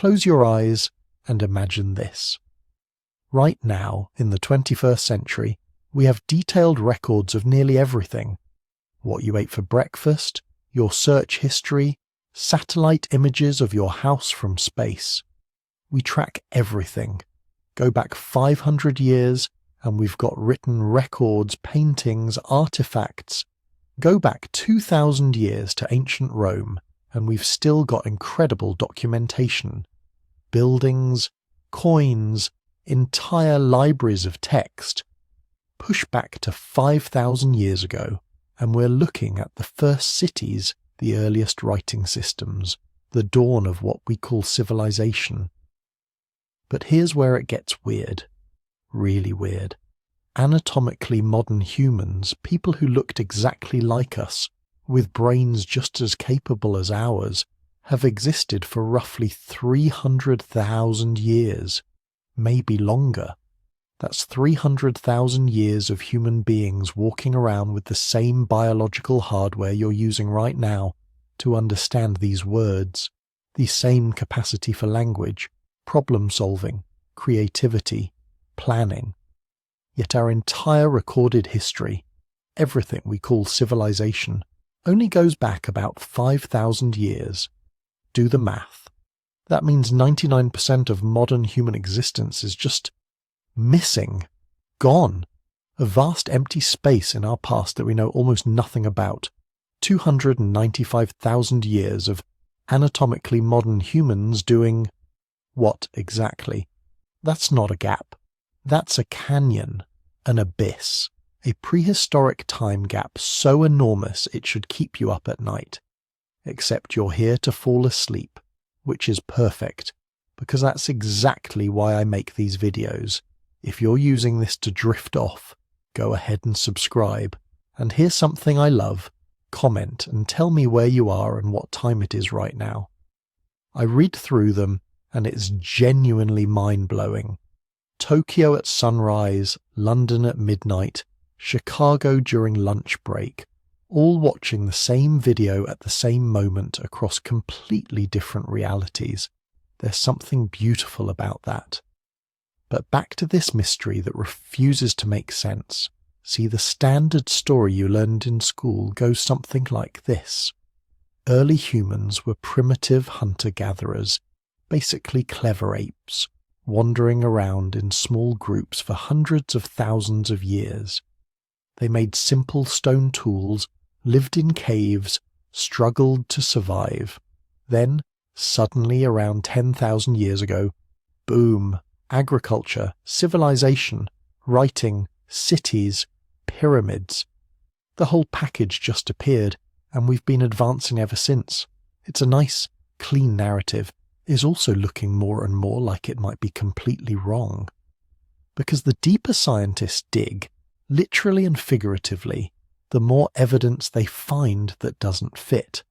close your eyes and imagine this. Right now, in the 21st century, we have detailed records of nearly everything. What you ate for breakfast, your search history, satellite images of your house from space. We track everything. Go back 500 years and we've got written records, paintings, artifacts. Go back 2,000 years to ancient Rome and we've still got incredible documentation. Buildings, coins, entire libraries of text. Push back to 5,000 years ago and we're looking at the first cities, the earliest writing systems, the dawn of what we call civilization. But here's where it gets weird. Really weird. Anatomically modern humans, people who looked exactly like us, with brains just as capable as ours, have existed for roughly 300,000 years, maybe longer. That's 300,000 years of human beings walking around with the same biological hardware you're using right now to understand these words, the same capacity for language, problem solving, creativity, planning. Yet our entire recorded history, everything we call civilization, only goes back about 5,000 years. Do the math. That means 99% of modern human existence is just missing, gone. A vast empty space in our past that we know almost nothing about. 295,000 years of anatomically modern humans doing what exactly? That's not a gap. That's a canyon, an abyss, a prehistoric time gap so enormous it should keep you up at night. Except you're here to fall asleep, which is perfect, because that's exactly why I make these videos. If you're using this to drift off, go ahead and subscribe. And here's something I love. Comment and tell me where you are and what time it is right now. I read through them and it's genuinely mind-blowing. Tokyo at sunrise, London at midnight, Chicago during lunch break, all watching the same video at the same moment across completely different realities. There's something beautiful about that. But back to this mystery that refuses to make sense. See, the standard story you learned in school goes something like this. Early humans were primitive hunter-gatherers, basically clever apes, wandering around in small groups for hundreds of thousands of years. They made simple stone tools, lived in caves, struggled to survive. Then, suddenly around 10,000 years ago, boom! Agriculture, civilization, writing, cities, pyramids. The whole package just appeared, and we've been advancing ever since. It's a nice, clean narrative, is also looking more and more like it might be completely wrong. Because the deeper scientists dig, literally and figuratively, the more evidence they find that doesn't fit.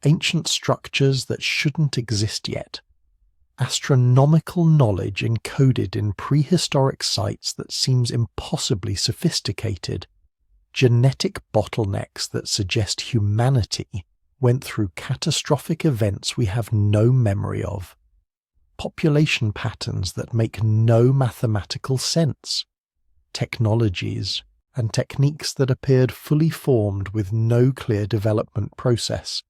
Ancient structures that shouldn't exist yet. Astronomical knowledge encoded in prehistoric sites that seems impossibly sophisticated, genetic bottlenecks that suggest humanity went through catastrophic events we have no memory of, population patterns that make no mathematical sense, technologies and techniques that appeared fully formed with no clear development process.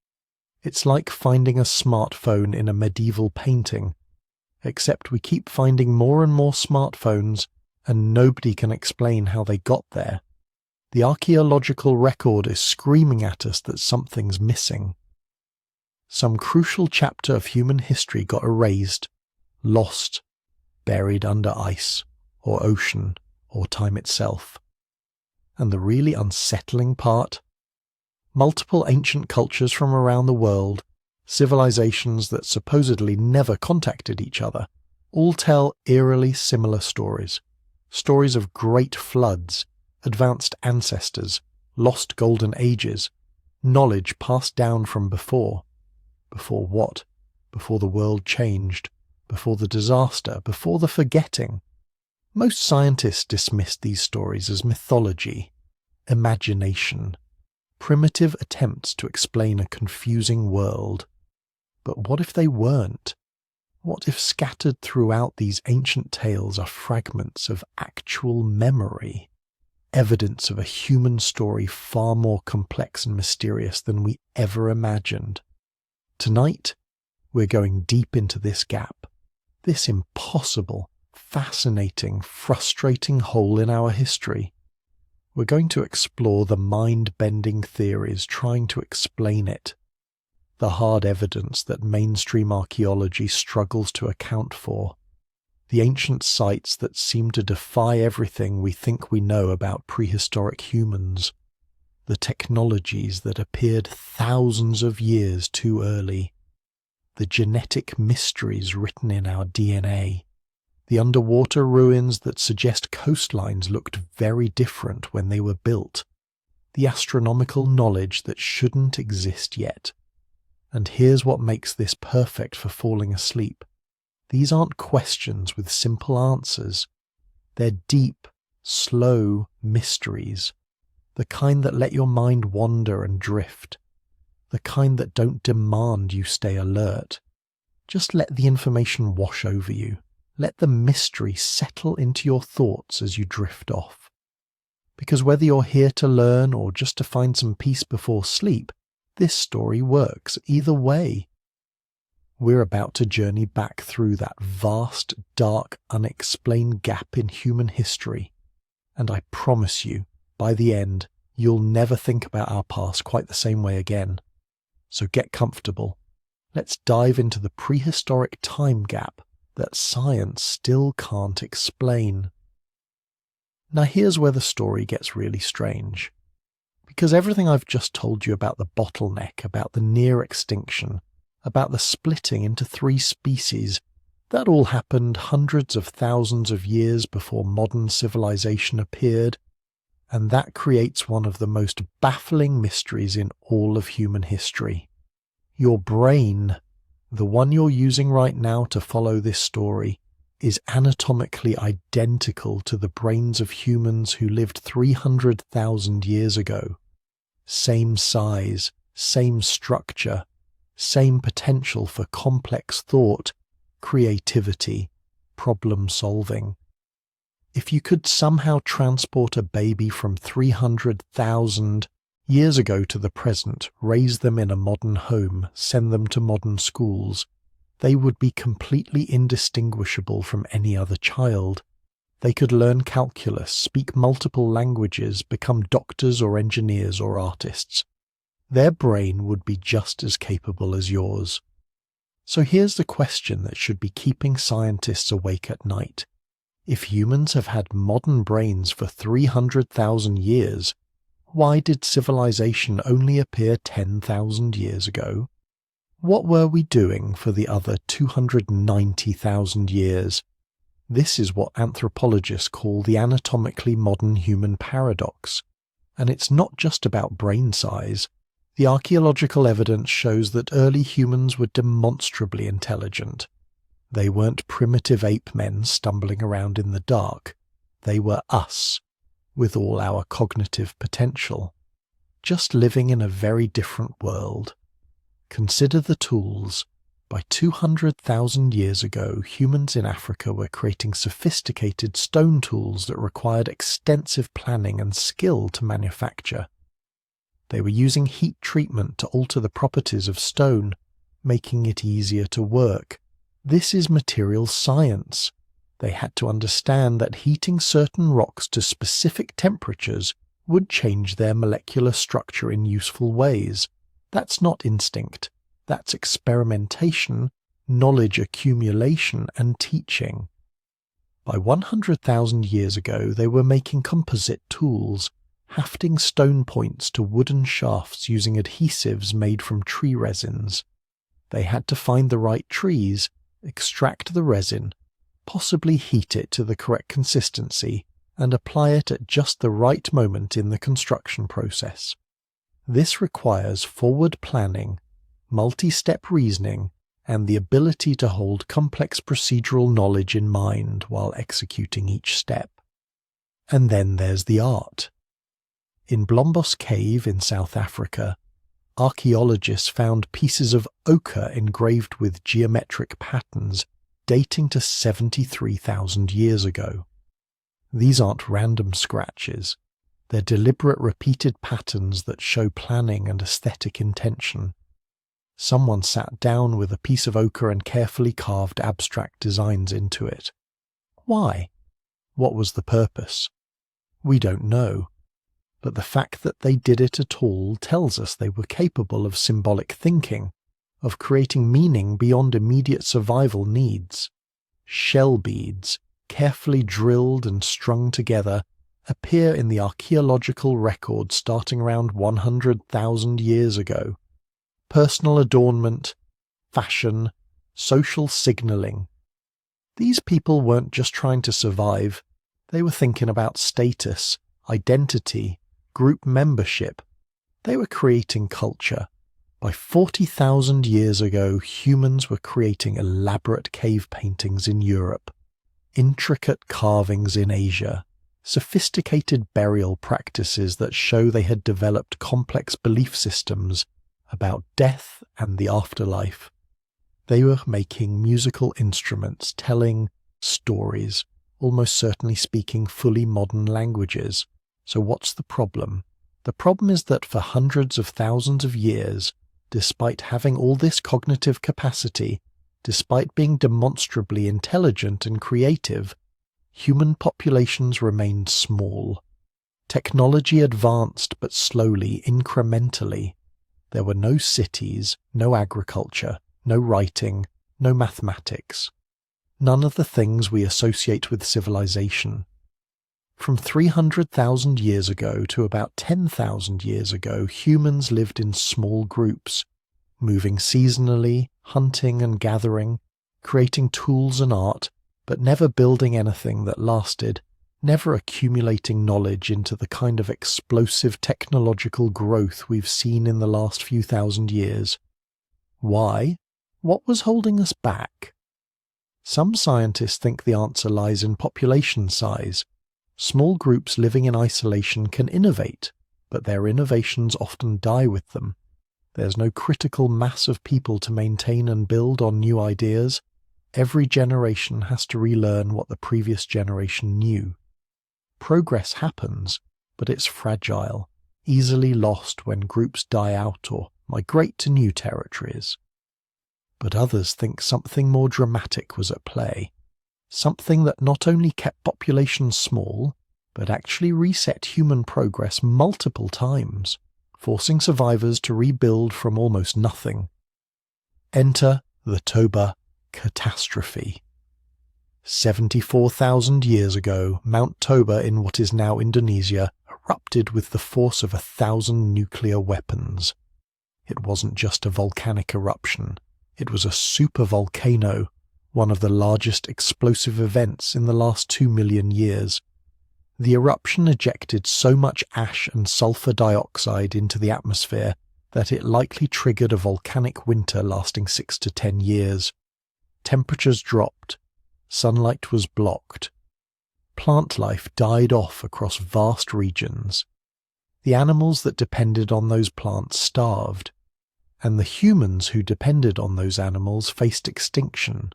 It's like finding a smartphone in a medieval painting, except we keep finding more and more smartphones and nobody can explain how they got there. The archaeological record is screaming at us that something's missing. Some crucial chapter of human history got erased, lost, buried under ice, or ocean, or time itself. And the really unsettling part? Multiple ancient cultures from around the world, civilizations that supposedly never contacted each other, all tell eerily similar stories. Stories of great floods, advanced ancestors, lost golden ages, knowledge passed down from before. Before what? Before the world changed, before the disaster, before the forgetting. Most scientists dismiss these stories as mythology, imagination, primitive attempts to explain a confusing world. But what if they weren't? What if scattered throughout these ancient tales are fragments of actual memory? Evidence of a human story far more complex and mysterious than we ever imagined. Tonight, we're going deep into this gap, this impossible, fascinating, frustrating hole in our history. We're going to explore the mind-bending theories trying to explain it, the hard evidence that mainstream archaeology struggles to account for, the ancient sites that seem to defy everything we think we know about prehistoric humans, the technologies that appeared thousands of years too early, the genetic mysteries written in our DNA, the underwater ruins that suggest coastlines looked very different when they were built, the astronomical knowledge that shouldn't exist yet. And here's what makes this perfect for falling asleep. These aren't questions with simple answers. They're deep, slow mysteries, the kind that let your mind wander and drift, the kind that don't demand you stay alert. Just let the information wash over you. Let the mystery settle into your thoughts as you drift off. Because whether you're here to learn or just to find some peace before sleep, this story works either way. We're about to journey back through that vast, dark, unexplained gap in human history. And I promise you, by the end, you'll never think about our past quite the same way again. So get comfortable. Let's dive into the prehistoric time gap that science still can't explain. Now here's where the story gets really strange. Because everything I've just told you about the bottleneck, about the near extinction, about the splitting into 3 species, that all happened hundreds of thousands of years before modern civilization appeared, and that creates one of the most baffling mysteries in all of human history. Your brain, the one you're using right now to follow this story, is anatomically identical to the brains of humans who lived 300,000 years ago. Same size, same structure, same potential for complex thought, creativity, problem solving. If you could somehow transport a baby from 300,000 years ago to the present, raise them in a modern home, send them to modern schools, they would be completely indistinguishable from any other child. They could learn calculus, speak multiple languages, become doctors or engineers or artists. Their brain would be just as capable as yours. So here's the question that should be keeping scientists awake at night. If humans have had modern brains for 300,000 years, why did civilization only appear 10,000 years ago? What were we doing for the other 290,000 years? This is what anthropologists call the anatomically modern human paradox. And it's not just about brain size. The archaeological evidence shows that early humans were demonstrably intelligent. They weren't primitive ape men stumbling around in the dark. They were us, with all our cognitive potential, just living in a very different world. Consider the tools. By 200,000 years ago, humans in Africa were creating sophisticated stone tools that required extensive planning and skill to manufacture. They were using heat treatment to alter the properties of stone, making it easier to work. This is material science. They had to understand that heating certain rocks to specific temperatures would change their molecular structure in useful ways. That's not instinct. That's experimentation, knowledge accumulation, and teaching. By 100,000 years ago, they were making composite tools, hafting stone points to wooden shafts using adhesives made from tree resins. They had to find the right trees, extract the resin, possibly heat it to the correct consistency, and apply it at just the right moment in the construction process. This requires forward planning, multi-step reasoning, and the ability to hold complex procedural knowledge in mind while executing each step. And then there's the art. In Blombos Cave in South Africa, archaeologists found pieces of ochre engraved with geometric patterns dating to 73,000 years ago. These aren't random scratches. They're deliberate repeated patterns that show planning and aesthetic intention. Someone sat down with a piece of ochre and carefully carved abstract designs into it. Why? What was the purpose? We don't know. But the fact that they did it at all tells us they were capable of symbolic thinking, of creating meaning beyond immediate survival needs. Shell beads, carefully drilled and strung together, appear in the archaeological record starting around 100,000 years ago. Personal adornment, fashion, social signaling. These people weren't just trying to survive, they were thinking about status, identity, group membership. They were creating culture. By 40,000 years ago, humans were creating elaborate cave paintings in Europe, intricate carvings in Asia, sophisticated burial practices that show they had developed complex belief systems about death and the afterlife. They were making musical instruments, telling stories, almost certainly speaking fully modern languages. So what's the problem? The problem is that for hundreds of thousands of years, despite having all this cognitive capacity, despite being demonstrably intelligent and creative, human populations remained small. Technology advanced but slowly, incrementally. There were no cities, no agriculture, no writing, no mathematics. None of the things we associate with civilization. From 300,000 years ago to about 10,000 years ago, humans lived in small groups, moving seasonally, hunting and gathering, creating tools and art, but never building anything that lasted, never accumulating knowledge into the kind of explosive technological growth we've seen in the last few thousand years. Why? What was holding us back? Some scientists think the answer lies in population size. Small groups living in isolation can innovate, but their innovations often die with them. There's no critical mass of people to maintain and build on new ideas. Every generation has to relearn what the previous generation knew. Progress happens, but it's fragile, easily lost when groups die out or migrate to new territories. But others think something more dramatic was at play. Something that not only kept populations small, but actually reset human progress multiple times, forcing survivors to rebuild from almost nothing. Enter the Toba catastrophe. 74,000 years ago, Mount Toba in what is now Indonesia erupted with the force of 1,000 nuclear weapons. It wasn't just a volcanic eruption, it was a supervolcano, one of the largest explosive events in the last 2 million years. The eruption ejected so much ash and sulfur dioxide into the atmosphere that it likely triggered a volcanic winter lasting 6 to 10 years. Temperatures dropped, sunlight was blocked. Plant life died off across vast regions. The animals that depended on those plants starved, and the humans who depended on those animals faced extinction.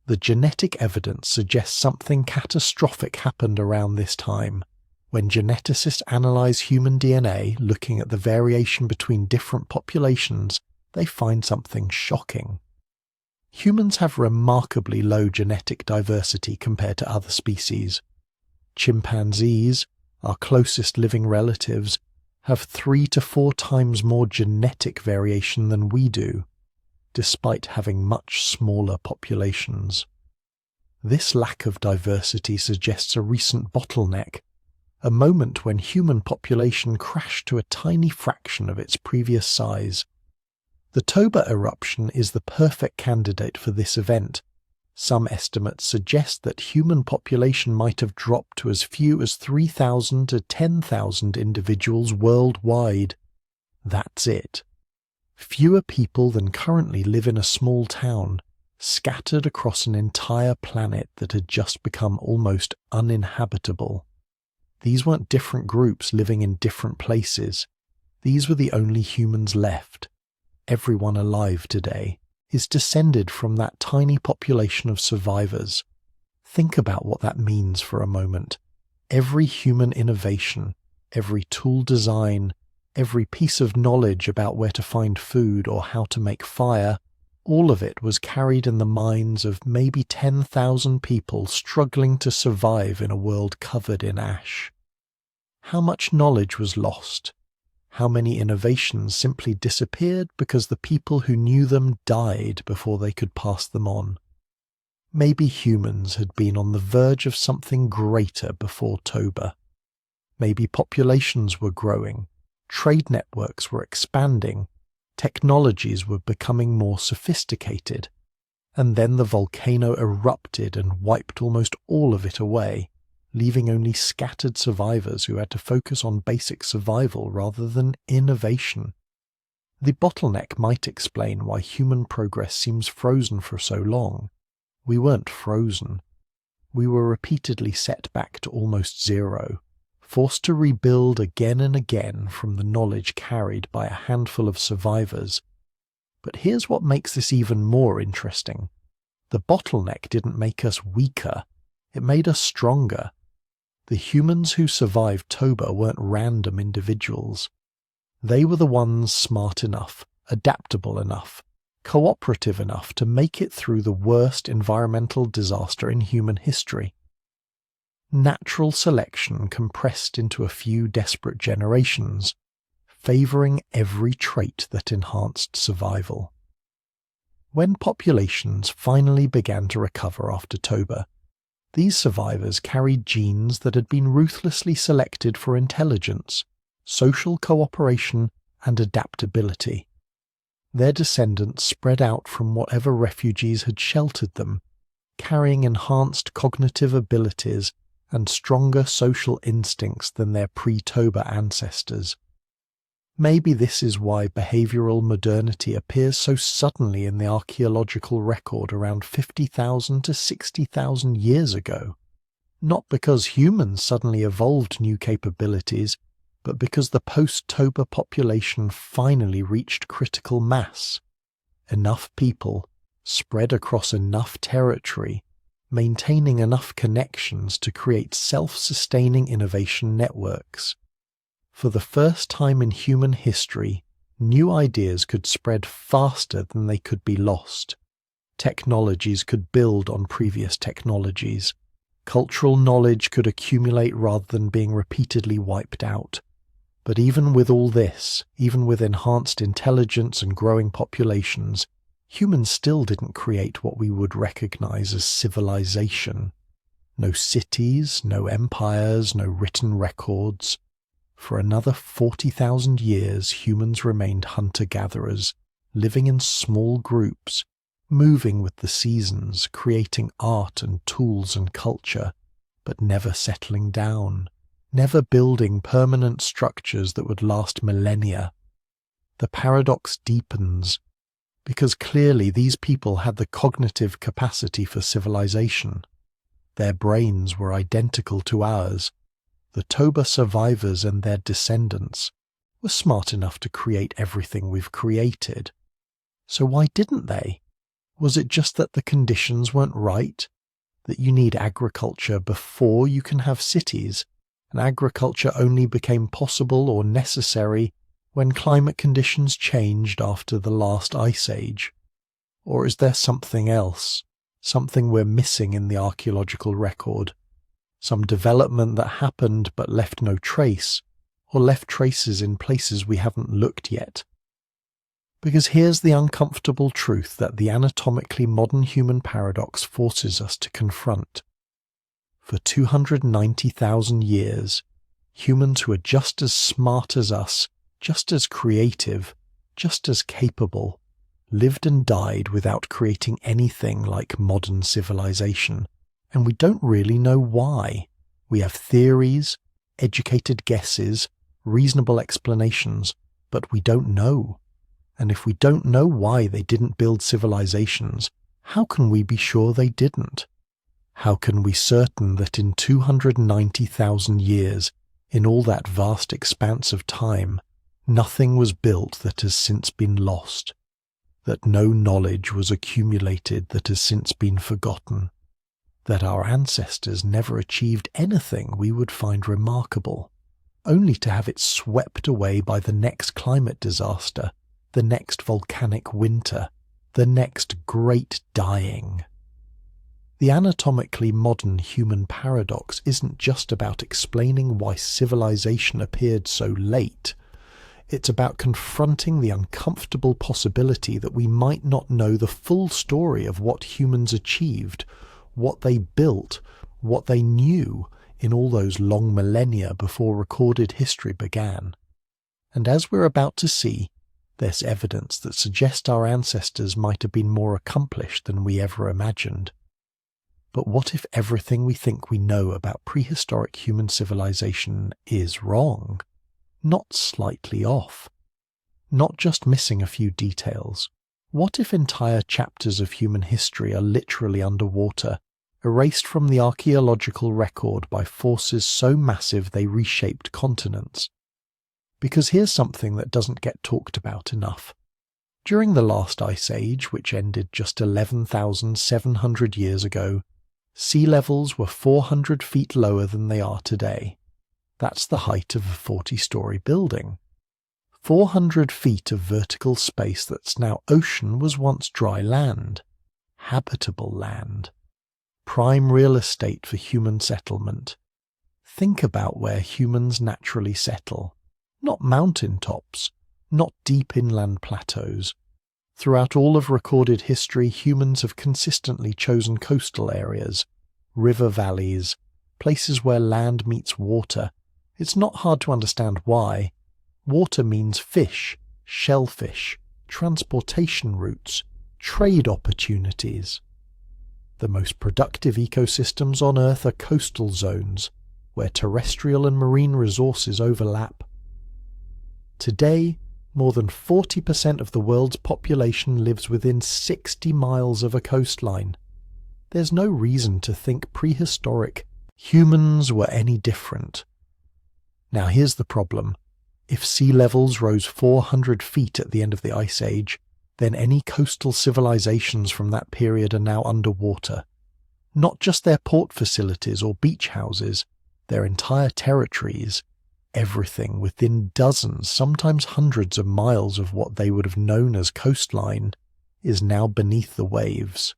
The genetic evidence suggests something catastrophic happened around this time. When geneticists analyze human DNA, looking at the variation between different populations, they find something shocking. Humans have remarkably low genetic diversity compared to other species. Chimpanzees, our closest living relatives, have 3 to 4 times more genetic variation than we do, despite having much smaller populations. This lack of diversity suggests a recent bottleneck, a moment when human population crashed to a tiny fraction of its previous size. The Toba eruption is the perfect candidate for this event. Some estimates suggest that human population might have dropped to as few as 3,000 to 10,000 individuals worldwide. That's it. Fewer people than currently live in a small town, scattered across an entire planet that had just become almost uninhabitable. These weren't different groups living in different places. These were the only humans left. Everyone alive today is descended from that tiny population of survivors. Think about what that means for a moment. Every human innovation, every tool design, every piece of knowledge about where to find food or how to make fire, all of it was carried in the minds of maybe 10,000 people struggling to survive in a world covered in ash. How much knowledge was lost? How many innovations simply disappeared because the people who knew them died before they could pass them on? Maybe humans had been on the verge of something greater before Toba. Maybe populations were growing, trade networks were expanding, technologies were becoming more sophisticated, and then the volcano erupted and wiped almost all of it away, leaving only scattered survivors who had to focus on basic survival rather than innovation. The bottleneck might explain why human progress seems frozen for so long. We weren't frozen. We were repeatedly set back to almost zero, forced to rebuild again and again from the knowledge carried by a handful of survivors. But here's what makes this even more interesting. The bottleneck didn't make us weaker, it made us stronger. The humans who survived Toba weren't random individuals. They were the ones smart enough, adaptable enough, cooperative enough to make it through the worst environmental disaster in human history. Natural selection compressed into a few desperate generations, favouring every trait that enhanced survival. When populations finally began to recover after Toba, these survivors carried genes that had been ruthlessly selected for intelligence, social cooperation, and adaptability. Their descendants spread out from whatever refugees had sheltered them, carrying enhanced cognitive abilities and stronger social instincts than their pre-Toba ancestors. Maybe this is why behavioural modernity appears so suddenly in the archaeological record around 50,000 to 60,000 years ago. Not because humans suddenly evolved new capabilities, but because the post-Toba population finally reached critical mass. Enough people, spread across enough territory, maintaining enough connections to create self-sustaining innovation networks. For the first time in human history, new ideas could spread faster than they could be lost. Technologies could build on previous technologies. Cultural knowledge could accumulate rather than being repeatedly wiped out. But even with all this, even with enhanced intelligence and growing populations, humans still didn't create what we would recognize as civilization. No cities, no empires, no written records. For another 40,000 years, humans remained hunter-gatherers, living in small groups, moving with the seasons, creating art and tools and culture, but never settling down, never building permanent structures that would last millennia. The paradox deepens, because clearly these people had the cognitive capacity for civilization. Their brains were identical to ours. The Toba survivors and their descendants were smart enough to create everything we've created. So why didn't they? Was it just that the conditions weren't right? That you need agriculture before you can have cities, and agriculture only became possible or necessary when climate conditions changed after the last ice age? Or is there something else, something we're missing in the archaeological record? Some development that happened but left no trace, or left traces in places we haven't looked yet? Because here's the uncomfortable truth that the anatomically modern human paradox forces us to confront. For 290,000 years, humans who are just as smart as us, just as creative, just as capable, lived and died without creating anything like modern civilization. And we don't really know why. We have theories, educated guesses, reasonable explanations, but we don't know. And if we don't know why they didn't build civilizations, how can we be sure they didn't? How can we be certain that in 290,000 years, in all that vast expanse of time, nothing was built that has since been lost? that no knowledge was accumulated that has since been forgotten, that our ancestors never achieved anything we would find remarkable, only to have it swept away by the next climate disaster, the next volcanic winter, the next great dying. The anatomically modern human paradox isn't just about explaining why civilization appeared so late. It's about confronting the uncomfortable possibility that we might not know the full story of what humans achieved, what they built, what they knew in all those long millennia before recorded history began. And as we're about to see, there's evidence that suggests our ancestors might have been more accomplished than we ever imagined. But what if everything we think we know about prehistoric human civilization is wrong? Not slightly off. Not just missing a few details. What if entire chapters of human history are literally underwater, erased from the archaeological record by forces so massive they reshaped continents? Because here's something that doesn't get talked about enough. During the last ice age, which ended just 11,700 years ago, sea levels were 400 feet lower than they are today. That's the height of a 40-story building. 400 feet of vertical space that's now ocean was once dry land, habitable land, prime real estate for human settlement. Think about where humans naturally settle. Not mountain tops, not deep inland plateaus. Throughout all of recorded history, humans have consistently chosen coastal areas, river valleys, places where land meets water. It's not hard to understand why. Water means fish, shellfish, transportation routes, trade opportunities. The most productive ecosystems on Earth are coastal zones, where terrestrial and marine resources overlap. Today, more than 40% of the world's population lives within 60 miles of a coastline. There's no reason to think prehistoric humans were any different. Now here's the problem. If sea levels rose 400 feet at the end of the Ice Age, then any coastal civilizations from that period are now underwater. Not just their port facilities or beach houses, their entire territories. Everything within dozens, sometimes hundreds of miles of what they would have known as coastline is now beneath the waves.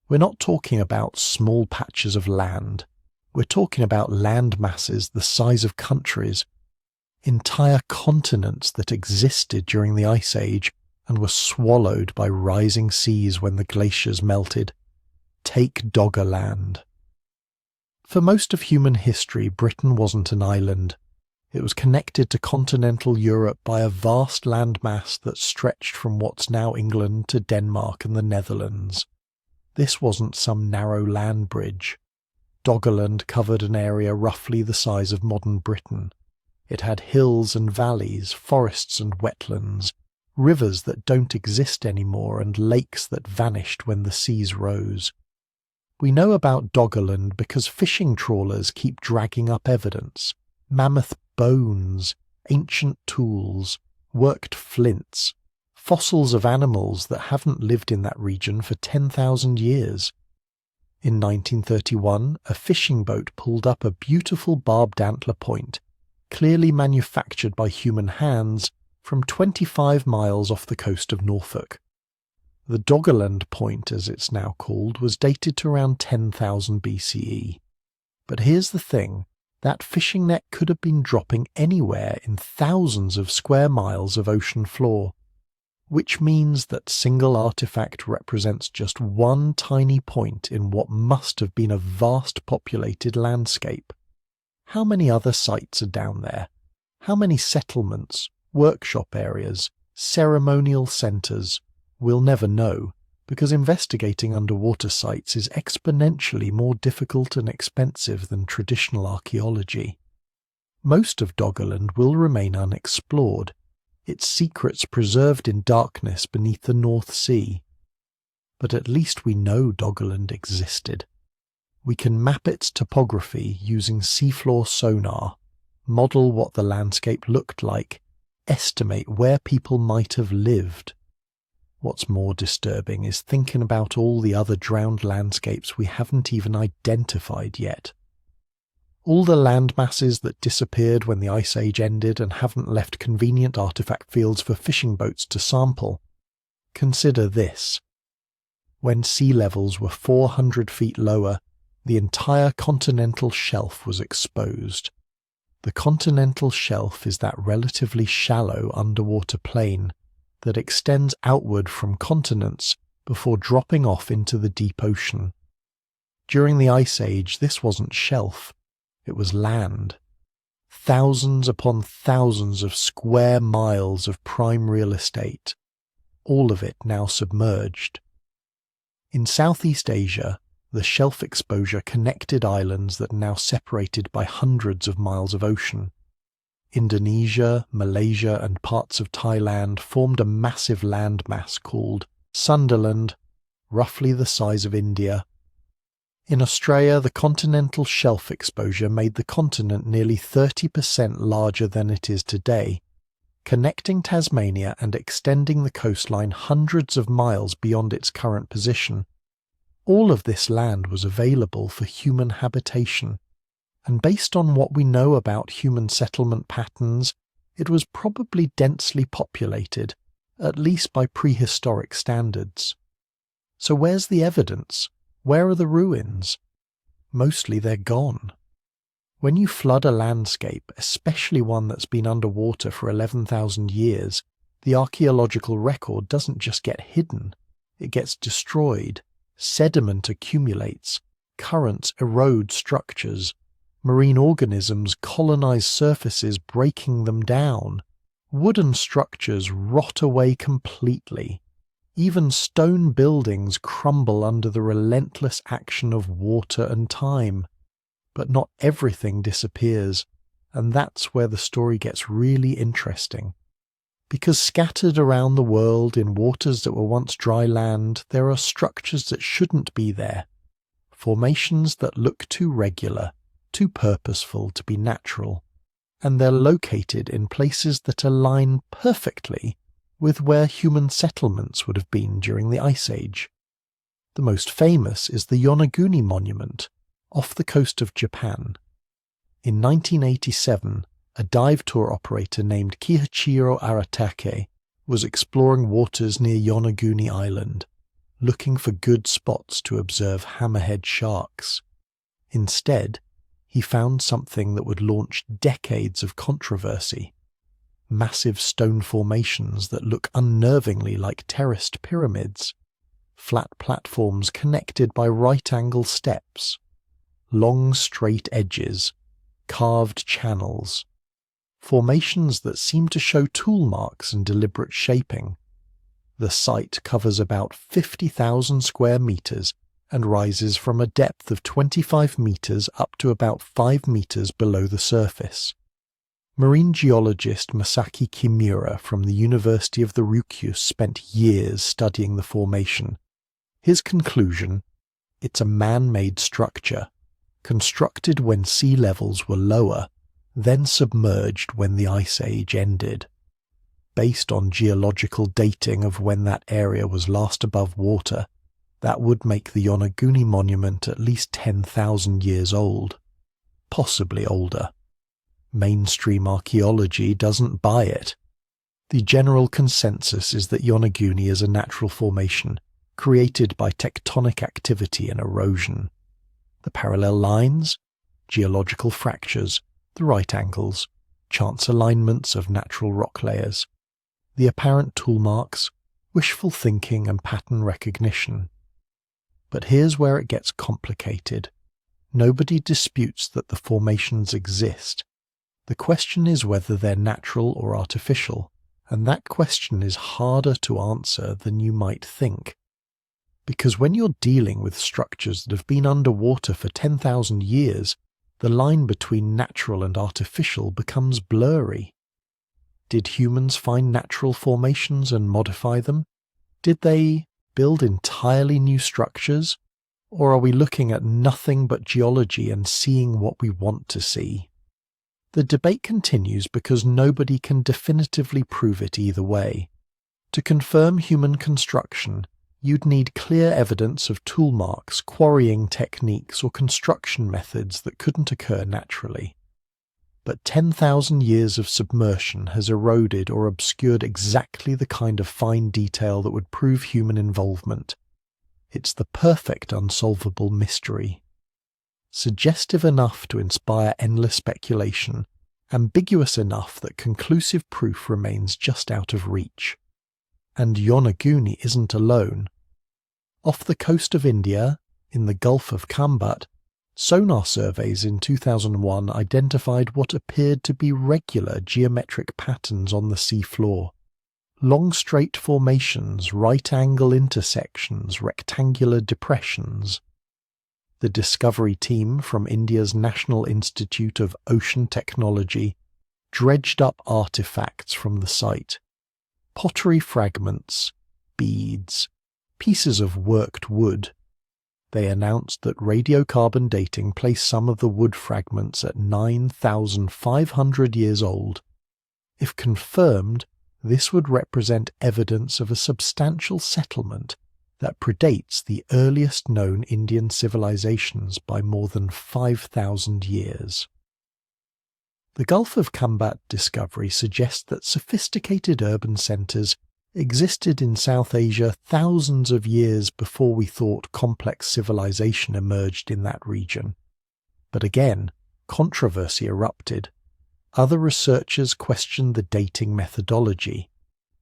We're not talking about small patches of land. We're talking about land masses the size of countries, entire continents that existed during the Ice Age and were swallowed by rising seas when the glaciers melted. Take Doggerland. For most of human history, Britain wasn't an island. It was connected to continental Europe by a vast landmass that stretched from what's now England to Denmark and the Netherlands. This wasn't some narrow land bridge. Doggerland covered an area roughly the size of modern Britain. It had hills and valleys, forests and wetlands, rivers that don't exist anymore and lakes that vanished when the seas rose. We know about Doggerland because fishing trawlers keep dragging up evidence. Mammoth bones, ancient tools, worked flints, fossils of animals that haven't lived in that region for 10,000 years. In 1931, a fishing boat pulled up a beautiful barbed antler point, clearly manufactured by human hands, from 25 miles off the coast of Norfolk. The Doggerland Point, as it's now called, was dated to around 10,000 BCE. But here's the thing. That fishing net could have been dropping anywhere in thousands of square miles of ocean floor, which means that single artifact represents just one tiny point in what must have been a vast populated landscape. How many other sites are down there? How many settlements, workshop areas, ceremonial centres? We'll never know, because investigating underwater sites is exponentially more difficult and expensive than traditional archaeology. Most of Doggerland will remain unexplored, its secrets preserved in darkness beneath the North Sea. But at least we know Doggerland existed. We can map its topography using seafloor sonar, model what the landscape looked like, estimate where people might have lived. What's more disturbing is thinking about all the other drowned landscapes we haven't even identified yet. All the land masses that disappeared when the Ice Age ended and haven't left convenient artifact fields for fishing boats to sample. Consider this. When sea levels were 400 feet lower, the entire continental shelf was exposed. The continental shelf is that relatively shallow underwater plain that extends outward from continents before dropping off into the deep ocean. During the Ice Age, this wasn't shelf, it was land. Thousands upon thousands of square miles of prime real estate, all of it now submerged. In Southeast Asia, the shelf exposure connected islands that are now separated by hundreds of miles of ocean. Indonesia, Malaysia, and parts of Thailand formed a massive landmass called Sundaland, roughly the size of India. In Australia, the continental shelf exposure made the continent nearly 30% larger than it is today, connecting Tasmania and extending the coastline hundreds of miles beyond its current position. All of this land was available for human habitation, and based on what we know about human settlement patterns, it was probably densely populated, at least by prehistoric standards. So where's the evidence? Where are the ruins? Mostly they're gone. When you flood a landscape, especially one that's been underwater for 11,000 years, the archaeological record doesn't just get hidden, it gets destroyed. Sediment accumulates, currents erode structures, marine organisms colonize surfaces, breaking them down. Wooden structures rot away completely. Even stone buildings crumble under the relentless action of water and time. But not everything disappears, and that's where the story gets really interesting. Because scattered around the world in waters that were once dry land, there are structures that shouldn't be there. Formations that look too regular, too purposeful to be natural. And they're located in places that align perfectly with where human settlements would have been during the Ice Age. The most famous is the Yonaguni Monument, off the coast of Japan. In 1987, a dive tour operator named Kiichiro Aratake was exploring waters near Yonaguni Island, looking for good spots to observe hammerhead sharks. Instead, he found something that would launch decades of controversy. Massive stone formations that look unnervingly like terraced pyramids, flat platforms connected by right-angle steps, long straight edges, carved channels, formations that seem to show tool marks and deliberate shaping. The site covers about 50,000 square meters and rises from a depth of 25 meters up to about 5 meters below the surface. Marine geologist Masaki Kimura from the University of the Ryukyu spent years studying the formation. His conclusion: it's a man-made structure, constructed when sea levels were lower, then submerged when the Ice Age ended. Based on geological dating of when that area was last above water, that would make the Yonaguni Monument at least 10,000 years old, possibly older. Mainstream archaeology doesn't buy it. The general consensus is that Yonaguni is a natural formation, created by tectonic activity and erosion. The parallel lines, geological fractures, the right angles, chance alignments of natural rock layers, the apparent tool marks, wishful thinking and pattern recognition. But here's where it gets complicated. Nobody disputes that the formations exist. The question is whether they're natural or artificial, and that question is harder to answer than you might think. Because when you're dealing with structures that have been underwater for 10,000 years, the line between natural and artificial becomes blurry. Did humans find natural formations and modify them? Did they build entirely new structures? Or are we looking at nothing but geology and seeing what we want to see? The debate continues because nobody can definitively prove it either way. To confirm human construction, you'd need clear evidence of tool marks, quarrying techniques, or construction methods that couldn't occur naturally. But 10,000 years of submersion has eroded or obscured exactly the kind of fine detail that would prove human involvement. It's the perfect unsolvable mystery. Suggestive enough to inspire endless speculation, ambiguous enough that conclusive proof remains just out of reach. And Yonaguni isn't alone. Off the coast of India, in the Gulf of Kambat, sonar surveys in 2001 identified what appeared to be regular geometric patterns on the seafloor. Long straight formations, right-angle intersections, rectangular depressions. The Discovery team from India's National Institute of Ocean Technology dredged up artifacts from the site. Pottery fragments, beads, pieces of worked wood. They announced that radiocarbon dating placed some of the wood fragments at 9,500 years old. If confirmed, this would represent evidence of a substantial settlement that predates the earliest known Indian civilizations by more than 5,000 years. The Gulf of Kambat discovery suggests that sophisticated urban centres existed in South Asia thousands of years before we thought complex civilization emerged in that region. But again, controversy erupted. Other researchers questioned the dating methodology.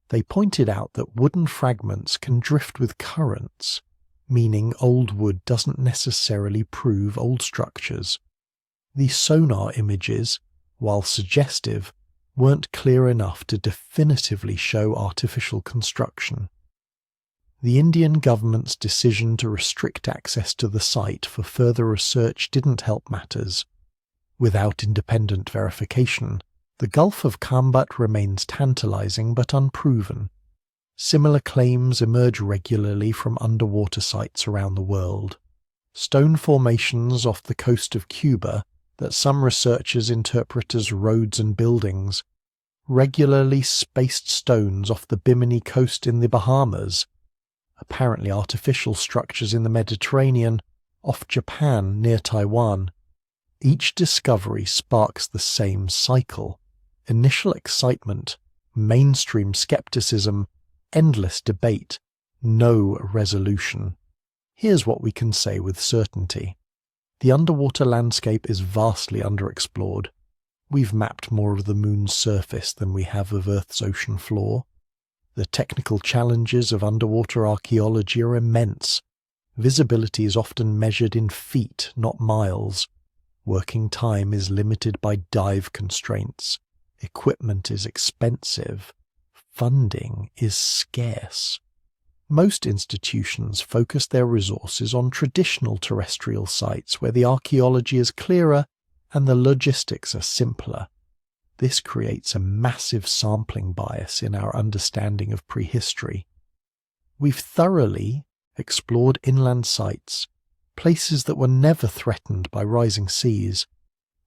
They pointed out that wooden fragments can drift with currents, meaning old wood doesn't necessarily prove old structures. These sonar images, while suggestive, weren't clear enough to definitively show artificial construction. The Indian government's decision to restrict access to the site for further research didn't help matters. Without independent verification, the Gulf of Kambat remains tantalizing but unproven. Similar claims emerge regularly from underwater sites around the world. Stone formations off the coast of Cuba that some researchers interpret as roads and buildings, regularly spaced stones off the Bimini coast in the Bahamas, apparently artificial structures in the Mediterranean, off Japan near Taiwan. Each discovery sparks the same cycle: initial excitement, mainstream skepticism, endless debate, no resolution. Here's what we can say with certainty. The underwater landscape is vastly underexplored. We've mapped more of the moon's surface than we have of Earth's ocean floor. The technical challenges of underwater archaeology are immense. Visibility is often measured in feet, not miles. Working time is limited by dive constraints. Equipment is expensive. Funding is scarce. Most institutions focus their resources on traditional terrestrial sites where the archaeology is clearer and the logistics are simpler. This creates a massive sampling bias in our understanding of prehistory. We've thoroughly explored inland sites, places that were never threatened by rising seas,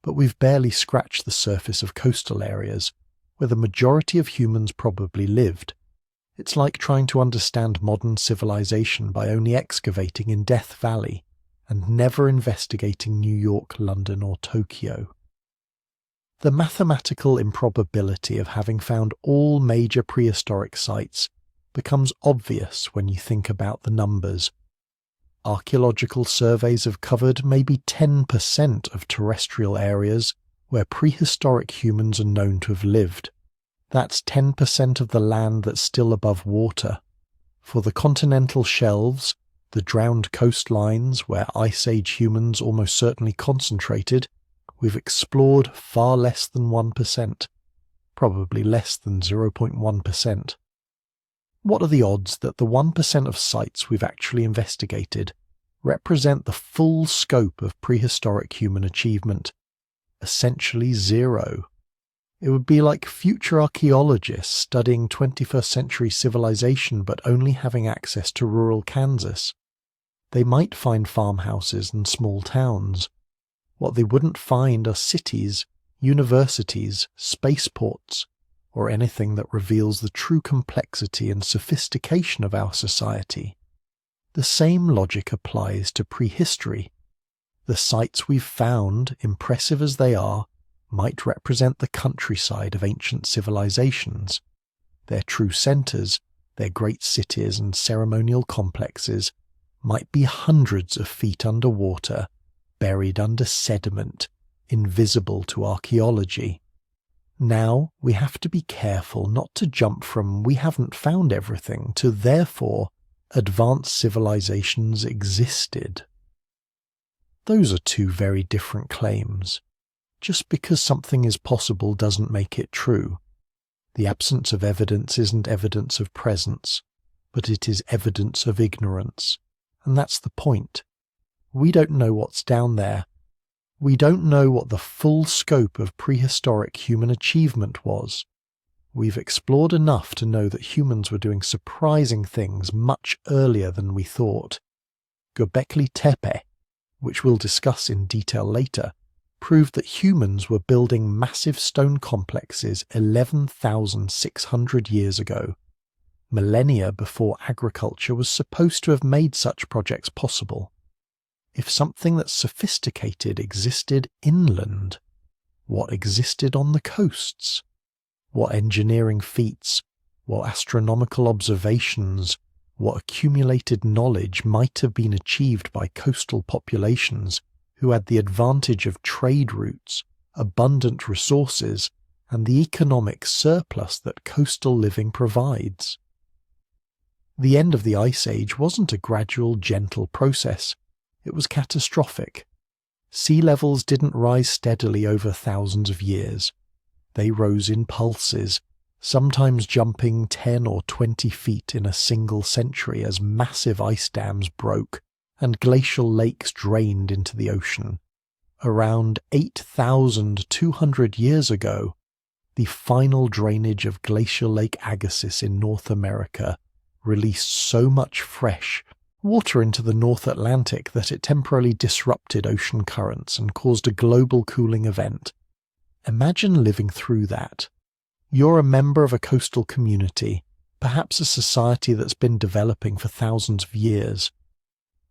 but we've barely scratched the surface of coastal areas where the majority of humans probably lived. It's like trying to understand modern civilization by only excavating in Death Valley and never investigating New York, London, or Tokyo. The mathematical improbability of having found all major prehistoric sites becomes obvious when you think about the numbers. Archaeological surveys have covered maybe 10% of terrestrial areas where prehistoric humans are known to have lived. That's 10% of the land that's still above water. For the continental shelves, the drowned coastlines where Ice Age humans almost certainly concentrated, we've explored far less than 1%, probably less than 0.1%. What are the odds that the 1% of sites we've actually investigated represent the full scope of prehistoric human achievement? Essentially zero. It would be like future archaeologists studying 21st century civilization but only having access to rural Kansas. They might find farmhouses and small towns. What they wouldn't find are cities, universities, spaceports, or anything that reveals the true complexity and sophistication of our society. The same logic applies to prehistory. The sites we've found, impressive as they are, might represent the countryside of ancient civilizations. Their true centers, their great cities and ceremonial complexes, might be hundreds of feet underwater, buried under sediment, invisible to archaeology. Now we have to be careful not to jump from "we haven't found everything" to "therefore advanced civilizations existed." Those are two very different claims. Just because something is possible doesn't make it true. The absence of evidence isn't evidence of presence, but it is evidence of ignorance. And that's the point. We don't know what's down there. We don't know what the full scope of prehistoric human achievement was. We've explored enough to know that humans were doing surprising things much earlier than we thought. Göbekli Tepe, which we'll discuss in detail later, proved that humans were building massive stone complexes 11,600 years ago, millennia before agriculture was supposed to have made such projects possible. If something that's sophisticated existed inland, what existed on the coasts? What engineering feats, what astronomical observations, what accumulated knowledge might have been achieved by coastal populations who had the advantage of trade routes, abundant resources, and the economic surplus that coastal living provides? The end of the Ice Age wasn't a gradual, gentle process. It was catastrophic. Sea levels didn't rise steadily over thousands of years. They rose in pulses, sometimes jumping 10 or 20 feet in a single century as massive ice dams broke and glacial lakes drained into the ocean. Around 8,200 years ago, the final drainage of Glacial Lake Agassiz in North America released so much fresh water into the North Atlantic that it temporarily disrupted ocean currents and caused a global cooling event. Imagine living through that. You're a member of a coastal community, perhaps a society that's been developing for thousands of years.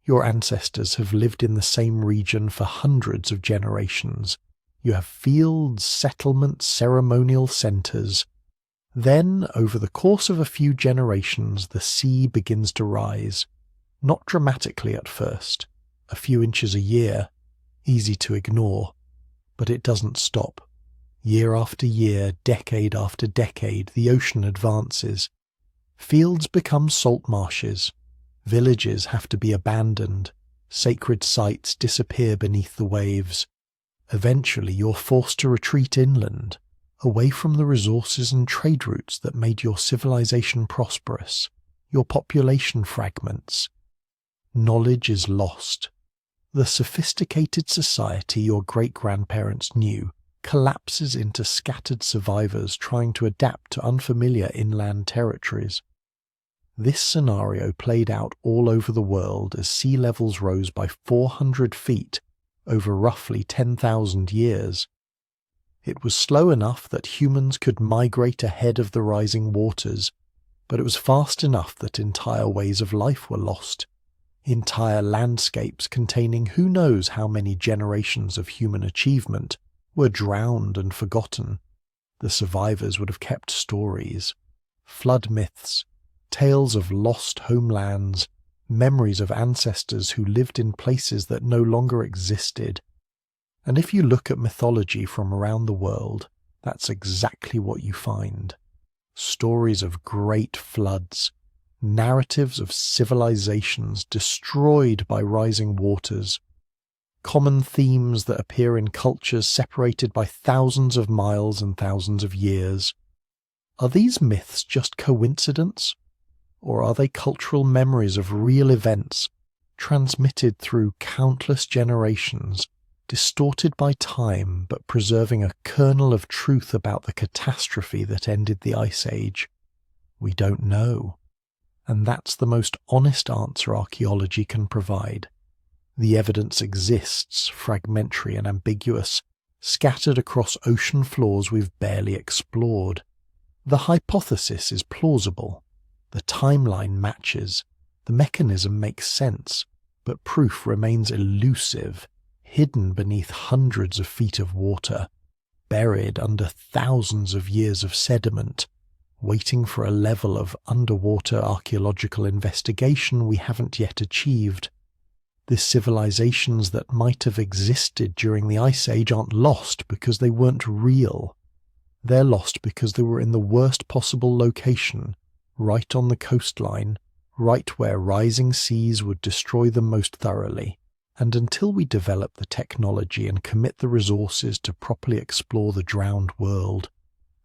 Your ancestors have lived in the same region for hundreds of generations. You have fields, settlements, ceremonial centers. Then, over the course of a few generations, the sea begins to rise. Not dramatically at first, a few inches a year, easy to ignore, but it doesn't stop. Year after year, decade after decade, the ocean advances. Fields become salt marshes. Villages have to be abandoned. Sacred sites disappear beneath the waves. Eventually, you're forced to retreat inland, away from the resources and trade routes that made your civilization prosperous. Your population fragments. Knowledge is lost. The sophisticated society your great-grandparents knew collapses into scattered survivors trying to adapt to unfamiliar inland territories. This scenario played out all over the world as sea levels rose by 400 feet over roughly 10,000 years. It was slow enough that humans could migrate ahead of the rising waters, but it was fast enough that entire ways of life were lost. Entire landscapes containing who knows how many generations of human achievement were drowned and forgotten. The survivors would have kept stories, flood myths, tales of lost homelands, memories of ancestors who lived in places that no longer existed. And if you look at mythology from around the world, that's exactly what you find. Stories of great floods, narratives of civilizations destroyed by rising waters, common themes that appear in cultures separated by thousands of miles and thousands of years. Are these myths just coincidence? Or are they cultural memories of real events transmitted through countless generations, distorted by time but preserving a kernel of truth about the catastrophe that ended the Ice Age? We don't know. And that's the most honest answer archaeology can provide. The evidence exists, fragmentary and ambiguous, scattered across ocean floors we've barely explored. The hypothesis is plausible. The timeline matches. The mechanism makes sense, but proof remains elusive, hidden beneath hundreds of feet of water, buried under thousands of years of sediment, waiting for a level of underwater archaeological investigation we haven't yet achieved. The civilizations that might have existed during the Ice Age aren't lost because they weren't real. They're lost because they were in the worst possible location, right on the coastline, right where rising seas would destroy them most thoroughly. And until we develop the technology and commit the resources to properly explore the drowned world,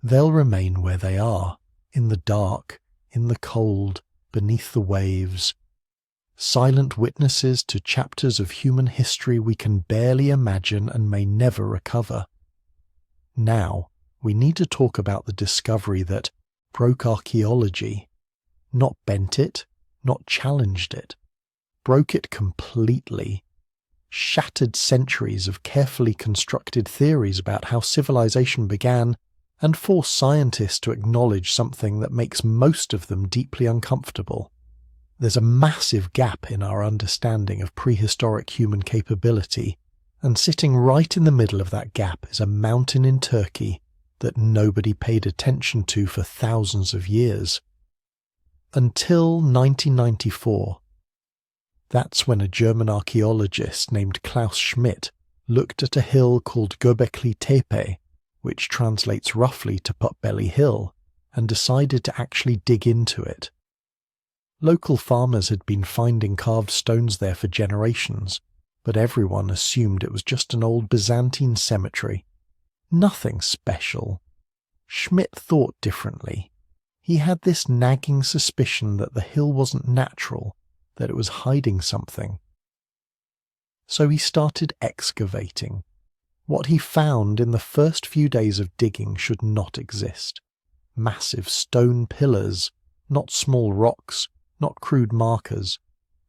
they'll remain where they are, in the dark, in the cold, beneath the waves. Silent witnesses to chapters of human history we can barely imagine and may never recover. Now, we need to talk about the discovery that broke archaeology, not bent it, not challenged it, broke it completely, shattered centuries of carefully constructed theories about how civilization began, and forced scientists to acknowledge something that makes most of them deeply uncomfortable. There's a massive gap in our understanding of prehistoric human capability, and sitting right in the middle of that gap is a mountain in Turkey that nobody paid attention to for thousands of years. Until 1994. That's when a German archaeologist named Klaus Schmidt looked at a hill called Göbekli Tepe, which translates roughly to Potbelly Hill, and decided to actually dig into it. Local farmers had been finding carved stones there for generations, but everyone assumed it was just an old Byzantine cemetery. Nothing special. Schmidt thought differently. He had this nagging suspicion that the hill wasn't natural, that it was hiding something. So he started excavating. What he found in the first few days of digging should not exist. Massive stone pillars, not small rocks, not crude markers.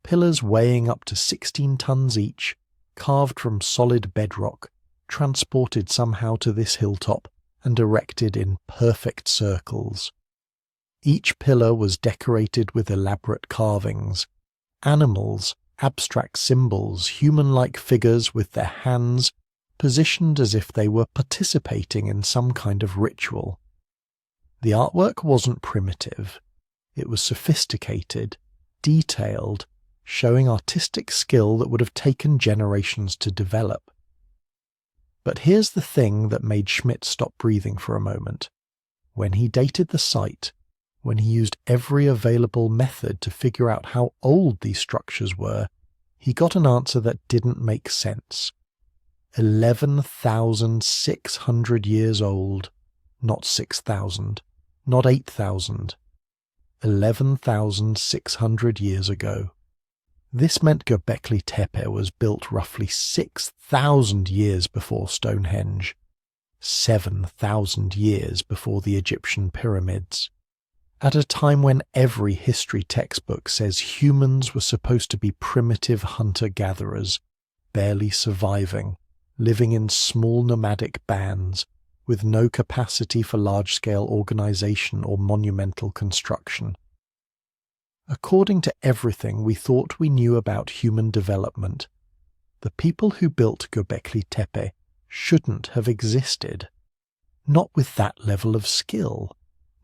Pillars weighing up to 16 tons each, carved from solid bedrock, transported somehow to this hilltop and erected in perfect circles. Each pillar was decorated with elaborate carvings. Animals, abstract symbols, human-like figures with their hands positioned as if they were participating in some kind of ritual. The artwork wasn't primitive. It was sophisticated, detailed, showing artistic skill that would have taken generations to develop. But here's the thing that made Schmidt stop breathing for a moment. When he dated the site, when he used every available method to figure out how old these structures were, he got an answer that didn't make sense. 11,600 years old, not 6,000, not 8,000. 11,600 years ago. This meant Göbekli Tepe was built roughly 6,000 years before Stonehenge, 7,000 years before the Egyptian pyramids. At a time when every history textbook says humans were supposed to be primitive hunter-gatherers, barely surviving, living in small nomadic bands, with no capacity for large-scale organization or monumental construction. According to everything we thought we knew about human development, the people who built Göbekli Tepe shouldn't have existed. Not with that level of skill,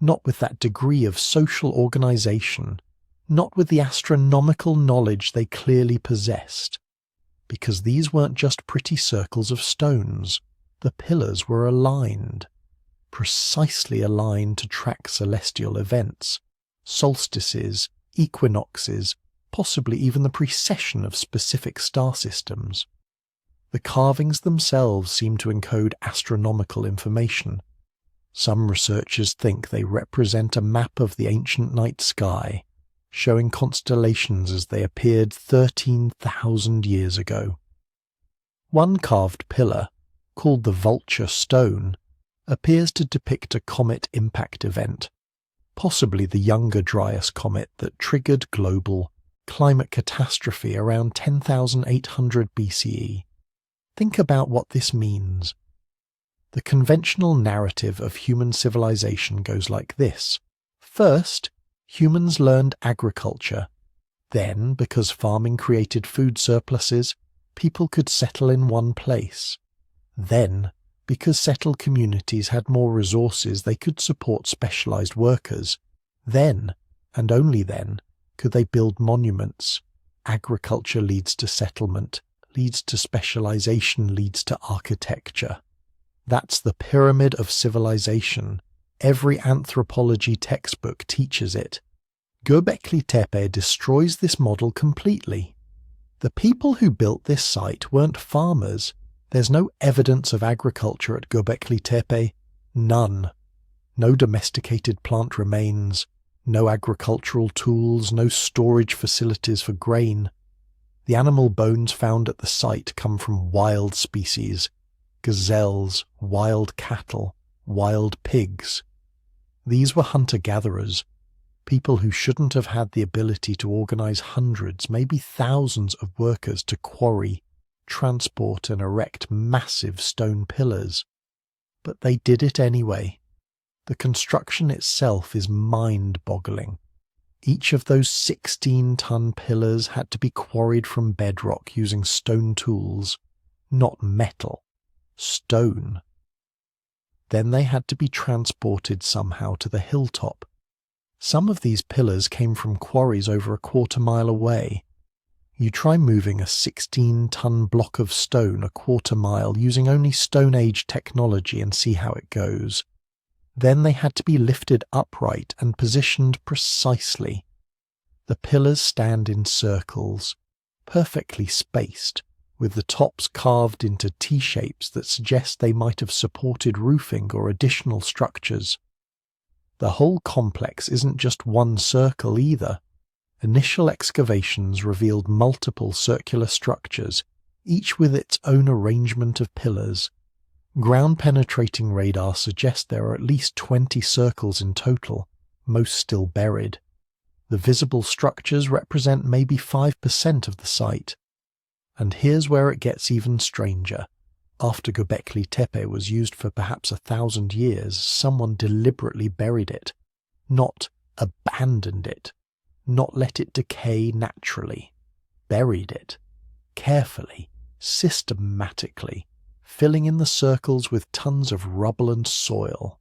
not with that degree of social organization, not with the astronomical knowledge they clearly possessed. Because these weren't just pretty circles of stones. The pillars were aligned, precisely aligned to track celestial events, solstices, equinoxes, possibly even the precession of specific star systems. The carvings themselves seem to encode astronomical information. Some researchers think they represent a map of the ancient night sky, showing constellations as they appeared 13,000 years ago. One carved pillar, called the Vulture Stone, appears to depict a comet impact event, possibly the Younger Dryas comet that triggered global climate catastrophe around 10,800 BCE. Think about what this means. The conventional narrative of human civilization goes like this. First, humans learned agriculture. Then, because farming created food surpluses, people could settle in one place. Then, because settled communities had more resources, they could support specialized workers. Then, and only then, could they build monuments. Agriculture leads to settlement, leads to specialization, leads to architecture. That's the pyramid of civilization. Every anthropology textbook teaches it. Göbekli Tepe destroys this model completely. The people who built this site weren't farmers. There's no evidence of agriculture at Göbekli Tepe. None. No domesticated plant remains. No agricultural tools, no storage facilities for grain. The animal bones found at the site come from wild species. Gazelles, wild cattle, wild pigs. These were hunter-gatherers, people who shouldn't have had the ability to organize hundreds, maybe thousands of workers to quarry, transport and erect massive stone pillars. But they did it anyway. The construction itself is mind-boggling. Each of those 16-ton pillars had to be quarried from bedrock using stone tools, not metal. Stone. Then they had to be transported somehow to the hilltop. Some of these pillars came from quarries over a quarter-mile away. You try moving a 16-ton block of stone a quarter-mile using only Stone Age technology and see how it goes. Then they had to be lifted upright and positioned precisely. The pillars stand in circles, perfectly spaced, with the tops carved into T-shapes that suggest they might have supported roofing or additional structures. The whole complex isn't just one circle either. Initial excavations revealed multiple circular structures, each with its own arrangement of pillars. Ground-penetrating radar suggests there are at least 20 circles in total, most still buried. The visible structures represent maybe 5% of the site. And here's where it gets even stranger. After Göbekli Tepe was used for perhaps 1,000 years, someone deliberately buried it, not abandoned it, not let it decay naturally. Buried it, carefully, systematically, filling in the circles with tons of rubble and soil.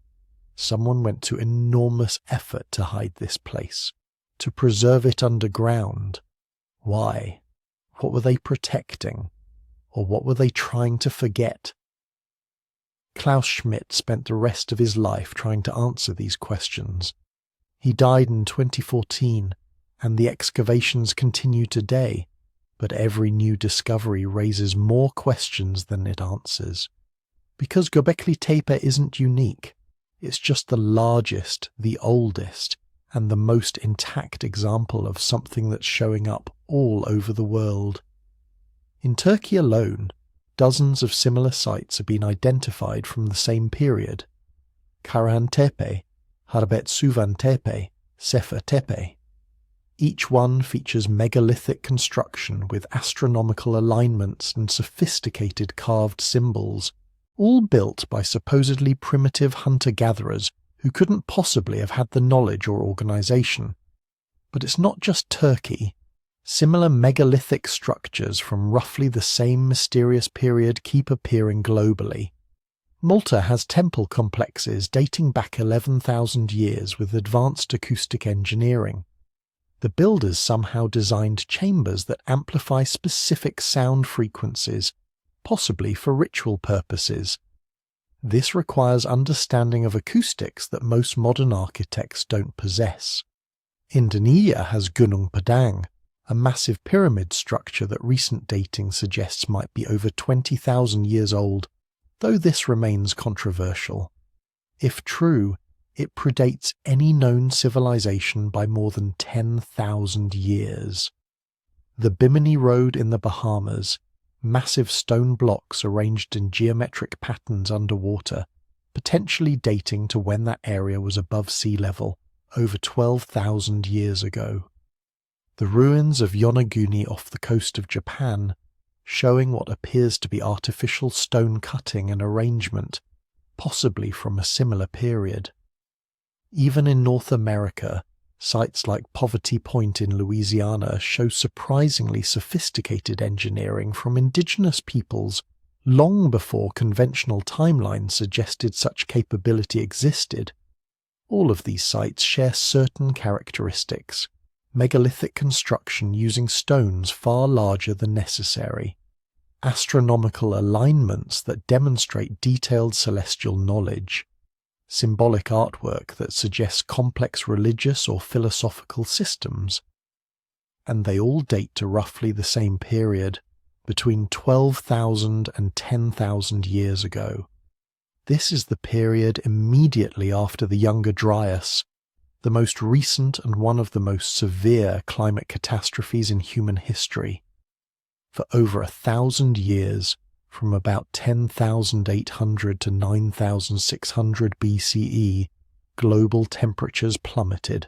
Someone went to enormous effort to hide this place, to preserve it underground. Why? What were they protecting? Or what were they trying to forget? Klaus Schmidt spent the rest of his life trying to answer these questions. He died in 2014, and the excavations continue today, but every new discovery raises more questions than it answers. Because Göbekli Tepe isn't unique, it's just the largest, the oldest, and the most intact example of something that's showing up all over the world. In Turkey alone, dozens of similar sites have been identified from the same period. Karahan Tepe, Harbetsuvan Tepe, Sefer Tepe. Each one features megalithic construction with astronomical alignments and sophisticated carved symbols, all built by supposedly primitive hunter-gatherers who couldn't possibly have had the knowledge or organization. But it's not just Turkey. Similar megalithic structures from roughly the same mysterious period keep appearing globally. Malta has temple complexes dating back 11,000 years with advanced acoustic engineering. The builders somehow designed chambers that amplify specific sound frequencies, possibly for ritual purposes. This requires understanding of acoustics that most modern architects don't possess. Indonesia has Gunung Padang, a massive pyramid structure that recent dating suggests might be over 20,000 years old, though this remains controversial. If true, it predates any known civilization by more than 10,000 years. The Bimini Road in the Bahamas, massive stone blocks arranged in geometric patterns underwater, potentially dating to when that area was above sea level, over 12,000 years ago. The ruins of Yonaguni off the coast of Japan, showing what appears to be artificial stone cutting and arrangement, possibly from a similar period. Even in North America, sites like Poverty Point in Louisiana show surprisingly sophisticated engineering from indigenous peoples long before conventional timelines suggested such capability existed. All of these sites share certain characteristics: megalithic construction using stones far larger than necessary, astronomical alignments that demonstrate detailed celestial knowledge, symbolic artwork that suggests complex religious or philosophical systems, and they all date to roughly the same period, between 12,000 and 10,000 years ago. This is the period immediately after the Younger Dryas, the most recent and one of the most severe climate catastrophes in human history. For over 1,000 years, from about 10,800 to 9,600 BCE, global temperatures plummeted.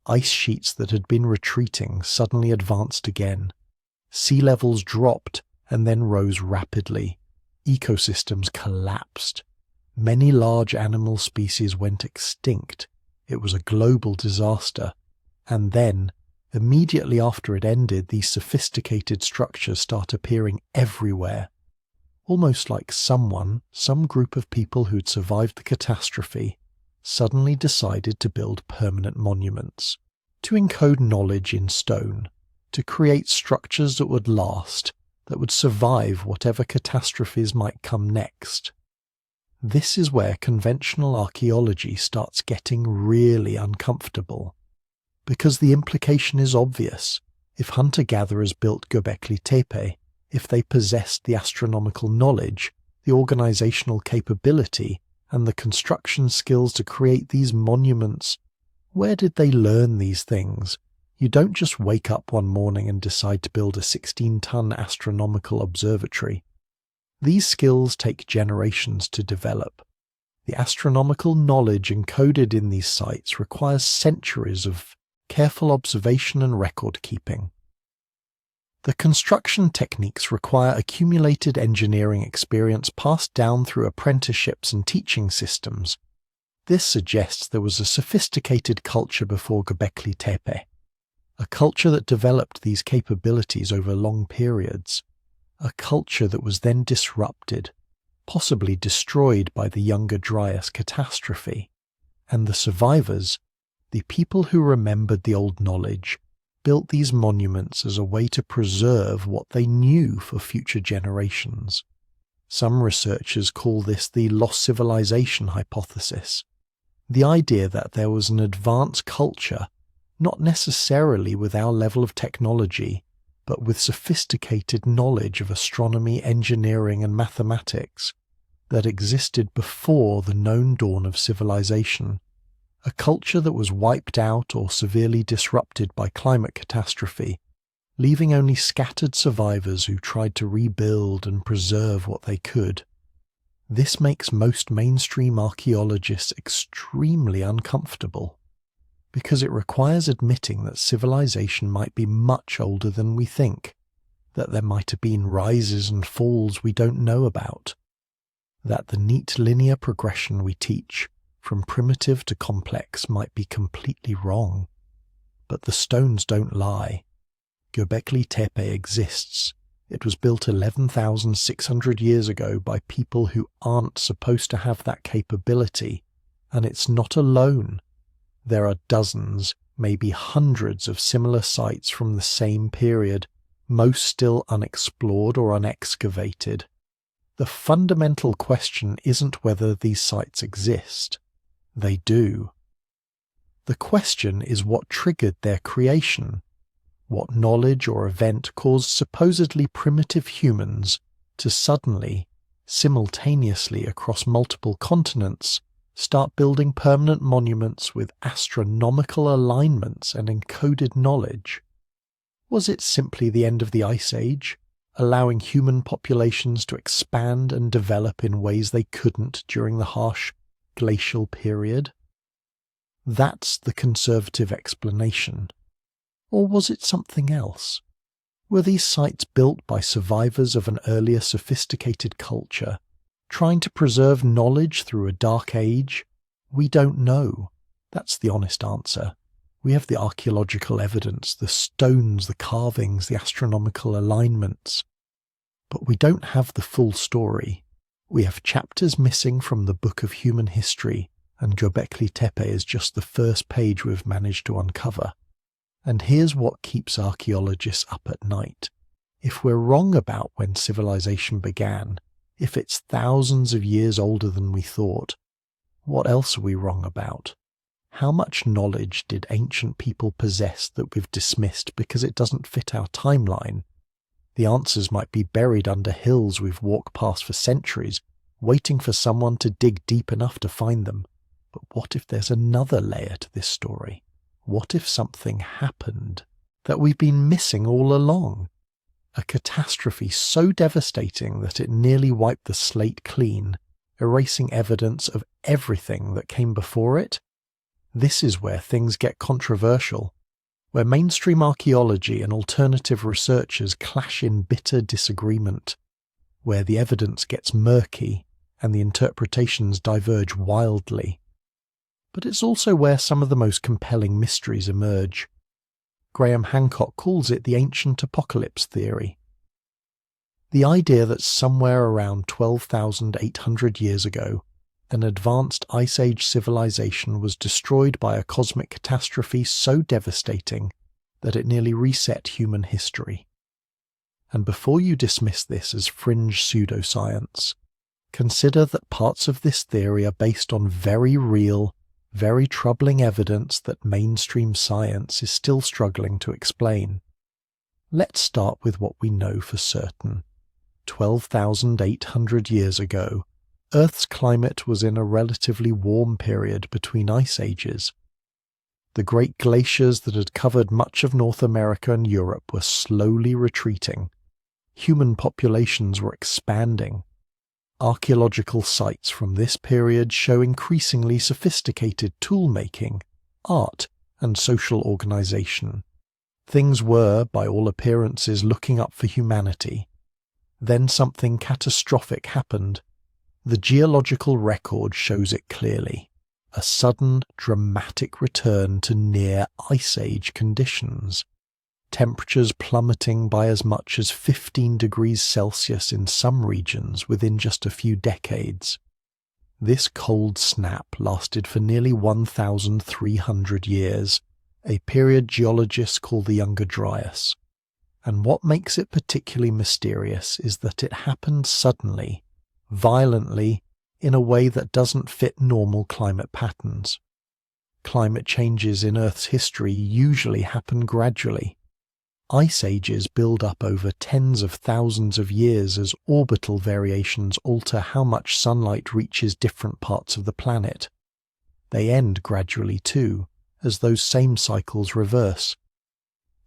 Ice sheets that had been retreating suddenly advanced again. Sea levels dropped and then rose rapidly. Ecosystems collapsed. Many large animal species went extinct. It was a global disaster. And then, immediately after it ended, these sophisticated structures start appearing everywhere. Almost like some group of people who'd survived the catastrophe, suddenly decided to build permanent monuments, to encode knowledge in stone, to create structures that would last, that would survive whatever catastrophes might come next. This is where conventional archaeology starts getting really uncomfortable, because the implication is obvious. If hunter-gatherers built Göbekli Tepe, if they possessed the astronomical knowledge, the organizational capability, and the construction skills to create these monuments, where did they learn these things? You don't just wake up one morning and decide to build a 16-ton astronomical observatory. These skills take generations to develop. The astronomical knowledge encoded in these sites requires centuries of careful observation and record-keeping. The construction techniques require accumulated engineering experience passed down through apprenticeships and teaching systems. This suggests there was a sophisticated culture before Göbekli Tepe, a culture that developed these capabilities over long periods, a culture that was then disrupted, possibly destroyed by the Younger Dryas catastrophe, and the survivors, the people who remembered the old knowledge, built these monuments as a way to preserve what they knew for future generations. Some researchers call this the lost civilization hypothesis, the idea that there was an advanced culture, not necessarily with our level of technology, but with sophisticated knowledge of astronomy, engineering, and mathematics, that existed before the known dawn of civilization, a culture that was wiped out or severely disrupted by climate catastrophe, leaving only scattered survivors who tried to rebuild and preserve what they could. This makes most mainstream archaeologists extremely uncomfortable, because it requires admitting that civilization might be much older than we think, that there might have been rises and falls we don't know about, that the neat linear progression we teach, from primitive to complex, might be completely wrong. But the stones don't lie. Göbekli Tepe exists. It was built 11,600 years ago by people who aren't supposed to have that capability, and it's not alone. There are dozens, maybe hundreds of similar sites from the same period, most still unexplored or unexcavated. The fundamental question isn't whether these sites exist. They do. The question is what triggered their creation. What knowledge or event caused supposedly primitive humans to suddenly, simultaneously across multiple continents, start building permanent monuments with astronomical alignments and encoded knowledge? Was it simply the end of the Ice Age, allowing human populations to expand and develop in ways they couldn't during the harsh glacial period? That's the conservative explanation. Or was it something else? Were these sites built by survivors of an earlier sophisticated culture, Trying to preserve knowledge through a dark age? We don't know. That's the honest answer. We have the archaeological evidence, the stones, the carvings, the astronomical alignments. But we don't have the full story. We have chapters missing from the book of human history, and Göbekli Tepe is just the first page we've managed to uncover. And here's what keeps archaeologists up at night. If we're wrong about when civilization began, if it's thousands of years older than we thought, what else are we wrong about? How much knowledge did ancient people possess that we've dismissed because it doesn't fit our timeline? The answers might be buried under hills we've walked past for centuries, waiting for someone to dig deep enough to find them. But what if there's another layer to this story? What if something happened that we've been missing all along? A catastrophe so devastating that it nearly wiped the slate clean, erasing evidence of everything that came before it? This is where things get controversial, where mainstream archaeology and alternative researchers clash in bitter disagreement, where the evidence gets murky and the interpretations diverge wildly. But it's also where some of the most compelling mysteries emerge. Graham Hancock calls it the ancient apocalypse theory. The idea that somewhere around 12,800 years ago, an advanced Ice Age civilization was destroyed by a cosmic catastrophe so devastating that it nearly reset human history. And before you dismiss this as fringe pseudoscience, consider that parts of this theory are based on very real, very troubling evidence that mainstream science is still struggling to explain. Let's start with what we know for certain. 12,800 years ago, Earth's climate was in a relatively warm period between ice ages. The great glaciers that had covered much of North America and Europe were slowly retreating. Human populations were expanding. Archaeological sites from this period show increasingly sophisticated tool-making, art, and social organization. Things were, by all appearances, looking up for humanity. Then something catastrophic happened. The geological record shows it clearly. A sudden, dramatic return to near Ice Age conditions. Temperatures plummeting by as much as 15 degrees Celsius in some regions within just a few decades. This cold snap lasted for nearly 1,300 years, a period geologists call the Younger Dryas. And what makes it particularly mysterious is that it happened suddenly, violently, in a way that doesn't fit normal climate patterns. Climate changes in Earth's history usually happen gradually. Ice ages build up over tens of thousands of years as orbital variations alter how much sunlight reaches different parts of the planet. They end gradually too, as those same cycles reverse.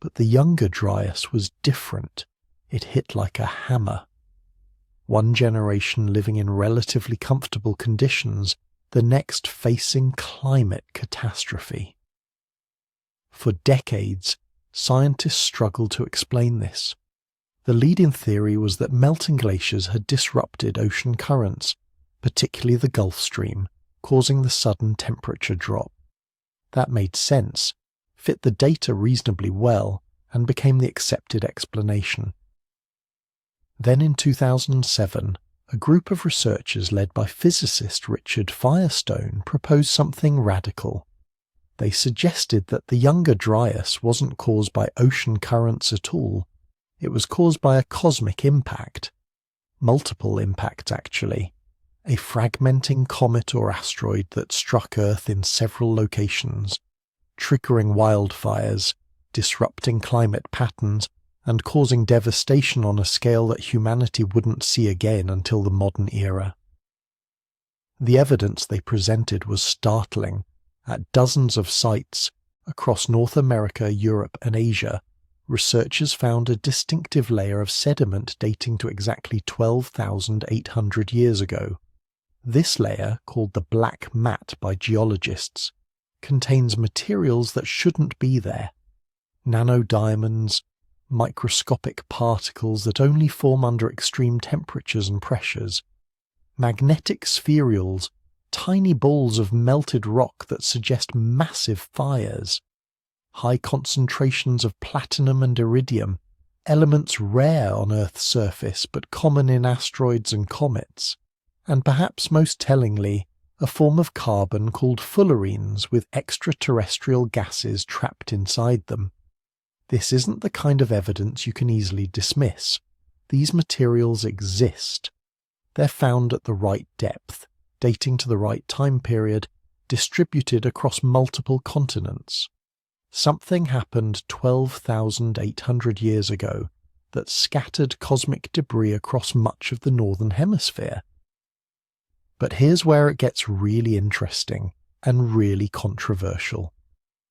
But the Younger Dryas was different. It hit like a hammer. One generation living in relatively comfortable conditions, the next facing climate catastrophe. For decades, scientists struggled to explain this. The leading theory was that melting glaciers had disrupted ocean currents, particularly the Gulf Stream, causing the sudden temperature drop. That made sense, fit the data reasonably well, and became the accepted explanation. Then in 2007, a group of researchers led by physicist Richard Firestone proposed something radical. They suggested that the Younger Dryas wasn't caused by ocean currents at all. It was caused by a cosmic impact. Multiple impacts, actually. A fragmenting comet or asteroid that struck Earth in several locations, triggering wildfires, disrupting climate patterns, and causing devastation on a scale that humanity wouldn't see again until the modern era. The evidence they presented was startling. At dozens of sites across North America, Europe, and Asia, researchers found a distinctive layer of sediment dating to exactly 12,800 years ago. This layer, called the black mat by geologists, contains materials that shouldn't be there. Nanodiamonds, microscopic particles that only form under extreme temperatures and pressures. magnetic spherules, tiny balls of melted rock that suggest massive fires, high concentrations of platinum and iridium, elements rare on Earth's surface but common in asteroids and comets, and perhaps most tellingly, a form of carbon called fullerenes with extraterrestrial gases trapped inside them. This isn't the kind of evidence you can easily dismiss. These materials exist. They're found at the right depth, dating to the right time period, distributed across multiple continents. Something happened 12,800 years ago that scattered cosmic debris across much of the northern hemisphere. But here's where it gets really interesting and really controversial.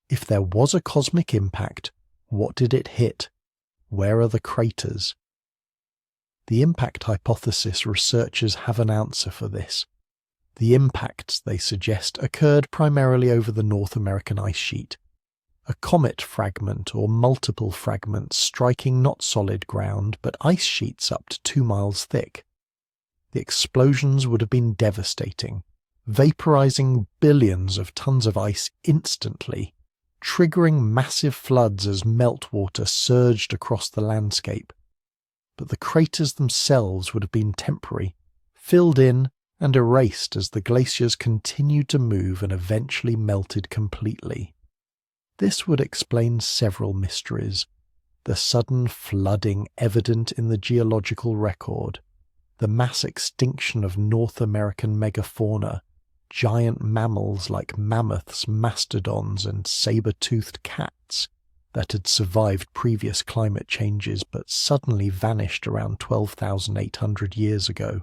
If there was a cosmic impact, what did it hit? Where are the craters? The impact hypothesis researchers have an answer for this. The impacts, they suggest, occurred primarily over the North American ice sheet. A comet fragment or multiple fragments striking not solid ground but ice sheets up to 2 miles thick. The explosions would have been devastating, vaporizing billions of tons of ice instantly, triggering massive floods as meltwater surged across the landscape. But the craters themselves would have been temporary, filled in and erased as the glaciers continued to move and eventually melted completely. This would explain several mysteries: the sudden flooding evident in the geological record, the mass extinction of North American megafauna, giant mammals like mammoths, mastodons, and saber-toothed cats that had survived previous climate changes but suddenly vanished around 12,800 years ago,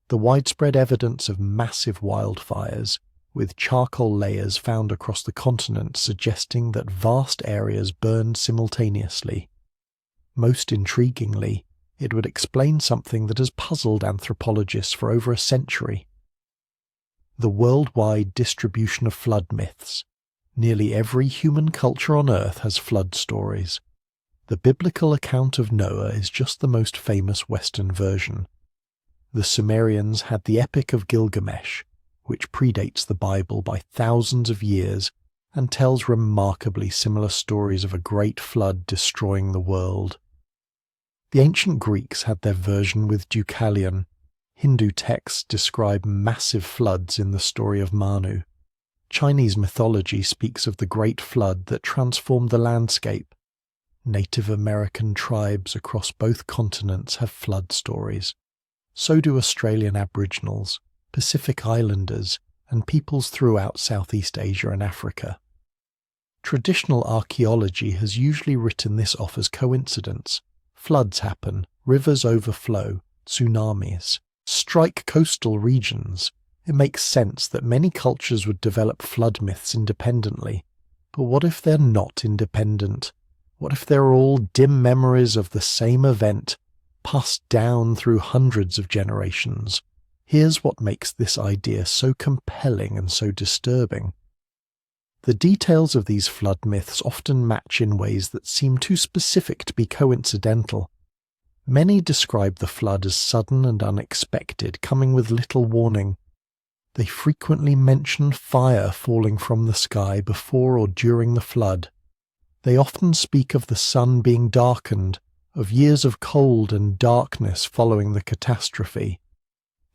the widespread evidence of massive wildfires, with charcoal layers found across the continent suggesting that vast areas burned simultaneously. Most intriguingly, it would explain something that has puzzled anthropologists for over a century: the worldwide distribution of flood myths. Nearly every human culture on Earth has flood stories. The biblical account of Noah is just the most famous Western version. The Sumerians had the Epic of Gilgamesh, which predates the Bible by thousands of years and tells remarkably similar stories of a great flood destroying the world. The ancient Greeks had their version with Deucalion. Hindu texts describe massive floods in the story of Manu. Chinese mythology speaks of the great flood that transformed the landscape. Native American tribes across both continents have flood stories. So do Australian Aboriginals, Pacific Islanders, and peoples throughout Southeast Asia and Africa. Traditional archaeology has usually written this off as coincidence. Floods happen, rivers overflow, tsunamis strike coastal regions. It makes sense that many cultures would develop flood myths independently. But what if they're not independent? What if they're all dim memories of the same event, passed down through hundreds of generations? Here's what makes this idea so compelling and so disturbing. The details of these flood myths often match in ways that seem too specific to be coincidental. Many describe the flood as sudden and unexpected, coming with little warning. They frequently mention fire falling from the sky before or during the flood. They often speak of the sun being darkened, of years of cold and darkness following the catastrophe.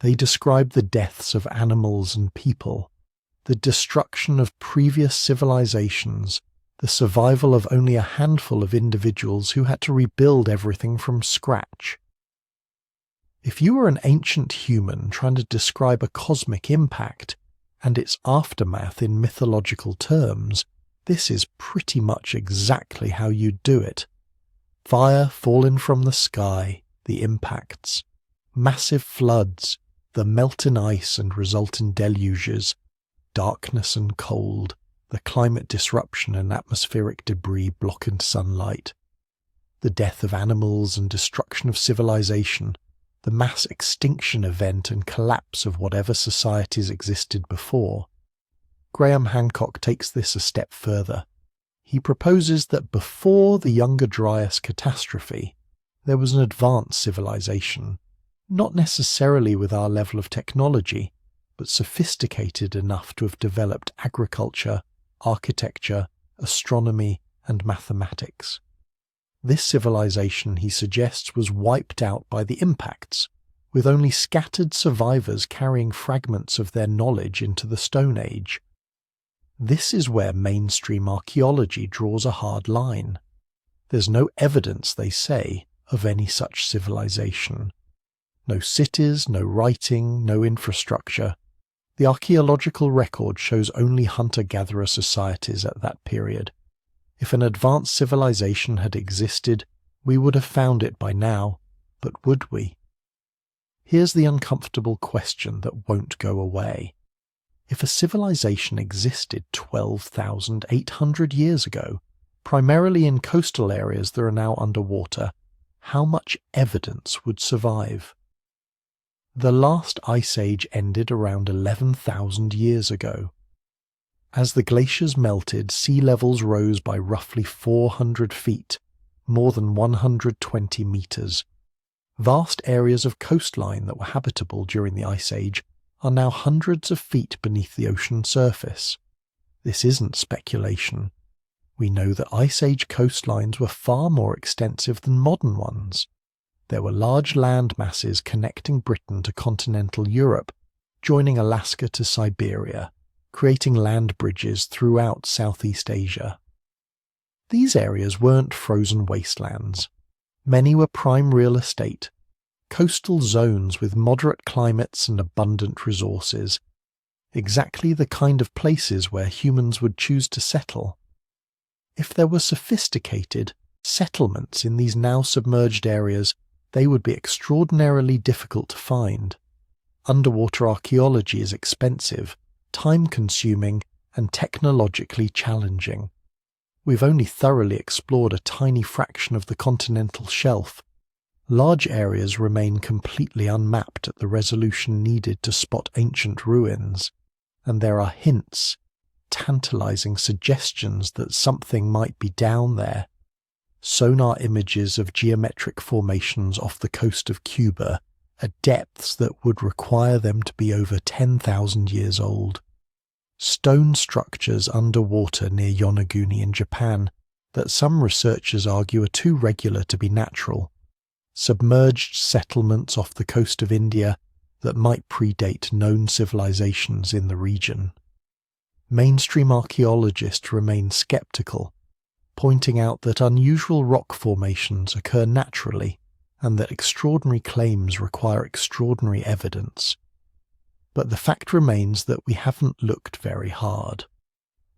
They describe the deaths of animals and people, the destruction of previous civilizations, the survival of only a handful of individuals who had to rebuild everything from scratch. If you were an ancient human trying to describe a cosmic impact and its aftermath in mythological terms, this is pretty much exactly how you'd do it. Fire falling from the sky, the impacts, massive floods, the melt in ice and result in deluges, darkness and cold, the climate disruption and atmospheric debris blocking sunlight, the death of animals and destruction of civilization, the mass extinction event and collapse of whatever societies existed before. Graham Hancock takes this a step further. He proposes that before the Younger Dryas catastrophe, there was an advanced civilization, not necessarily with our level of technology, but sophisticated enough to have developed agriculture, architecture, astronomy, and mathematics. This civilization, he suggests, was wiped out by the impacts, with only scattered survivors carrying fragments of their knowledge into the Stone Age. This is where mainstream archaeology draws a hard line. There's no evidence, they say, of any such civilization. No cities, no writing, no infrastructure. The archaeological record shows only hunter-gatherer societies at that period. If an advanced civilization had existed, we would have found it by now, but would we? Here's the uncomfortable question that won't go away. If a civilization existed 12,800 years ago, primarily in coastal areas that are now underwater, how much evidence would survive? The last ice age ended around 11,000 years ago. As the glaciers melted, sea levels rose by roughly 400 feet, more than 120 meters. Vast areas of coastline that were habitable during the Ice Age are now hundreds of feet beneath the ocean surface. This isn't speculation. We know that Ice Age coastlines were far more extensive than modern ones. There were large land masses connecting Britain to continental Europe, joining Alaska to Siberia, creating land bridges throughout Southeast Asia. These areas weren't frozen wastelands. Many were prime real estate, coastal zones with moderate climates and abundant resources, exactly the kind of places where humans would choose to settle. If there were sophisticated settlements in these now submerged areas, they would be extraordinarily difficult to find. Underwater archaeology is expensive, time-consuming, and technologically challenging. We've only thoroughly explored a tiny fraction of the continental shelf. Large areas remain completely unmapped at the resolution needed to spot ancient ruins, and there are hints, tantalizing suggestions that something might be down there. Sonar images of geometric formations off the coast of Cuba at depths that would require them to be over 10,000 years old. Stone structures underwater near Yonaguni in Japan that some researchers argue are too regular to be natural. Submerged settlements off the coast of India that might predate known civilizations in the region. Mainstream archaeologists remain skeptical, pointing out that unusual rock formations occur naturally and that extraordinary claims require extraordinary evidence. But the fact remains that we haven't looked very hard.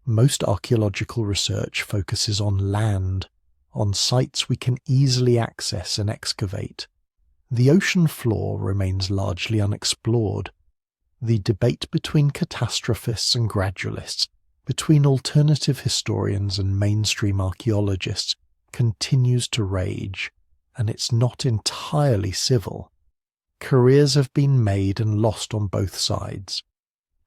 Most archaeological research focuses on land, on sites we can easily access and excavate. The ocean floor remains largely unexplored. The debate between catastrophists and gradualists, between alternative historians and mainstream archaeologists, continues to rage, and it's not entirely civil. Careers have been made and lost on both sides.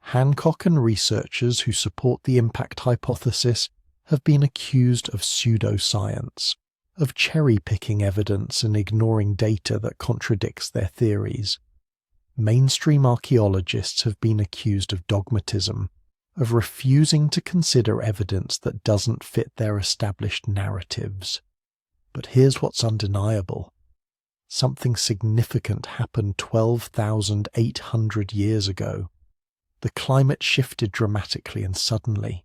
Hancock and researchers who support the impact hypothesis have been accused of pseudoscience, of cherry-picking evidence and ignoring data that contradicts their theories. Mainstream archaeologists have been accused of dogmatism, of refusing to consider evidence that doesn't fit their established narratives. But here's what's undeniable. Something significant happened 12,800 years ago. The climate shifted dramatically and suddenly.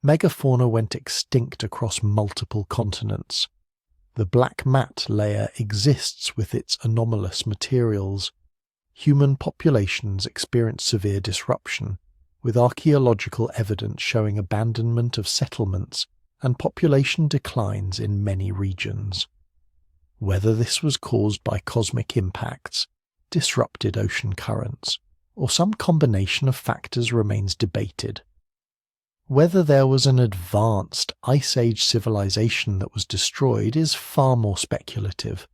Megafauna went extinct across multiple continents. The black mat layer exists with its anomalous materials. Human populations experience severe disruption, with archaeological evidence showing abandonment of settlements and population declines in many regions. Whether this was caused by cosmic impacts, disrupted ocean currents, or some combination of factors remains debated. Whether there was an advanced Ice Age civilization that was destroyed is far more speculative.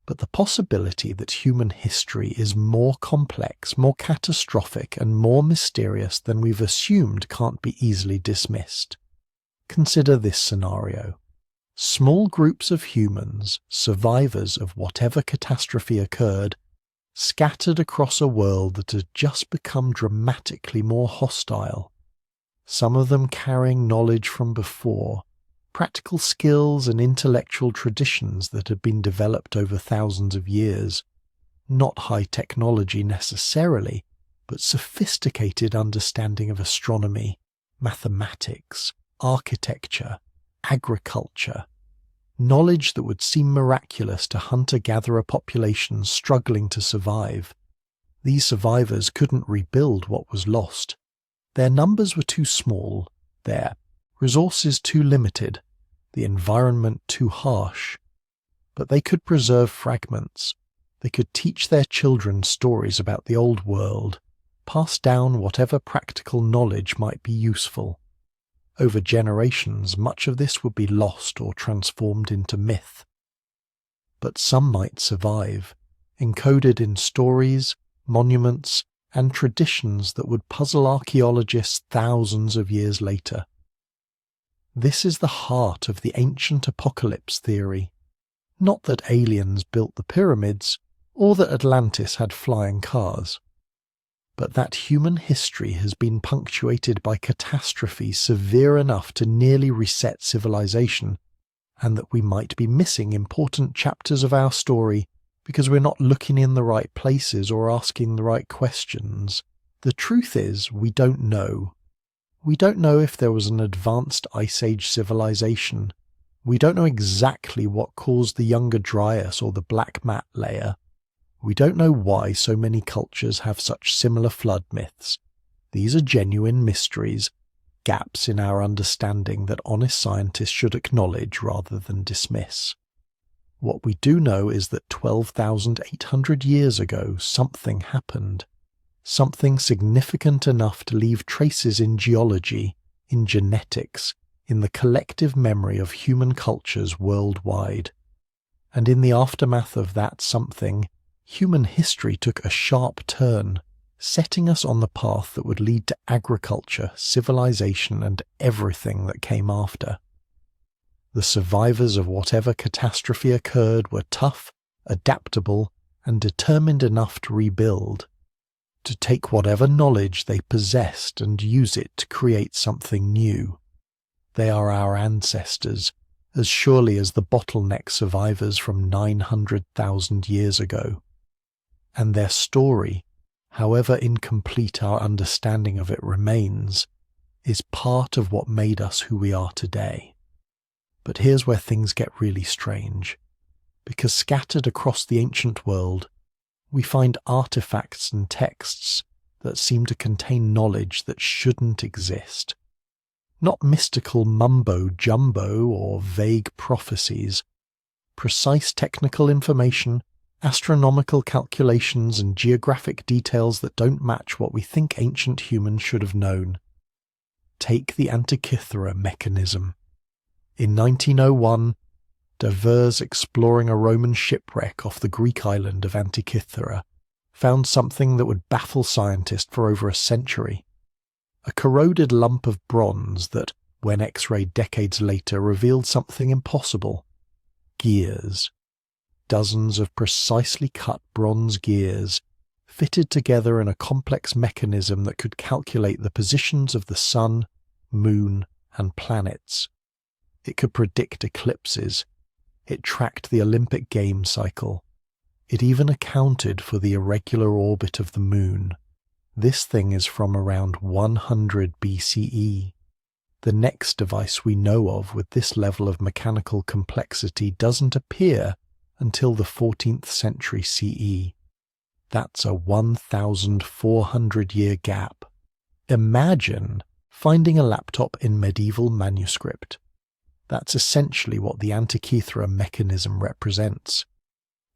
But the possibility that human history is more complex, more catastrophic, and more mysterious than we've assumed can't be easily dismissed. Consider this scenario. Small groups of humans, survivors of whatever catastrophe occurred, scattered across a world that had just become dramatically more hostile. Some of them carrying knowledge from before, practical skills and intellectual traditions that had been developed over thousands of years. Not high technology necessarily, but sophisticated understanding of astronomy, mathematics, architecture, agriculture. Knowledge that would seem miraculous to hunter-gatherer populations struggling to survive. These survivors couldn't rebuild what was lost. Their numbers were too small, their resources too limited, the environment too harsh. But they could preserve fragments. They could teach their children stories about the old world, pass down whatever practical knowledge might be useful. Over generations, much of this would be lost or transformed into myth. But some might survive, encoded in stories, monuments, and traditions that would puzzle archaeologists thousands of years later. This is the heart of the ancient apocalypse theory. Not that aliens built the pyramids, or that Atlantis had flying cars, but that human history has been punctuated by catastrophes severe enough to nearly reset civilization, and that we might be missing important chapters of our story because we're not looking in the right places or asking the right questions. The truth is, we don't know. We don't know if there was an advanced Ice Age civilization. We don't know exactly what caused the Younger Dryas or the Black Mat layer. We don't know why so many cultures have such similar flood myths. These are genuine mysteries, gaps in our understanding that honest scientists should acknowledge rather than dismiss. What we do know is that 12,800 years ago something happened. Something significant enough to leave traces in geology, in genetics, in the collective memory of human cultures worldwide. And in the aftermath of that something, human history took a sharp turn, setting us on the path that would lead to agriculture, civilization, and everything that came after. The survivors of whatever catastrophe occurred were tough, adaptable, and determined enough to rebuild, to take whatever knowledge they possessed and use it to create something new. They are our ancestors, as surely as the bottleneck survivors from 900,000 years ago. And their story, however incomplete our understanding of it remains, is part of what made us who we are today. But here's where things get really strange, because scattered across the ancient world, we find artifacts and texts that seem to contain knowledge that shouldn't exist. Not mystical mumbo-jumbo or vague prophecies. Precise technical information, astronomical calculations, and geographic details that don't match what we think ancient humans should have known. Take the Antikythera mechanism. In 1901, de Vries, exploring a Roman shipwreck off the Greek island of Antikythera, found something that would baffle scientists for over a century. A corroded lump of bronze that, when X-rayed decades later, revealed something impossible. Gears. Dozens of precisely cut bronze gears, fitted together in a complex mechanism that could calculate the positions of the sun, moon, and planets. It could predict eclipses. It tracked the Olympic Games cycle. It even accounted for the irregular orbit of the moon. This thing is from around 100 BCE. The next device we know of with this level of mechanical complexity doesn't appear until the 14th century CE. That's a 1,400-year gap. Imagine finding a laptop in medieval manuscript. That's essentially what the Antikythera mechanism represents.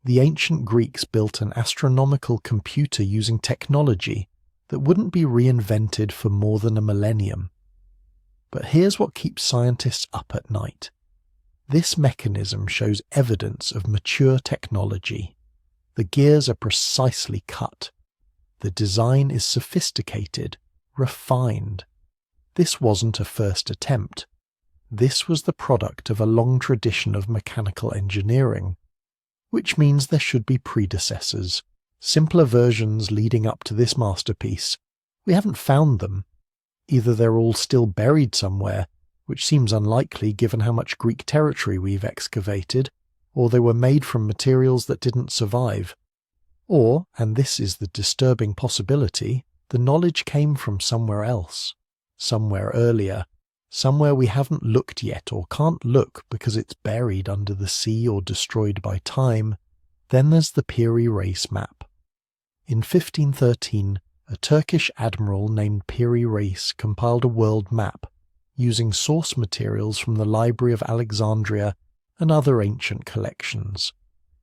The ancient Greeks built an astronomical computer using technology that wouldn't be reinvented for more than a millennium. But here's what keeps scientists up at night. This mechanism shows evidence of mature technology. The gears are precisely cut. The design is sophisticated, refined. This wasn't a first attempt. This was the product of a long tradition of mechanical engineering, which means there should be predecessors, simpler versions leading up to this masterpiece, we haven't found them. Either they're all still buried somewhere, which seems unlikely given how much Greek territory we've excavated, or they were made from materials that didn't survive. Or, and this is the disturbing possibility, the knowledge came from somewhere else, somewhere earlier, somewhere we haven't looked yet or can't look because it's buried under the sea or destroyed by time. Then there's the Piri Reis map. In 1513, a Turkish admiral named Piri Reis compiled a world map using source materials from the Library of Alexandria and other ancient collections.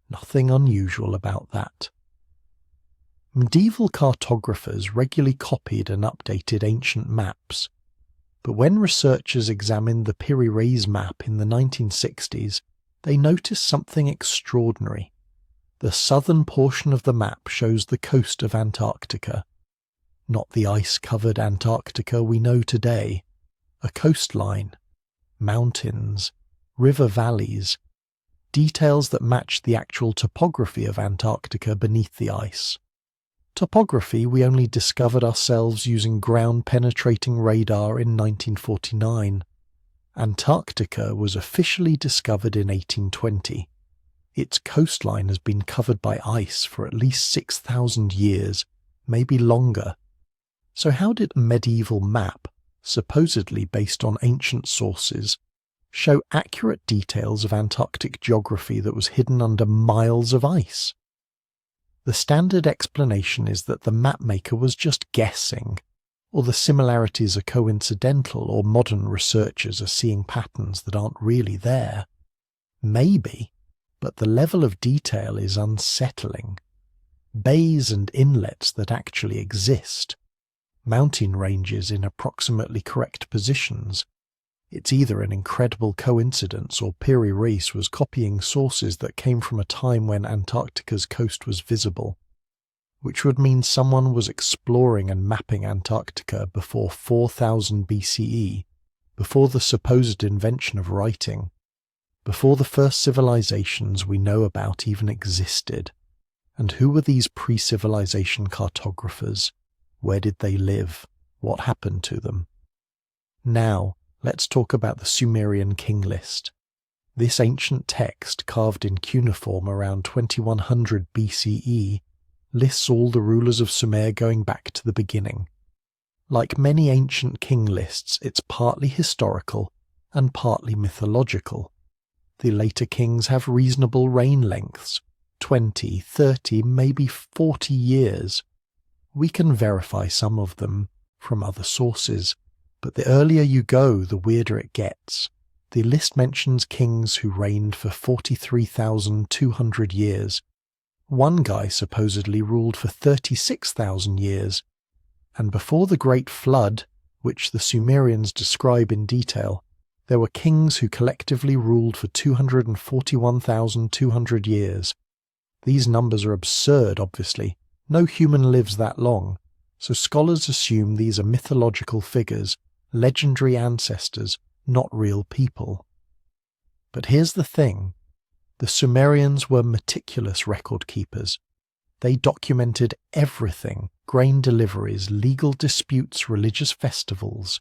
Nothing unusual about that. Medieval cartographers regularly copied and updated ancient maps, but when researchers examined the Piri Reis map in the 1960s, they noticed something extraordinary. The southern portion of the map shows the coast of Antarctica, not the ice-covered Antarctica we know today. A coastline, mountains, river valleys, details that match the actual topography of Antarctica beneath the ice. Topography we only discovered ourselves using ground-penetrating radar in 1949. Antarctica was officially discovered in 1820. Its coastline has been covered by ice for at least 6,000 years, maybe longer. So how did a medieval map, supposedly based on ancient sources, show accurate details of Antarctic geography that was hidden under miles of ice? The standard explanation is that the mapmaker was just guessing, or the similarities are coincidental, or modern researchers are seeing patterns that aren't really there. Maybe, but the level of detail is unsettling. Bays and inlets that actually exist, mountain ranges in approximately correct positions. It's either an incredible coincidence or Piri Reis was copying sources that came from a time when Antarctica's coast was visible, which would mean someone was exploring and mapping Antarctica before 4000 BCE, before the supposed invention of writing, before the first civilizations we know about even existed. And who were these pre-civilization cartographers? Where did they live? What happened to them? Now, let's talk about the Sumerian king list. This ancient text, carved in cuneiform around 2100 BCE, lists all the rulers of Sumer going back to the beginning. Like many ancient king lists, it's partly historical and partly mythological. The later kings have reasonable reign lengths, 20, 30, maybe 40 years. We can verify some of them from other sources, but the earlier you go, the weirder it gets. The list mentions kings who reigned for 43,200 years. One guy supposedly ruled for 36,000 years, and before the Great Flood, which the Sumerians describe in detail, there were kings who collectively ruled for 241,200 years. These numbers are absurd, obviously. No human lives that long, so scholars assume these are mythological figures, legendary ancestors, not real people. But here's the thing. The Sumerians were meticulous record keepers. They documented everything: grain deliveries, legal disputes, religious festivals.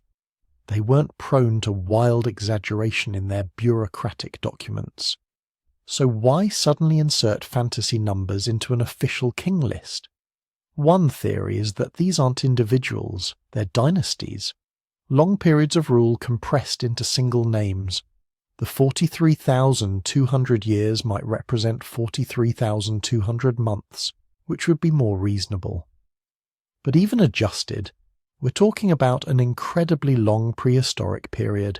They weren't prone to wild exaggeration in their bureaucratic documents. So why suddenly insert fantasy numbers into an official king list? One theory is that these aren't individuals, they're dynasties. Long periods of rule compressed into single names. The 43,200 years might represent 43,200 months, which would be more reasonable. But even adjusted, we're talking about an incredibly long prehistoric period,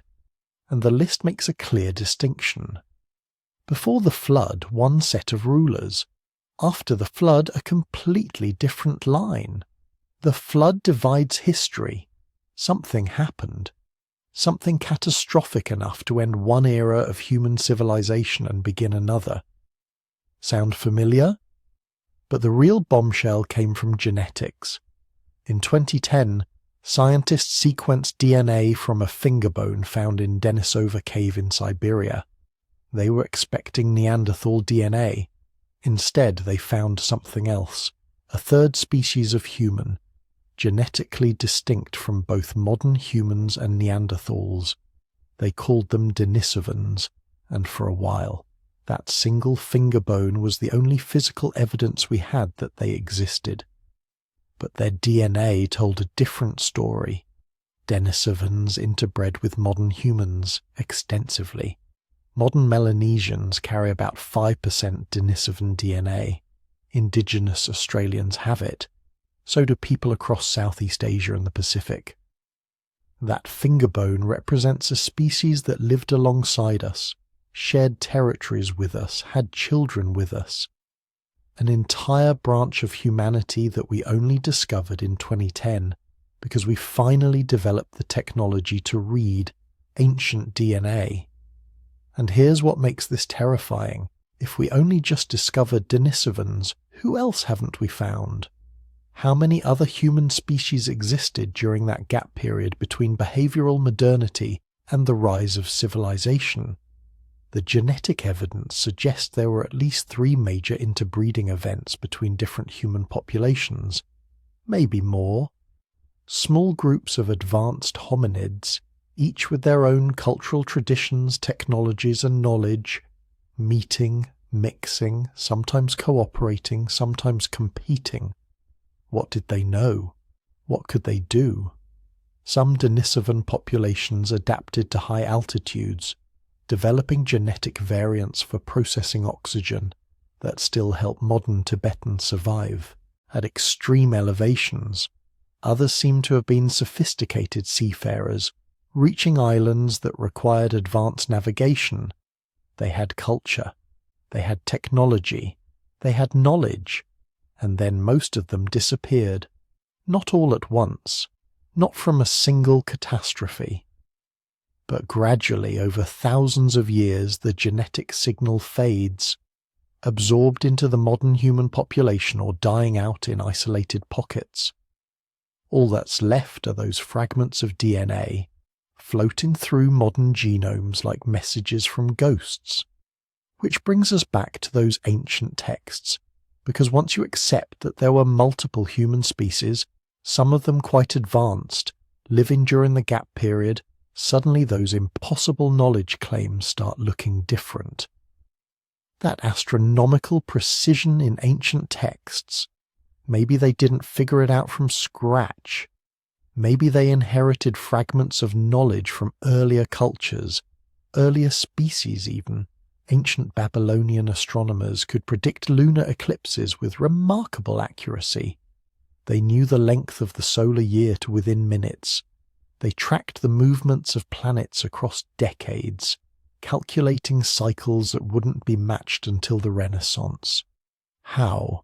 and the list makes a clear distinction. Before the flood, one set of rulers. After the flood, a completely different line. The flood divides history. Something happened. Something catastrophic enough to end one era of human civilization and begin another. Sound familiar? But the real bombshell came from genetics. In 2010, scientists sequenced DNA from a finger bone found in Denisova Cave in Siberia. They were expecting Neanderthal DNA. Instead, they found something else. a third species of human, genetically distinct from both modern humans and Neanderthals. They called them Denisovans, and for a while, that single finger bone was the only physical evidence we had that they existed. But their DNA told a different story. Denisovans interbred with modern humans extensively. Modern Melanesians carry about 5% Denisovan DNA. Indigenous Australians have it. So do people across Southeast Asia and the Pacific. That finger bone represents a species that lived alongside us, shared territories with us, had children with us. An entire branch of humanity that we only discovered in 2010 because we finally developed the technology to read ancient DNA. And here's what makes this terrifying. If we only just discovered Denisovans, who else haven't we found? How many other human species existed during that gap period between behavioral modernity and the rise of civilization? The genetic evidence suggests there were at least 3 major interbreeding events between different human populations, maybe more. Small groups of advanced hominids, each with their own cultural traditions, technologies and knowledge, meeting, mixing, sometimes cooperating, sometimes competing. What did they know? What could they do? Some Denisovan populations adapted to high altitudes, developing genetic variants for processing oxygen that still help modern Tibetans survive. At extreme elevations, others seem to have been sophisticated seafarers, reaching islands that required advanced navigation. They had culture, they had technology, they had knowledge, and then most of them disappeared. Not all at once, not from a single catastrophe. But gradually, over thousands of years, the genetic signal fades, absorbed into the modern human population or dying out in isolated pockets. All that's left are those fragments of DNA, floating through modern genomes like messages from ghosts. Which brings us back to those ancient texts, because once you accept that there were multiple human species, some of them quite advanced, living during the gap period, suddenly those impossible knowledge claims start looking different. That astronomical precision in ancient texts, maybe they didn't figure it out from scratch. Maybe they inherited fragments of knowledge from earlier cultures, earlier species even. Ancient Babylonian astronomers could predict lunar eclipses with remarkable accuracy. They knew the length of the solar year to within minutes. They tracked the movements of planets across decades, calculating cycles that wouldn't be matched until the Renaissance. How?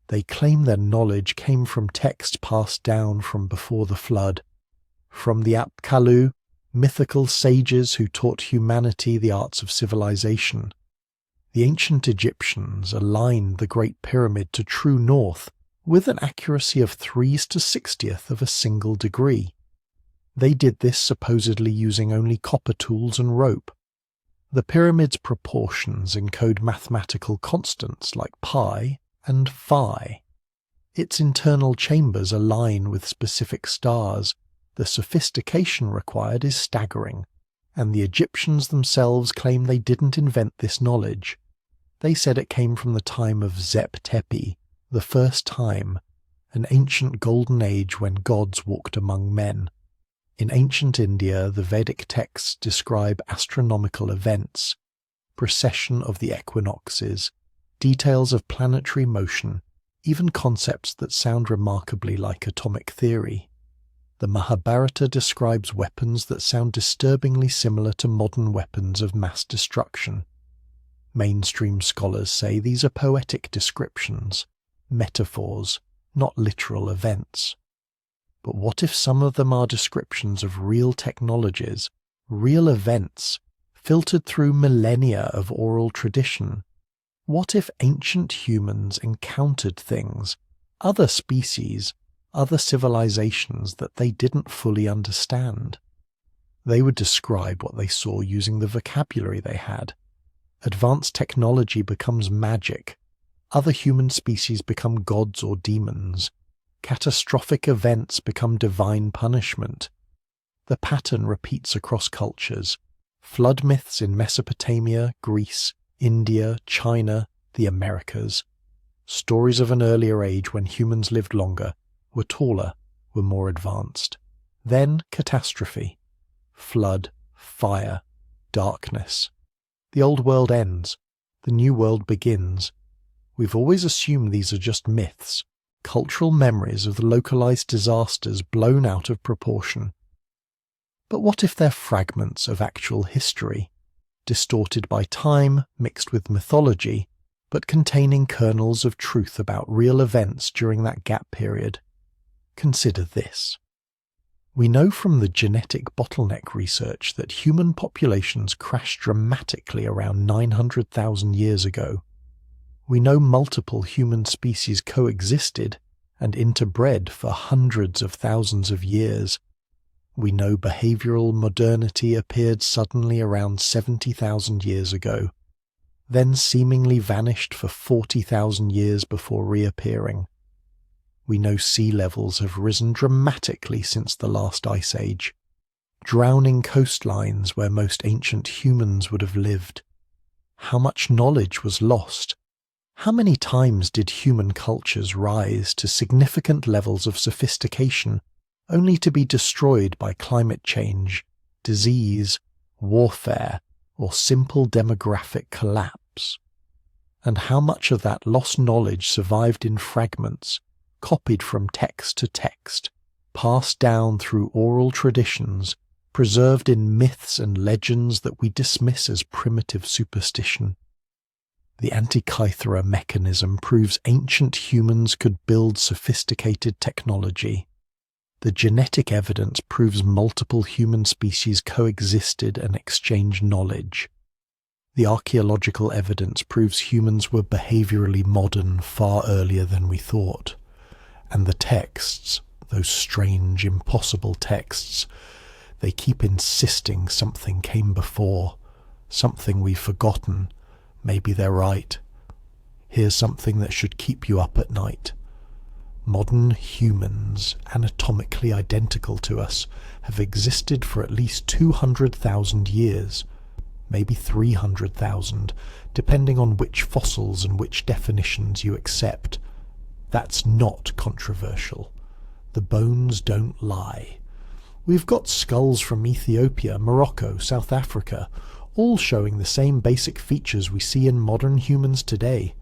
They claim their knowledge came from texts passed down from before the flood, from the Apkallu, mythical sages who taught humanity the arts of civilization. The ancient Egyptians aligned the Great Pyramid to true north with an accuracy of 3/60th of a single degree. They did this supposedly using only copper tools and rope. The pyramid's proportions encode mathematical constants like pi and phi. Its internal chambers align with specific stars. The sophistication required is staggering, and the Egyptians themselves claim they didn't invent this knowledge. They said it came from the time of Zep Tepi, the first time, an ancient golden age when gods walked among men. In ancient India, the Vedic texts describe astronomical events, precession of the equinoxes, details of planetary motion, even concepts that sound remarkably like atomic theory. The Mahabharata describes weapons that sound disturbingly similar to modern weapons of mass destruction. Mainstream scholars say these are poetic descriptions, metaphors, not literal events. But what if some of them are descriptions of real technologies, real events, filtered through millennia of oral tradition? What if ancient humans encountered things, other species, other civilizations that they didn't fully understand? They would describe what they saw using the vocabulary they had. Advanced technology becomes magic. Other human species become gods or demons. Catastrophic events become divine punishment. The pattern repeats across cultures. Flood myths in Mesopotamia, Greece, India, China, the Americas. Stories of an earlier age when humans lived longer, were taller, were more advanced. Then catastrophe. Flood, fire, darkness. The old world ends. The new world begins. We've always assumed these are just myths, cultural memories of the localized disasters blown out of proportion. But what if they're fragments of actual history, distorted by time, mixed with mythology, but containing kernels of truth about real events during that gap period? Consider this. We know from the genetic bottleneck research that human populations crashed dramatically around 900,000 years ago. We know multiple human species coexisted and interbred for hundreds of thousands of years. We know behavioral modernity appeared suddenly around 70,000 years ago, then seemingly vanished for 40,000 years before reappearing. We know sea levels have risen dramatically since the last ice age, drowning coastlines where most ancient humans would have lived. How much knowledge was lost? How many times did human cultures rise to significant levels of sophistication only to be destroyed by climate change, disease, warfare, or simple demographic collapse? And how much of that lost knowledge survived in fragments, copied from text to text, passed down through oral traditions, preserved in myths and legends that we dismiss as primitive superstition? The Antikythera mechanism proves ancient humans could build sophisticated technology. The genetic evidence proves multiple human species coexisted and exchanged knowledge. The archaeological evidence proves humans were behaviorally modern far earlier than we thought. And the texts, those strange, impossible texts, they keep insisting something came before, something we've forgotten. Maybe they're right. Here's something that should keep you up at night. Modern humans, anatomically identical to us, have existed for at least 200,000 years, maybe 300,000, depending on which fossils and which definitions you accept. That's not controversial. The bones don't lie. We've got skulls from Ethiopia, Morocco, South Africa, all showing the same basic features we see in modern humans today.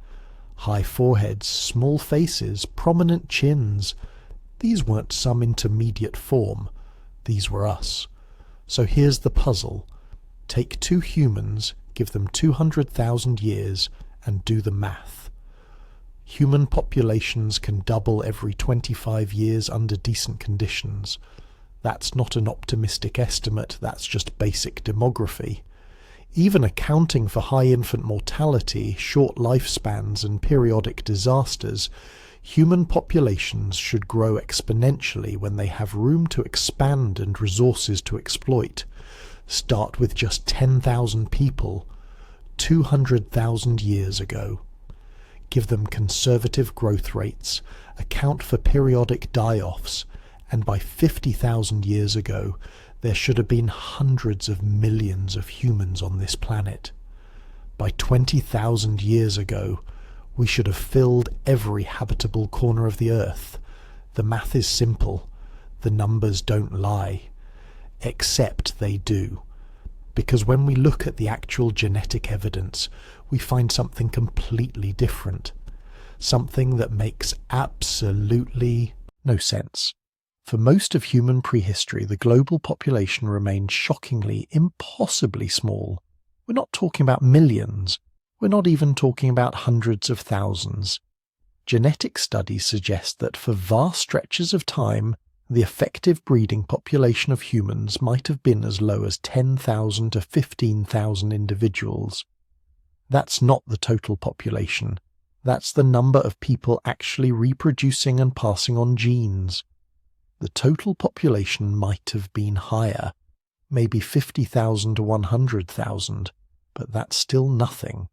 High foreheads, small faces, prominent chins. These weren't some intermediate form. These were us. So here's the puzzle. Take two humans, give them 200,000 years, and do the math. Human populations can double every 25 years under decent conditions. That's not an optimistic estimate, that's just basic demography. Even accounting for high infant mortality, short lifespans, and periodic disasters, human populations should grow exponentially when they have room to expand and resources to exploit. Start with just 10,000 people, 200,000 years ago. Give them conservative growth rates, account for periodic die-offs, and by 50,000 years ago, there should have been hundreds of millions of humans on this planet. By 20,000 years ago, we should have filled every habitable corner of the earth. The math is simple. The numbers don't lie. Except they do. Because when we look at the actual genetic evidence, we find something completely different. Something that makes absolutely no sense. For most of human prehistory, the global population remained shockingly, impossibly small. We're not talking about millions. We're not even talking about hundreds of thousands. Genetic studies suggest that for vast stretches of time, the effective breeding population of humans might have been as low as 10,000 to 15,000 individuals. That's not the total population. That's the number of people actually reproducing and passing on genes. The total population might have been higher, maybe 50,000 to 100,000, but that's still nothing.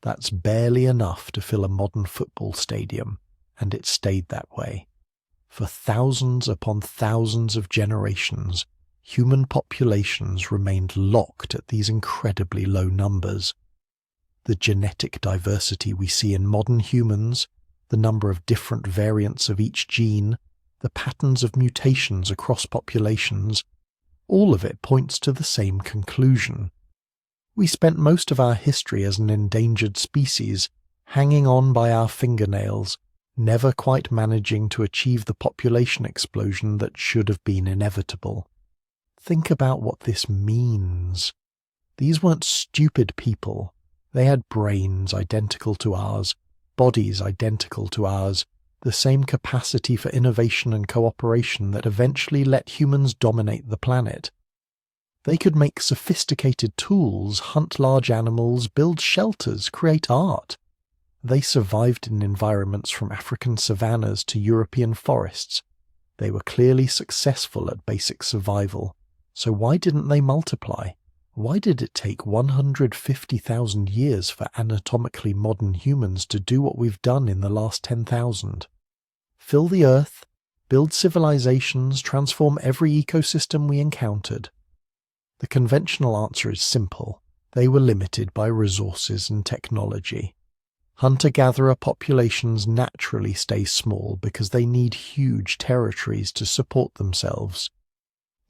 That's barely enough to fill a modern football stadium, and it stayed that way. For thousands upon thousands of generations, human populations remained locked at these incredibly low numbers. The genetic diversity we see in modern humans, the number of different variants of each gene, the patterns of mutations across populations, all of it points to the same conclusion. We spent most of our history as an endangered species, hanging on by our fingernails, never quite managing to achieve the population explosion that should have been inevitable. Think about what this means. These weren't stupid people. They had brains identical to ours, bodies identical to ours, the same capacity for innovation and cooperation that eventually let humans dominate the planet. They could make sophisticated tools, hunt large animals, build shelters, create art. They survived in environments from African savannas to European forests. They were clearly successful at basic survival. So why didn't they multiply? Why did it take 150,000 years for anatomically modern humans to do what we've done in the last 10,000? Fill the Earth, build civilizations, transform every ecosystem we encountered. The conventional answer is simple. They were limited by resources and technology. Hunter-gatherer populations naturally stay small because they need huge territories to support themselves.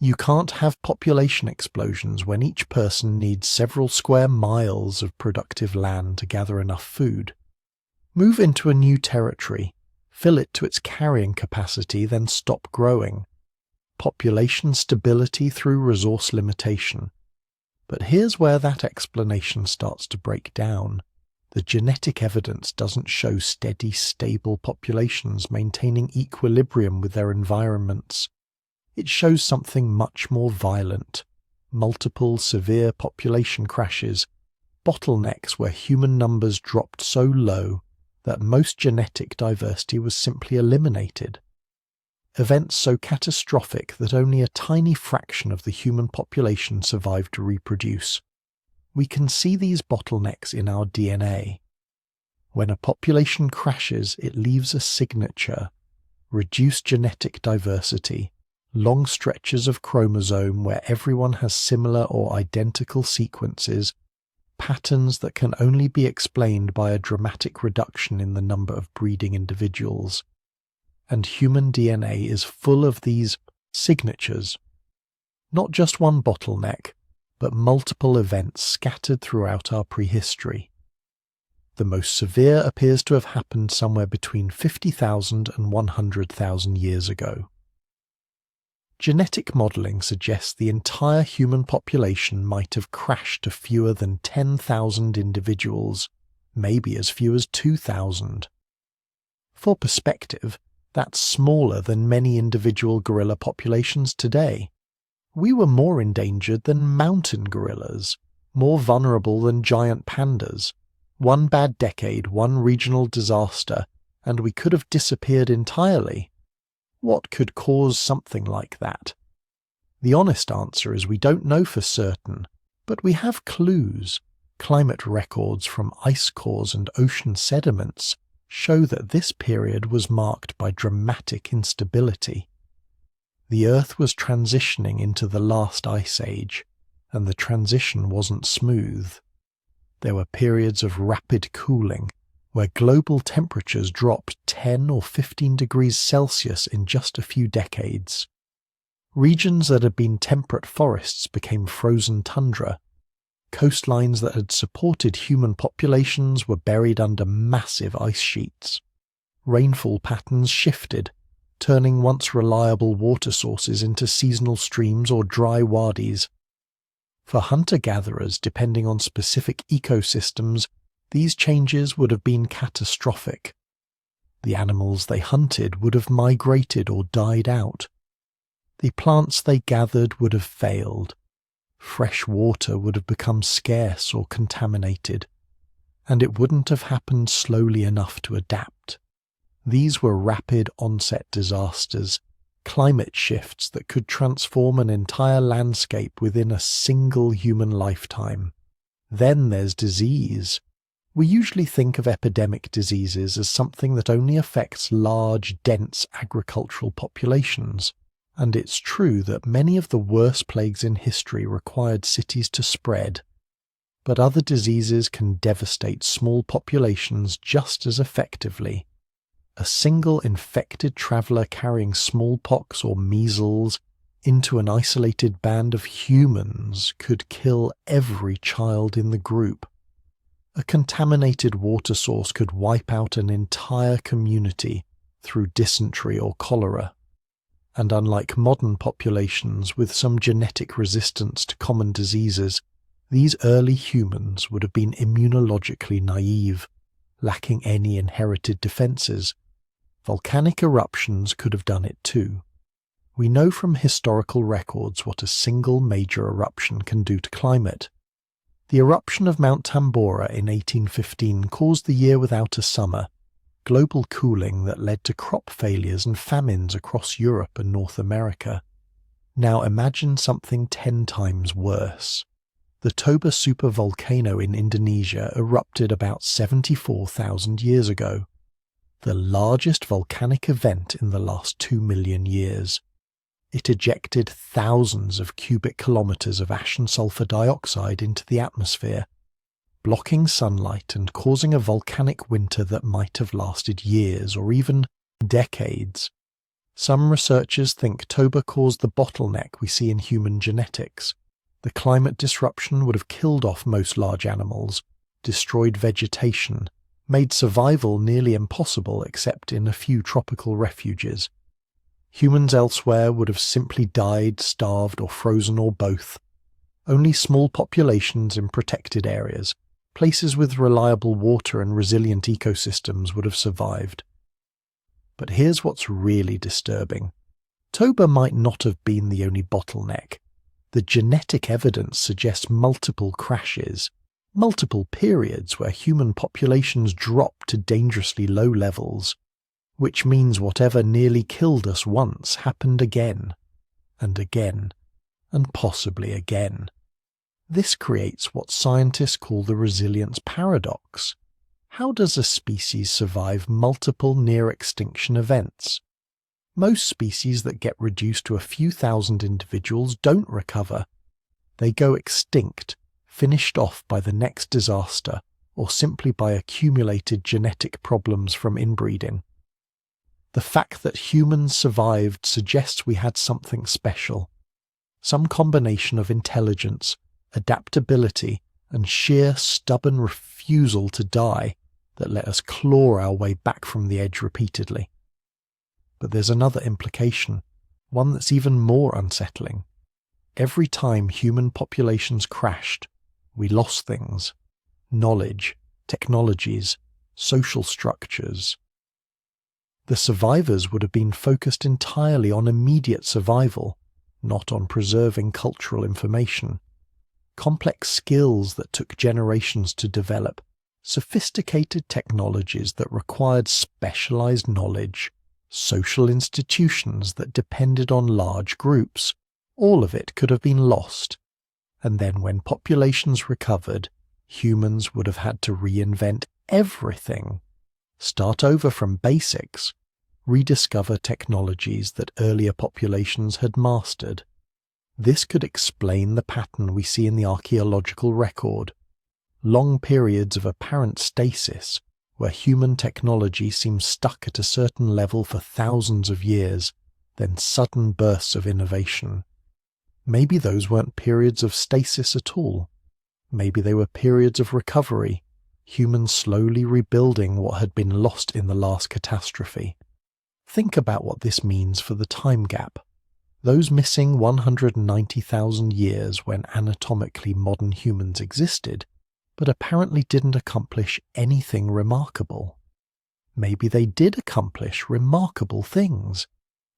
You can't have population explosions when each person needs several square miles of productive land to gather enough food. Move into a new territory, fill it to its carrying capacity, then stop growing. Population stability through resource limitation. But here's where that explanation starts to break down. The genetic evidence doesn't show steady, stable populations maintaining equilibrium with their environments. It shows something much more violent. Multiple severe population crashes, bottlenecks where human numbers dropped so low that most genetic diversity was simply eliminated. Events so catastrophic that only a tiny fraction of the human population survived to reproduce. We can see these bottlenecks in our DNA. When a population crashes, it leaves a signature: reduced genetic diversity, long stretches of chromosome where everyone has similar or identical sequences, patterns that can only be explained by a dramatic reduction in the number of breeding individuals. And human DNA is full of these signatures. Not just one bottleneck, but multiple events scattered throughout our prehistory. The most severe appears to have happened somewhere between 50,000 and 100,000 years ago. Genetic modelling suggests the entire human population might have crashed to fewer than 10,000 individuals, maybe as few as 2,000. For perspective, that's smaller than many individual gorilla populations today. We were more endangered than mountain gorillas, more vulnerable than giant pandas. One bad decade, one regional disaster, and we could have disappeared entirely. What could cause something like that? The honest answer is we don't know for certain, but we have clues. Climate records from ice cores and ocean sediments show that this period was marked by dramatic instability. The Earth was transitioning into the last ice age, and the transition wasn't smooth. There were periods of rapid cooling, where global temperatures dropped 10 or 15 degrees Celsius in just a few decades. Regions that had been temperate forests became frozen tundra. Coastlines that had supported human populations were buried under massive ice sheets. Rainfall patterns shifted, turning once reliable water sources into seasonal streams or dry wadis. For hunter-gatherers depending on specific ecosystems, these changes would have been catastrophic. The animals they hunted would have migrated or died out. The plants they gathered would have failed. Fresh water would have become scarce or contaminated, and it wouldn't have happened slowly enough to adapt. These were rapid onset disasters, climate shifts that could transform an entire landscape within a single human lifetime. Then there's disease. We usually think of epidemic diseases as something that only affects large, dense agricultural populations, and it's true that many of the worst plagues in history required cities to spread. But other diseases can devastate small populations just as effectively. A single infected traveller carrying smallpox or measles into an isolated band of humans could kill every child in the group. A contaminated water source could wipe out an entire community through dysentery or cholera. And unlike modern populations with some genetic resistance to common diseases, these early humans would have been immunologically naive, lacking any inherited defences. Volcanic eruptions could have done it too. We know from historical records what a single major eruption can do to climate. The eruption of Mount Tambora in 1815 caused the year without a summer, global cooling that led to crop failures and famines across Europe and North America. Now imagine something 10 times worse. The Toba supervolcano in Indonesia erupted about 74,000 years ago, the largest volcanic event in the last 2 million years. It ejected thousands of cubic kilometres of ash and sulfur dioxide into the atmosphere, blocking sunlight and causing a volcanic winter that might have lasted years or even decades. Some researchers think Toba caused the bottleneck we see in human genetics. The climate disruption would have killed off most large animals, destroyed vegetation, made survival nearly impossible except in a few tropical refuges. Humans elsewhere would have simply died, starved, or frozen, or both. Only small populations in protected areas, places with reliable water and resilient ecosystems, would have survived. But here's what's really disturbing. Toba might not have been the only bottleneck. The genetic evidence suggests multiple crashes, multiple periods where human populations dropped to dangerously low levels, which means whatever nearly killed us once happened again, and again, and possibly again. This creates what scientists call the resilience paradox. How does a species survive multiple near-extinction events? Most species that get reduced to a few thousand individuals don't recover. They go extinct, finished off by the next disaster, or simply by accumulated genetic problems from inbreeding. The fact that humans survived suggests we had something special, some combination of intelligence, adaptability, and sheer stubborn refusal to die that let us claw our way back from the edge repeatedly. But there's another implication, one that's even more unsettling. Every time human populations crashed, we lost things: knowledge, technologies, social structures. The survivors would have been focused entirely on immediate survival, not on preserving cultural information. Complex skills that took generations to develop, sophisticated technologies that required specialized knowledge, social institutions that depended on large groups, all of it could have been lost. And then when populations recovered, humans would have had to reinvent everything, start over from basics, rediscover technologies that earlier populations had mastered. This could explain the pattern we see in the archaeological record: long periods of apparent stasis, where human technology seems stuck at a certain level for thousands of years, then sudden bursts of innovation. Maybe those weren't periods of stasis at all. Maybe they were periods of recovery, humans slowly rebuilding what had been lost in the last catastrophe. Think about what this means for the time gap. Those missing 190,000 years when anatomically modern humans existed, but apparently didn't accomplish anything remarkable. Maybe they did accomplish remarkable things.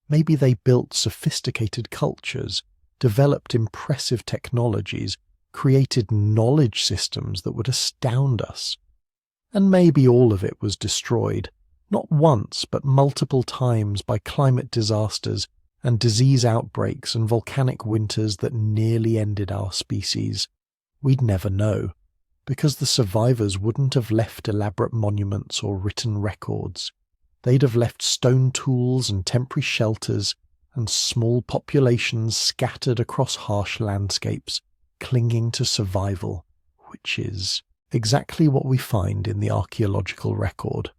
Maybe they built sophisticated cultures, developed impressive technologies, created knowledge systems that would astound us. And maybe all of it was destroyed, not once but multiple times, by climate disasters and disease outbreaks and volcanic winters that nearly ended our species. We'd never know. because the survivors wouldn't have left elaborate monuments or written records. They'd have left stone tools and temporary shelters and small populations scattered across harsh landscapes, clinging to survival, which is exactly what we find in the archaeological record.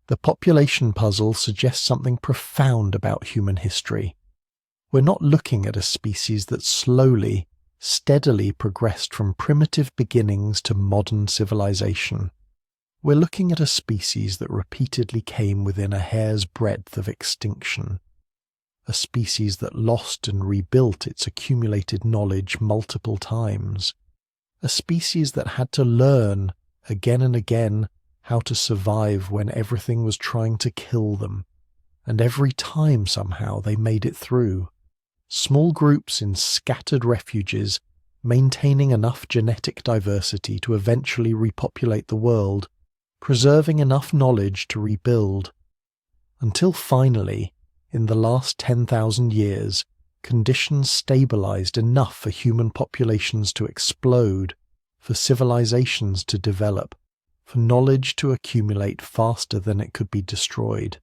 The population puzzle suggests something profound about human history. We're not looking at a species that slowly, steadily progressed from primitive beginnings to modern civilization. We're looking at a species that repeatedly came within a hair's breadth of extinction. A species that lost and rebuilt its accumulated knowledge multiple times. A species that had to learn, again and again, how to survive when everything was trying to kill them. And every time somehow they made it through. Small groups in scattered refuges, maintaining enough genetic diversity to eventually repopulate the world, preserving enough knowledge to rebuild. Until finally, in the last 10,000 years, conditions stabilized enough for human populations to explode, for civilizations to develop, for knowledge to accumulate faster than it could be destroyed.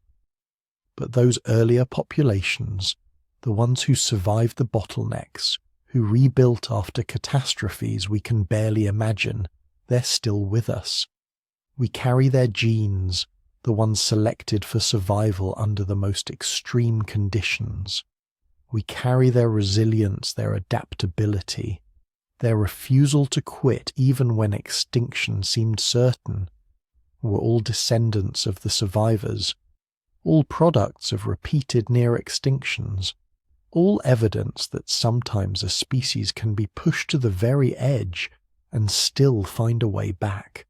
But those earlier populations, the ones who survived the bottlenecks, who rebuilt after catastrophes we can barely imagine, they're still with us. We carry their genes, the ones selected for survival under the most extreme conditions. We carry their resilience, their adaptability, their refusal to quit even when extinction seemed certain. We're all descendants of the survivors, all products of repeated near extinctions, all evidence that sometimes a species can be pushed to the very edge and still find a way back.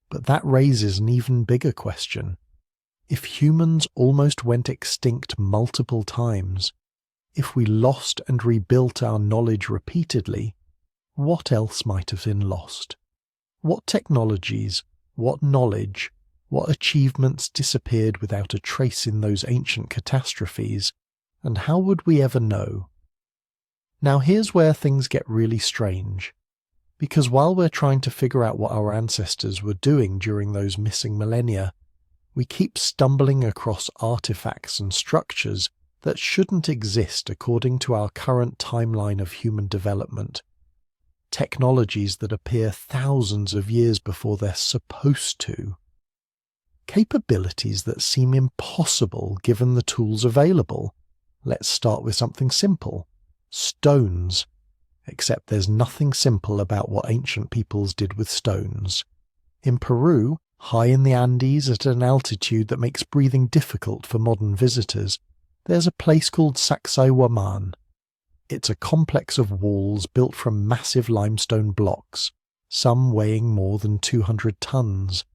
But that raises an even bigger question. If humans almost went extinct multiple times, if we lost and rebuilt our knowledge repeatedly, what else might have been lost? What technologies, what knowledge, what achievements disappeared without a trace in those ancient catastrophes, and how would we ever know? Now here's where things get really strange. Because while we're trying to figure out what our ancestors were doing during those missing millennia, we keep stumbling across artifacts and structures that shouldn't exist according to our current timeline of human development. Technologies that appear thousands of years before they're supposed to. Capabilities that seem impossible given the tools available. Let's start with something simple. Stones. Except there's nothing simple about what ancient peoples did with stones. In Peru, high in the Andes at an altitude that makes breathing difficult for modern visitors, there's a place called Sacsayhuaman. It's a complex of walls built from massive limestone blocks, some weighing more than 200 tons.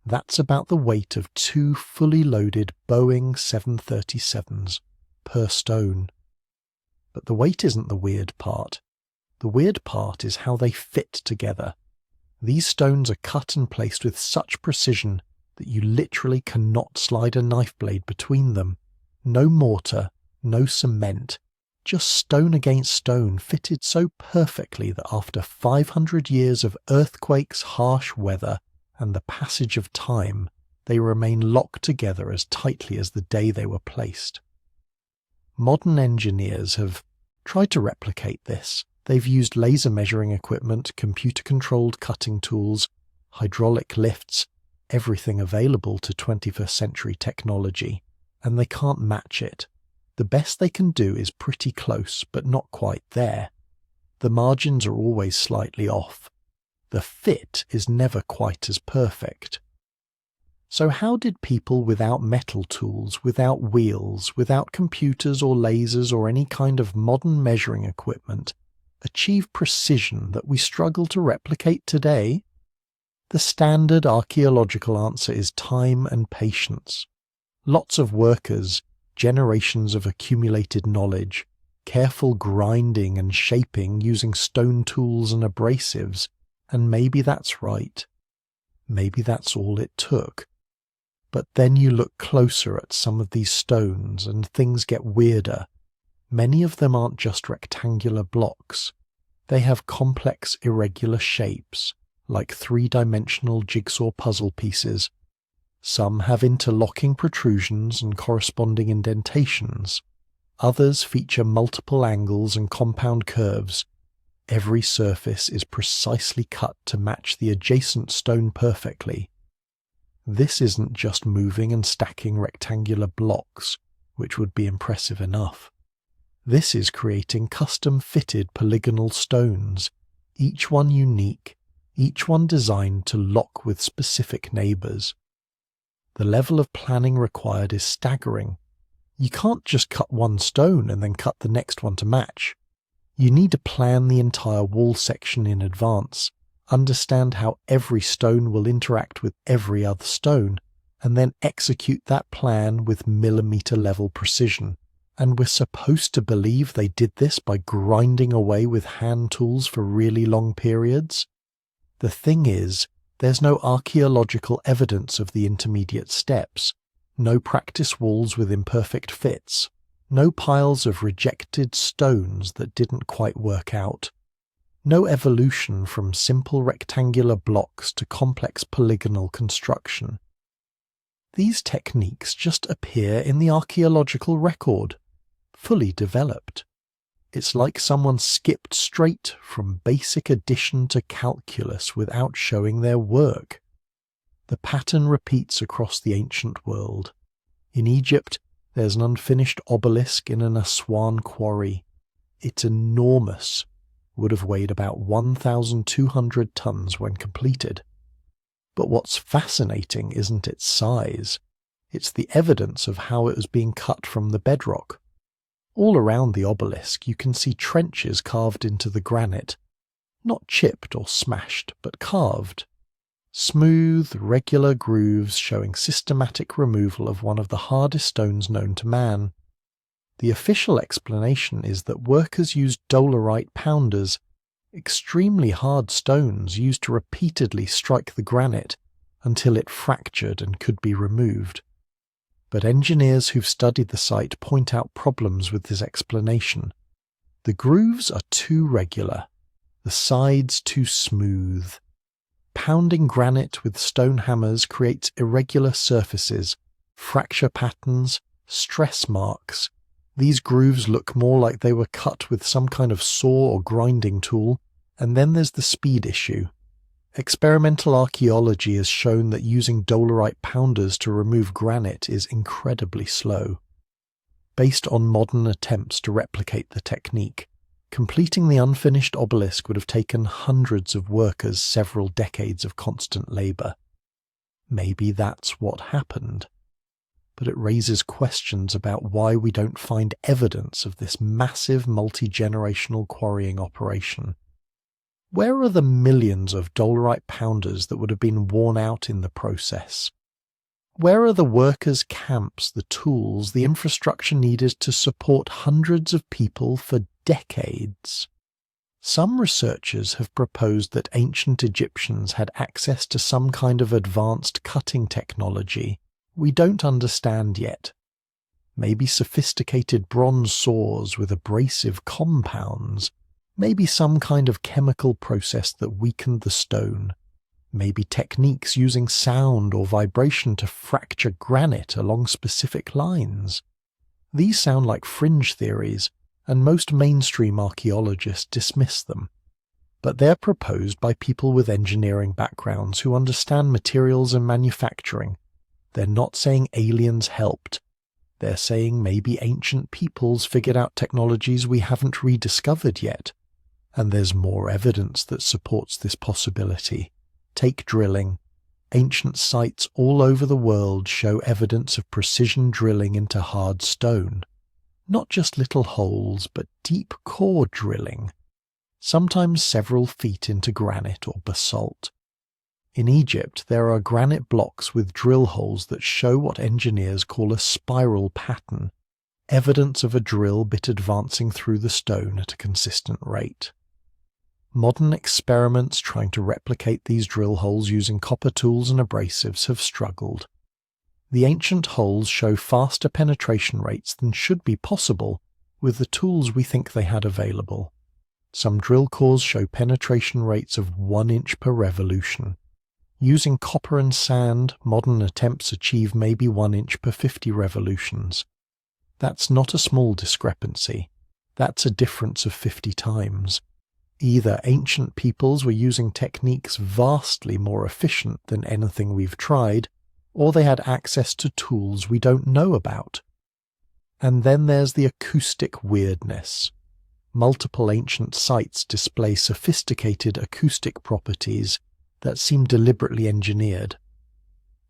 That's about the weight of 2 fully loaded Boeing 737s per stone. But the weight isn't the weird part. The weird part is how they fit together. These stones are cut and placed with such precision that you literally cannot slide a knife blade between them. No mortar, no cement, just stone against stone fitted so perfectly that after 500 years of earthquakes, harsh weather, and the passage of time, they remain locked together as tightly as the day they were placed. Modern engineers have tried to replicate this. They've used laser measuring equipment, computer-controlled cutting tools, hydraulic lifts, everything available to 21st century technology, and they can't match it. The best they can do is pretty close, but not quite there. The margins are always slightly off. The fit is never quite as perfect. So how did people without metal tools, without wheels, without computers or lasers or any kind of modern measuring equipment achieve precision that we struggle to replicate today? The standard archaeological answer is time and patience. Lots of workers, generations of accumulated knowledge, careful grinding and shaping using stone tools and abrasives, and maybe that's right. Maybe that's all it took. But then you look closer at some of these stones and things get weirder. Many of them aren't just rectangular blocks. They have complex irregular shapes, like three-dimensional jigsaw puzzle pieces. Some have interlocking protrusions and corresponding indentations. Others feature multiple angles and compound curves. Every surface is precisely cut to match the adjacent stone perfectly. This isn't just moving and stacking rectangular blocks, which would be impressive enough. This is creating custom-fitted polygonal stones, each one unique, each one designed to lock with specific neighbours. The level of planning required is staggering. You can't just cut one stone and then cut the next one to match. You need to plan the entire wall section in advance, understand how every stone will interact with every other stone, and then execute that plan with millimetre-level precision. And we're supposed to believe they did this by grinding away with hand tools for really long periods? The thing is, there's no archaeological evidence of the intermediate steps, no practice walls with imperfect fits, no piles of rejected stones that didn't quite work out, no evolution from simple rectangular blocks to complex polygonal construction. These techniques just appear in the archaeological record, fully developed. It's like someone skipped straight from basic addition to calculus without showing their work. The pattern repeats across the ancient world. In Egypt, there's an unfinished obelisk in an Aswan quarry. It's enormous, would have weighed about 1,200 tons when completed. But what's fascinating isn't its size. It's the evidence of how it was being cut from the bedrock. All around the obelisk you can see trenches carved into the granite, not chipped or smashed, but carved. Smooth, regular grooves showing systematic removal of one of the hardest stones known to man. The official explanation is that workers used dolerite pounders, extremely hard stones used to repeatedly strike the granite until it fractured and could be removed. But engineers who've studied the site point out problems with this explanation. The grooves are too regular, the sides too smooth. Pounding granite with stone hammers creates irregular surfaces, fracture patterns, stress marks. These grooves look more like they were cut with some kind of saw or grinding tool. And then there's the speed issue. Experimental archaeology has shown that using dolerite pounders to remove granite is incredibly slow. Based on modern attempts to replicate the technique, completing the unfinished obelisk would have taken hundreds of workers several decades of constant labour. Maybe that's what happened. But it raises questions about why we don't find evidence of this massive multi-generational quarrying operation. Where are the millions of dolerite pounders that would have been worn out in the process? Where are the workers' camps, the tools, the infrastructure needed to support hundreds of people for decades? Some researchers have proposed that ancient Egyptians had access to some kind of advanced cutting technology we don't understand yet. Maybe sophisticated bronze saws with abrasive compounds. Maybe some kind of chemical process that weakened the stone. Maybe techniques using sound or vibration to fracture granite along specific lines. These sound like fringe theories, and most mainstream archaeologists dismiss them. But they're proposed by people with engineering backgrounds who understand materials and manufacturing. They're not saying aliens helped. They're saying maybe ancient peoples figured out technologies we haven't rediscovered yet. And there's more evidence that supports this possibility. Take drilling. Ancient sites all over the world show evidence of precision drilling into hard stone. Not just little holes, but deep core drilling. Sometimes several feet into granite or basalt. In Egypt, there are granite blocks with drill holes that show what engineers call a spiral pattern, evidence of a drill bit advancing through the stone at a consistent rate. Modern experiments trying to replicate these drill holes using copper tools and abrasives have struggled. The ancient holes show faster penetration rates than should be possible with the tools we think they had available. Some drill cores show penetration rates of 1 inch per revolution. Using copper and sand, modern attempts achieve maybe 1 inch per 50 revolutions. That's not a small discrepancy. That's a difference of 50 times. Either ancient peoples were using techniques vastly more efficient than anything we've tried, or they had access to tools we don't know about. And then there's the acoustic weirdness. Multiple ancient sites display sophisticated acoustic properties that seem deliberately engineered.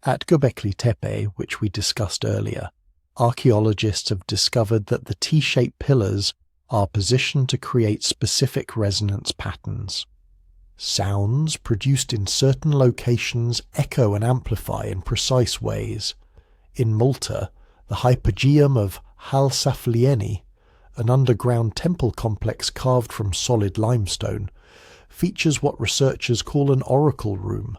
At Göbekli Tepe, which we discussed earlier, archaeologists have discovered that the T-shaped pillars are positioned to create specific resonance patterns. Sounds produced in certain locations echo and amplify in precise ways. In Malta, the hypogeum of Halsaflieni, an underground temple complex carved from solid limestone, features what researchers call an oracle room.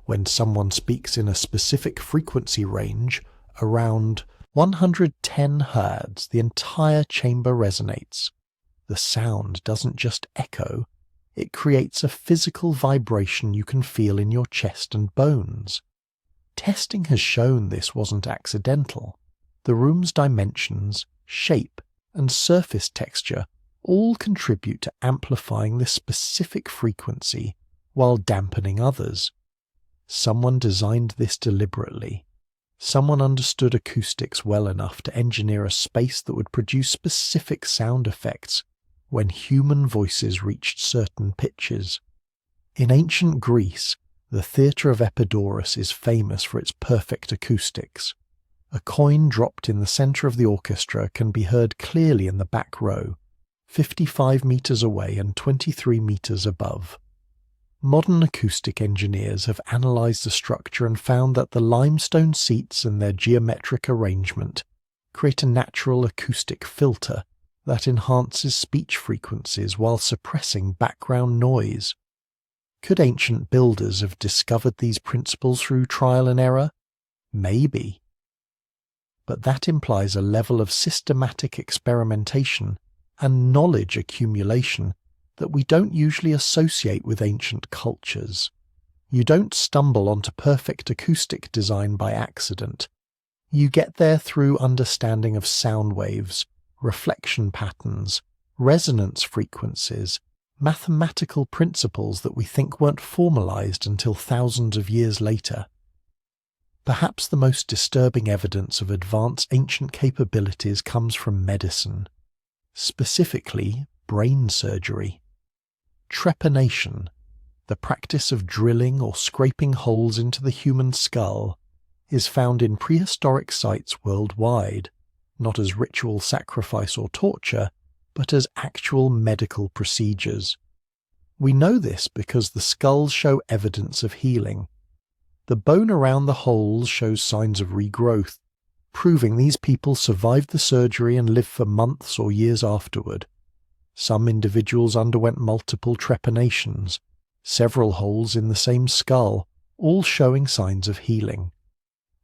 When someone speaks in a specific frequency range, around 110 Hz, the entire chamber resonates. The sound doesn't just echo, it creates a physical vibration you can feel in your chest and bones. Testing has shown this wasn't accidental. The room's dimensions, shape, and surface texture all contribute to amplifying this specific frequency while dampening others. Someone designed this deliberately. Someone understood acoustics well enough to engineer a space that would produce specific sound effects when human voices reached certain pitches. In ancient Greece, the theatre of Epidaurus is famous for its perfect acoustics. A coin dropped in the centre of the orchestra can be heard clearly in the back row, 55 metres away and 23 metres above. Modern acoustic engineers have analysed the structure and found that the limestone seats and their geometric arrangement create a natural acoustic filter that enhances speech frequencies while suppressing background noise. Could ancient builders have discovered these principles through trial and error? Maybe. But that implies a level of systematic experimentation and knowledge accumulation that we don't usually associate with ancient cultures. You don't stumble onto perfect acoustic design by accident. You get there through understanding of sound waves, reflection patterns, resonance frequencies, mathematical principles that we think weren't formalized until thousands of years later. Perhaps the most disturbing evidence of advanced ancient capabilities comes from medicine, specifically brain surgery. Trepanation, the practice of drilling or scraping holes into the human skull, is found in prehistoric sites worldwide, not as ritual sacrifice or torture, but as actual medical procedures. We know this because the skulls show evidence of healing. The bone around the holes shows signs of regrowth, proving these people survived the surgery and lived for months or years afterward. Some individuals underwent multiple trepanations, several holes in the same skull, all showing signs of healing.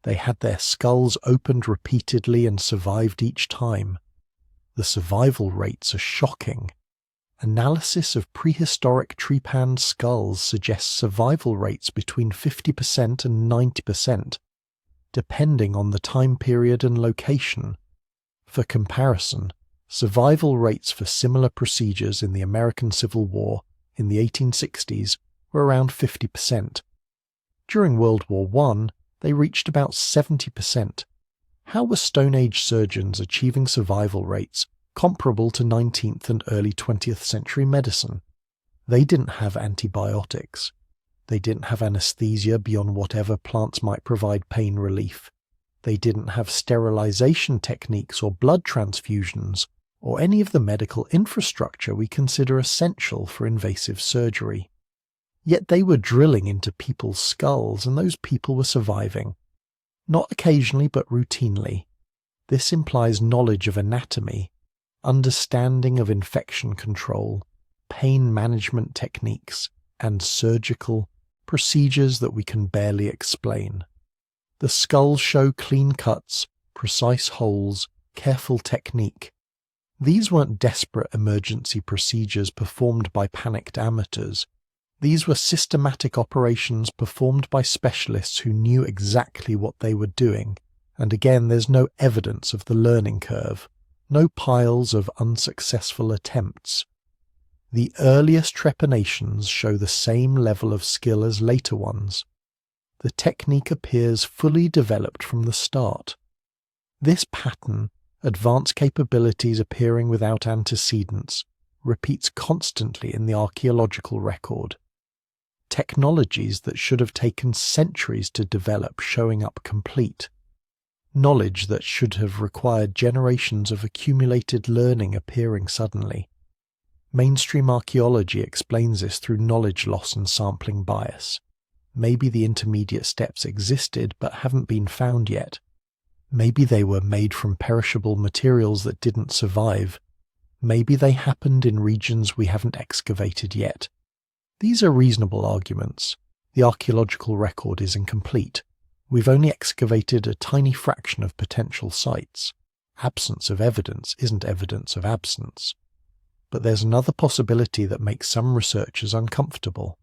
They had their skulls opened repeatedly and survived each time. The survival rates are shocking. Analysis of prehistoric trepanned skulls suggests survival rates between 50% and 90%, depending on the time period and location. For comparison, survival rates for similar procedures in the American Civil War in the 1860s were around 50%. During World War I, they reached about 70%. How were Stone Age surgeons achieving survival rates comparable to 19th and early 20th century medicine? They didn't have antibiotics. They didn't have anesthesia beyond whatever plants might provide pain relief. They didn't have sterilization techniques or blood transfusions, or any of the medical infrastructure we consider essential for invasive surgery. Yet they were drilling into people's skulls, and those people were surviving. Not occasionally, but routinely. This implies knowledge of anatomy, understanding of infection control, pain management techniques, and surgical procedures that we can barely explain. The skulls show clean cuts, precise holes, careful technique. These weren't desperate emergency procedures performed by panicked amateurs. These were systematic operations performed by specialists who knew exactly what they were doing. And again, there's no evidence of the learning curve, no piles of unsuccessful attempts. The earliest trepanations show the same level of skill as later ones. The technique appears fully developed from the start. This pattern, advanced capabilities appearing without antecedents, repeats constantly in the archaeological record. Technologies that should have taken centuries to develop showing up complete. Knowledge that should have required generations of accumulated learning appearing suddenly. Mainstream archaeology explains this through knowledge loss and sampling bias. Maybe the intermediate steps existed but haven't been found yet. Maybe they were made from perishable materials that didn't survive. Maybe they happened in regions we haven't excavated yet. These are reasonable arguments. The archaeological record is incomplete. We've only excavated a tiny fraction of potential sites. Absence of evidence isn't evidence of absence. But there's another possibility that makes some researchers uncomfortable.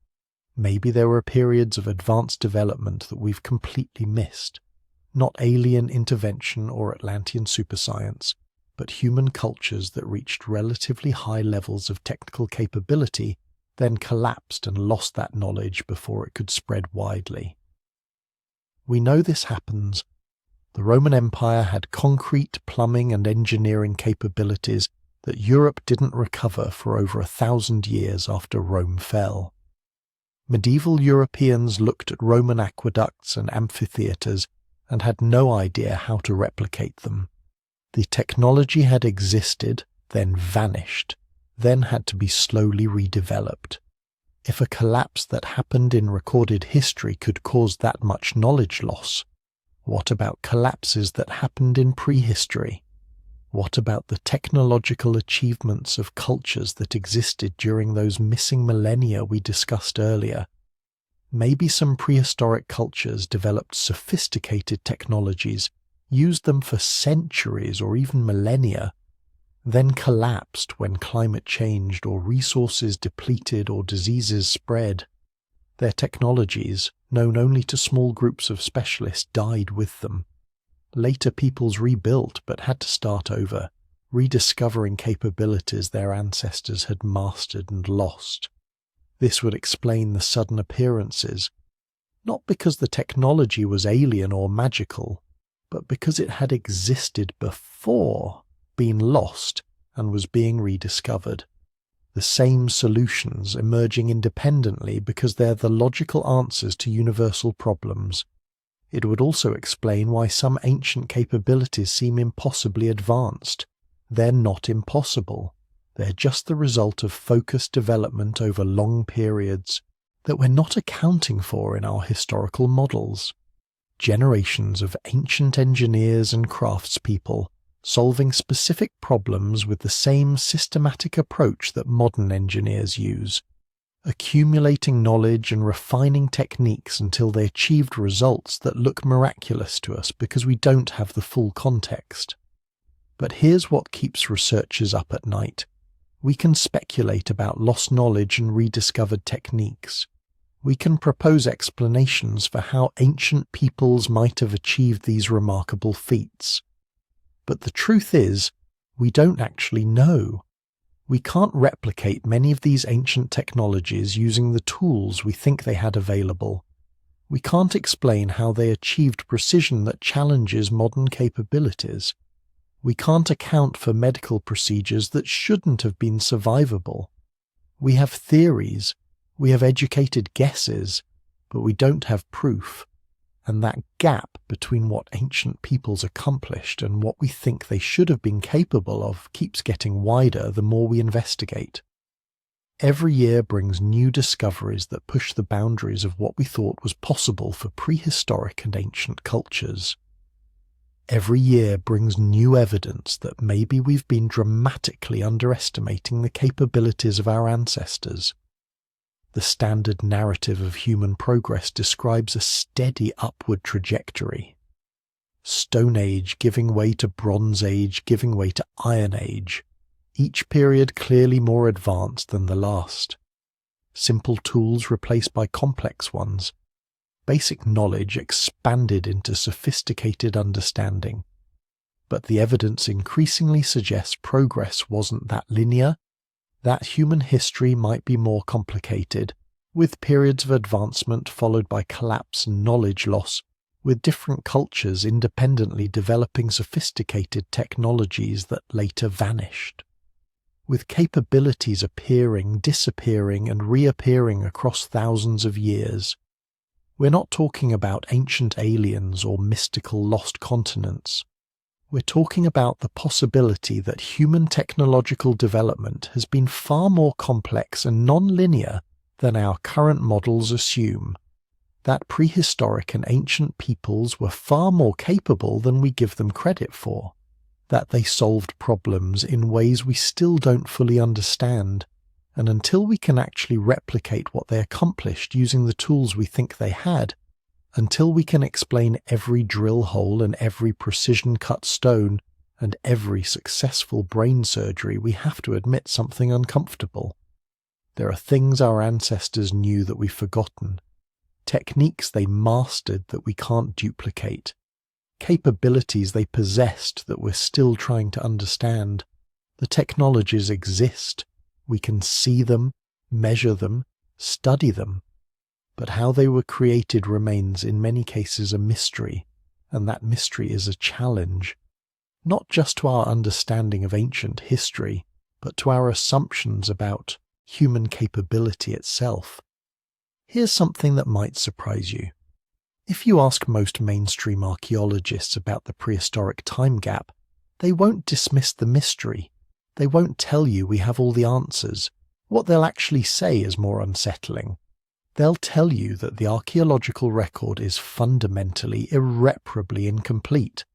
Maybe there were periods of advanced development that we've completely missed. Not alien intervention or Atlantean superscience, but human cultures that reached relatively high levels of technical capability, then collapsed and lost that knowledge before it could spread widely. We know this happens. The Roman Empire had concrete, plumbing and engineering capabilities that Europe didn't recover for over 1,000 years after Rome fell. Medieval Europeans looked at Roman aqueducts and amphitheatres and had no idea how to replicate them. The technology had existed, then vanished, then had to be slowly redeveloped. If a collapse that happened in recorded history could cause that much knowledge loss, what about collapses that happened in prehistory? What about the technological achievements of cultures that existed during those missing millennia we discussed earlier? Maybe some prehistoric cultures developed sophisticated technologies, used them for centuries or even millennia, then collapsed when climate changed or resources depleted or diseases spread. Their technologies, known only to small groups of specialists, died with them. Later peoples rebuilt but had to start over, rediscovering capabilities their ancestors had mastered and lost. This would explain the sudden appearances, not because the technology was alien or magical, but because it had existed before, been lost, and was being rediscovered. The same solutions emerging independently because they're the logical answers to universal problems. It would also explain why some ancient capabilities seem impossibly advanced. They're not impossible. They're just the result of focused development over long periods that we're not accounting for in our historical models. Generations of ancient engineers and craftspeople solving specific problems with the same systematic approach that modern engineers use, accumulating knowledge and refining techniques until they achieved results that look miraculous to us because we don't have the full context. But here's what keeps researchers up at night. We can speculate about lost knowledge and rediscovered techniques. We can propose explanations for how ancient peoples might have achieved these remarkable feats. But the truth is, we don't actually know. We can't replicate many of these ancient technologies using the tools we think they had available. We can't explain how they achieved precision that challenges modern capabilities. We can't account for medical procedures that shouldn't have been survivable. We have theories, we have educated guesses, but we don't have proof. And that gap between what ancient peoples accomplished and what we think they should have been capable of keeps getting wider the more we investigate. Every year brings new discoveries that push the boundaries of what we thought was possible for prehistoric and ancient cultures. Every year brings new evidence that maybe we've been dramatically underestimating the capabilities of our ancestors. The standard narrative of human progress describes a steady upward trajectory. Stone Age giving way to Bronze Age, giving way to Iron Age. each period clearly more advanced than the last. Simple tools replaced by complex ones. Basic knowledge expanded into sophisticated understanding. But the evidence increasingly suggests progress wasn't that linear, that human history might be more complicated, with periods of advancement followed by collapse and knowledge loss, with different cultures independently developing sophisticated technologies that later vanished. With capabilities appearing, disappearing, and reappearing across thousands of years. We're not talking about ancient aliens or mystical lost continents. We're talking about the possibility that human technological development has been far more complex and non-linear than our current models assume. That prehistoric and ancient peoples were far more capable than we give them credit for. That they solved problems in ways we still don't fully understand, and until we can actually replicate what they accomplished using the tools we think they had, until we can explain every drill hole and every precision-cut stone and every successful brain surgery, we have to admit something uncomfortable. There are things our ancestors knew that we've forgotten, techniques they mastered that we can't duplicate, capabilities they possessed that we're still trying to understand. The technologies exist. We can see them, measure them, study them. But how they were created remains in many cases a mystery, and that mystery is a challenge, not just to our understanding of ancient history, but to our assumptions about human capability itself. Here's something that might surprise you. If you ask most mainstream archaeologists about the prehistoric time gap, they won't dismiss the mystery. They won't tell you we have all the answers. What they'll actually say is more unsettling. They'll tell you that the archaeological record is fundamentally, irreparably incomplete,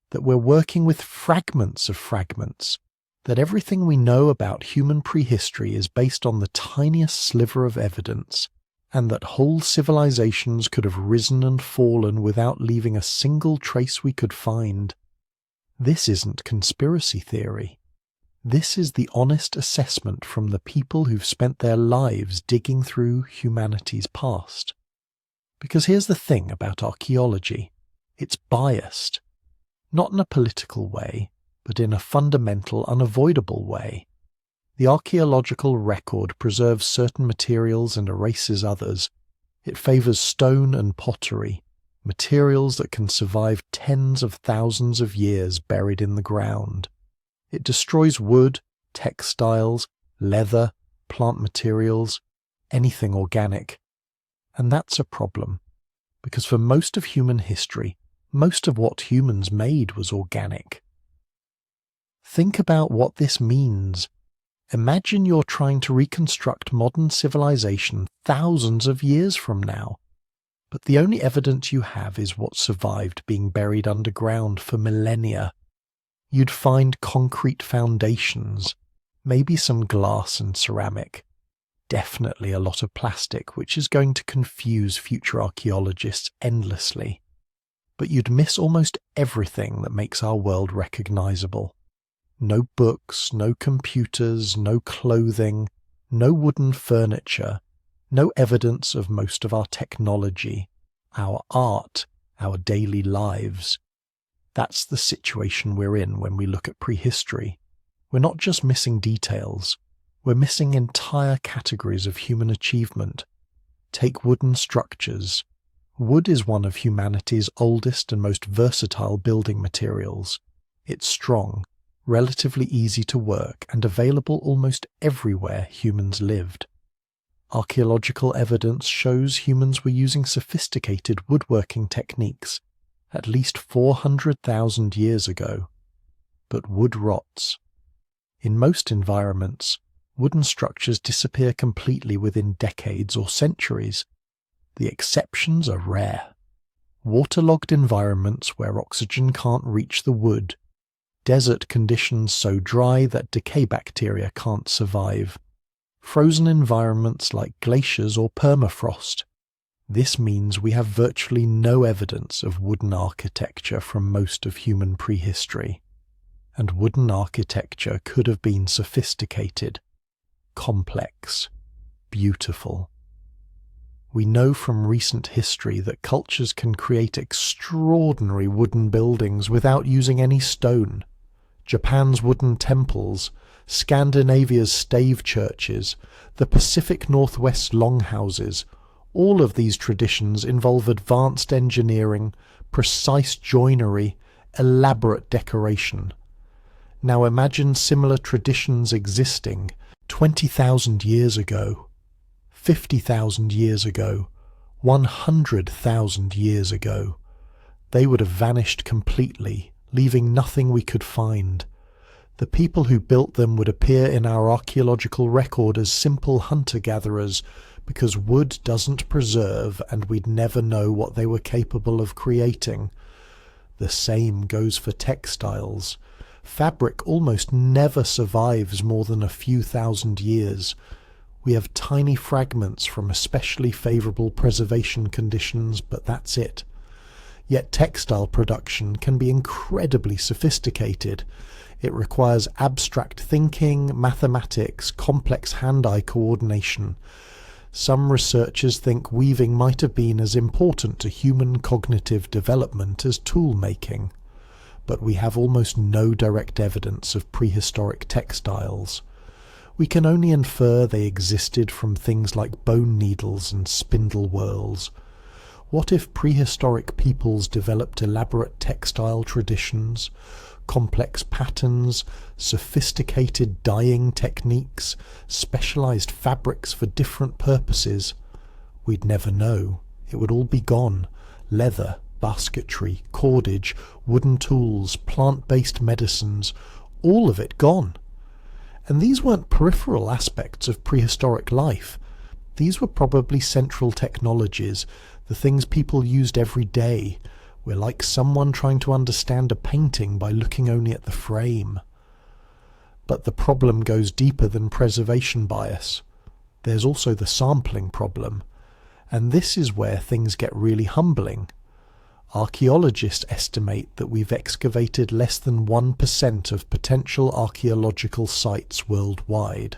that we're working with fragments of fragments, that everything we know about human prehistory is based on the tiniest sliver of evidence, and that whole civilizations could have risen and fallen without leaving a single trace we could find. This isn't conspiracy theory. This is the honest assessment from the people who've spent their lives digging through humanity's past. Because here's the thing about archaeology. It's biased. Not in a political way, but in a fundamental, unavoidable way. The archaeological record preserves certain materials and erases others. It favours stone and pottery, materials that can survive tens of thousands of years buried in the ground. It destroys wood, textiles, leather, plant materials, anything organic. And that's a problem, because for most of human history, most of what humans made was organic. Think about what this means. Imagine you're trying to reconstruct modern civilization thousands of years from now, but the only evidence you have is what survived being buried underground for millennia. You'd find concrete foundations, maybe some glass and ceramic, definitely a lot of plastic, which is going to confuse future archaeologists endlessly. But you'd miss almost everything that makes our world recognizable. No books, no computers, no clothing, no wooden furniture, no evidence of most of our technology, our art, our daily lives. That's the situation we're in when we look at prehistory. We're not just missing details, we're missing entire categories of human achievement. Take wooden structures. Wood is one of humanity's oldest and most versatile building materials. It's strong, relatively easy to work, and available almost everywhere humans lived. Archaeological evidence shows humans were using sophisticated woodworking techniques at least 400,000 years ago. But wood rots. In most environments, wooden structures disappear completely within decades or centuries. The exceptions are rare. Waterlogged environments where oxygen can't reach the wood. Desert conditions so dry that decay bacteria can't survive. Frozen environments like glaciers or permafrost. This means we have virtually no evidence of wooden architecture from most of human prehistory. and wooden architecture could have been sophisticated, complex, beautiful. We know from recent history that cultures can create extraordinary wooden buildings without using any stone. Japan's wooden temples, Scandinavia's stave churches, the Pacific Northwest longhouses, all of these traditions involve advanced engineering, precise joinery, elaborate decoration. Now imagine similar traditions existing 20,000 years ago, 50,000 years ago, 100,000 years ago. They would have vanished completely, leaving nothing we could find. The people who built them would appear in our archaeological record as simple hunter-gatherers, because wood doesn't preserve and we'd never know what they were capable of creating. The same goes for textiles. Fabric almost never survives more than a few thousand years. We have tiny fragments from especially favourable preservation conditions, but that's it. Yet textile production can be incredibly sophisticated. It requires abstract thinking, mathematics, complex hand-eye coordination. Some researchers think weaving might have been as important to human cognitive development as tool-making. But we have almost no direct evidence of prehistoric textiles. We can only infer they existed from things like bone needles and spindle whorls. What if prehistoric peoples developed elaborate textile traditions, complex patterns, sophisticated dyeing techniques, specialized fabrics for different purposes? We'd never know. It would all be gone. Leather, basketry, cordage, wooden tools, plant-based medicines, all of it gone. And these weren't peripheral aspects of prehistoric life. These were probably central technologies, the things people used every day. We're like someone trying to understand a painting by looking only at the frame. But the problem goes deeper than preservation bias. There's also the sampling problem. And this is where things get really humbling. Archaeologists estimate that we've excavated less than 1% of potential archaeological sites worldwide.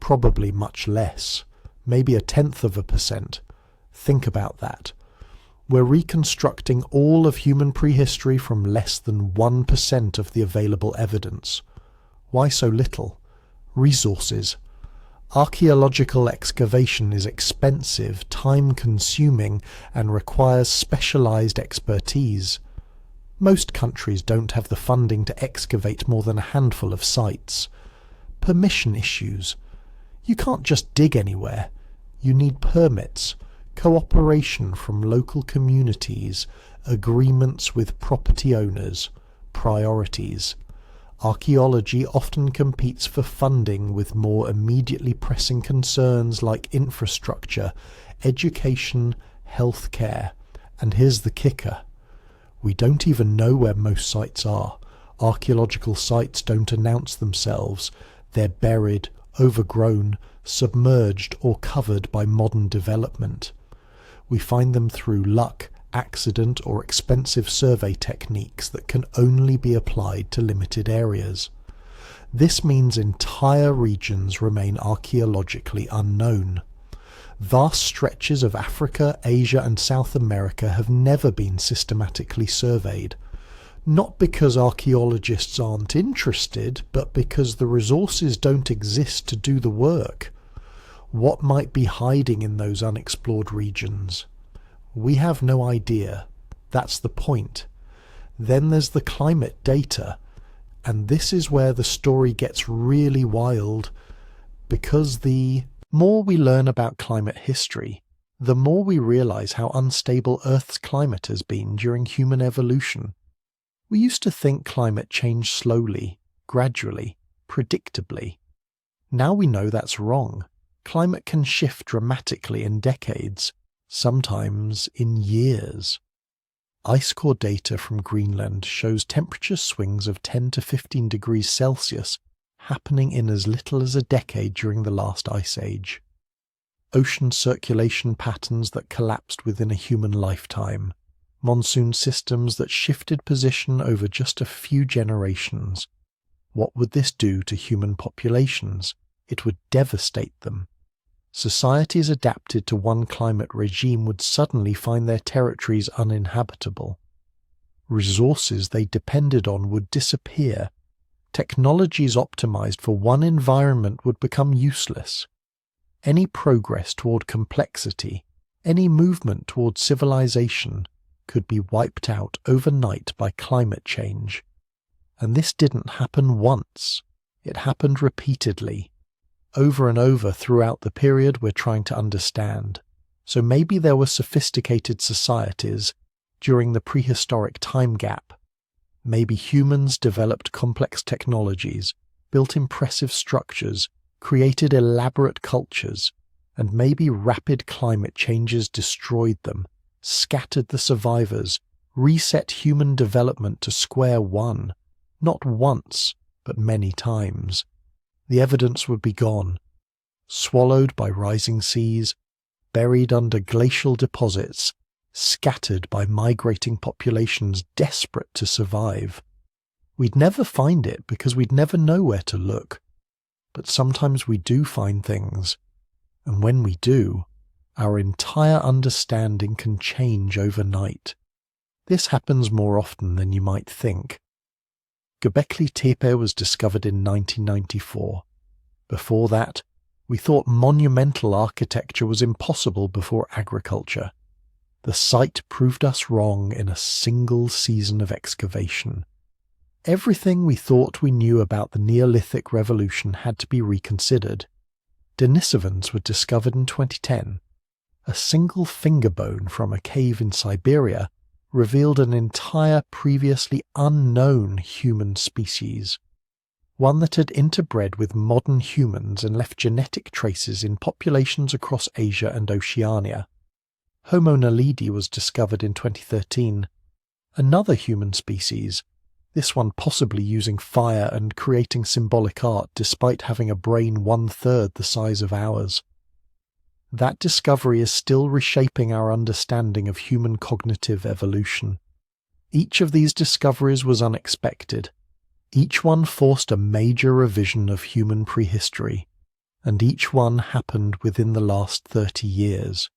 Probably much less, maybe 0.1%. Think about that. We're reconstructing all of human prehistory from less than 1% of the available evidence. Why so little? Resources. Archaeological excavation is expensive, time-consuming, and requires specialized expertise. Most countries don't have the funding to excavate more than a handful of sites. Permission issues. You can't just dig anywhere. You need permits, cooperation from local communities, agreements with property owners, priorities. Archaeology often competes for funding with more immediately pressing concerns like infrastructure, education, healthcare. And here's the kicker. We don't even know where most sites are. Archaeological sites don't announce themselves. They're buried, overgrown, submerged, or covered by modern development. We find them through luck, accident, or expensive survey techniques that can only be applied to limited areas. This means entire regions remain archaeologically unknown. Vast stretches of Africa, Asia, and South America have never been systematically surveyed. Not because archaeologists aren't interested, but because the resources don't exist to do the work. What might be hiding in those unexplored regions? We have no idea. That's the point. Then there's the climate data. And this is where the story gets really wild, because the more we learn about climate history, the more we realize how unstable Earth's climate has been during human evolution. We used to think climate changed slowly, gradually, predictably. Now we know that's wrong. Climate can shift dramatically in decades, sometimes in years. Ice core data from Greenland shows temperature swings of 10 to 15 degrees Celsius happening in as little as a decade during the last ice age. Ocean circulation patterns that collapsed within a human lifetime. monsoon systems that shifted position over just a few generations. What would this do to human populations? It would devastate them. Societies adapted to one climate regime would suddenly find their territories uninhabitable. Resources they depended on would disappear. Technologies optimized for one environment would become useless. Any progress toward complexity, any movement toward civilization, could be wiped out overnight by climate change. And this didn't happen once. It happened repeatedly, over and over throughout the period we're trying to understand. So maybe there were sophisticated societies during the prehistoric time gap. Maybe humans developed complex technologies, built impressive structures, created elaborate cultures, and maybe rapid climate changes destroyed them, scattered the survivors, reset human development to square one, not once, but many times. The evidence would be gone, swallowed by rising seas, buried under glacial deposits, scattered by migrating populations desperate to survive. We'd never find it because we'd never know where to look. But sometimes we do find things, and when we do, our entire understanding can change overnight. This happens more often than you might think. Göbekli Tepe was discovered in 1994. Before that, we thought monumental architecture was impossible before agriculture. The site proved us wrong in a single season of excavation. Everything we thought we knew about the Neolithic Revolution had to be reconsidered. Denisovans were discovered in 2010. A single finger bone from a cave in Siberia revealed an entire previously unknown human species, one that had interbred with modern humans and left genetic traces in populations across Asia and Oceania. Homo naledi was discovered in 2013. Another human species, this one possibly using fire and creating symbolic art despite having a brain 1/3 the size of ours. That discovery is still reshaping our understanding of human cognitive evolution. Each of these discoveries was unexpected. Each one forced a major revision of human prehistory, and each one happened within the last 30 years.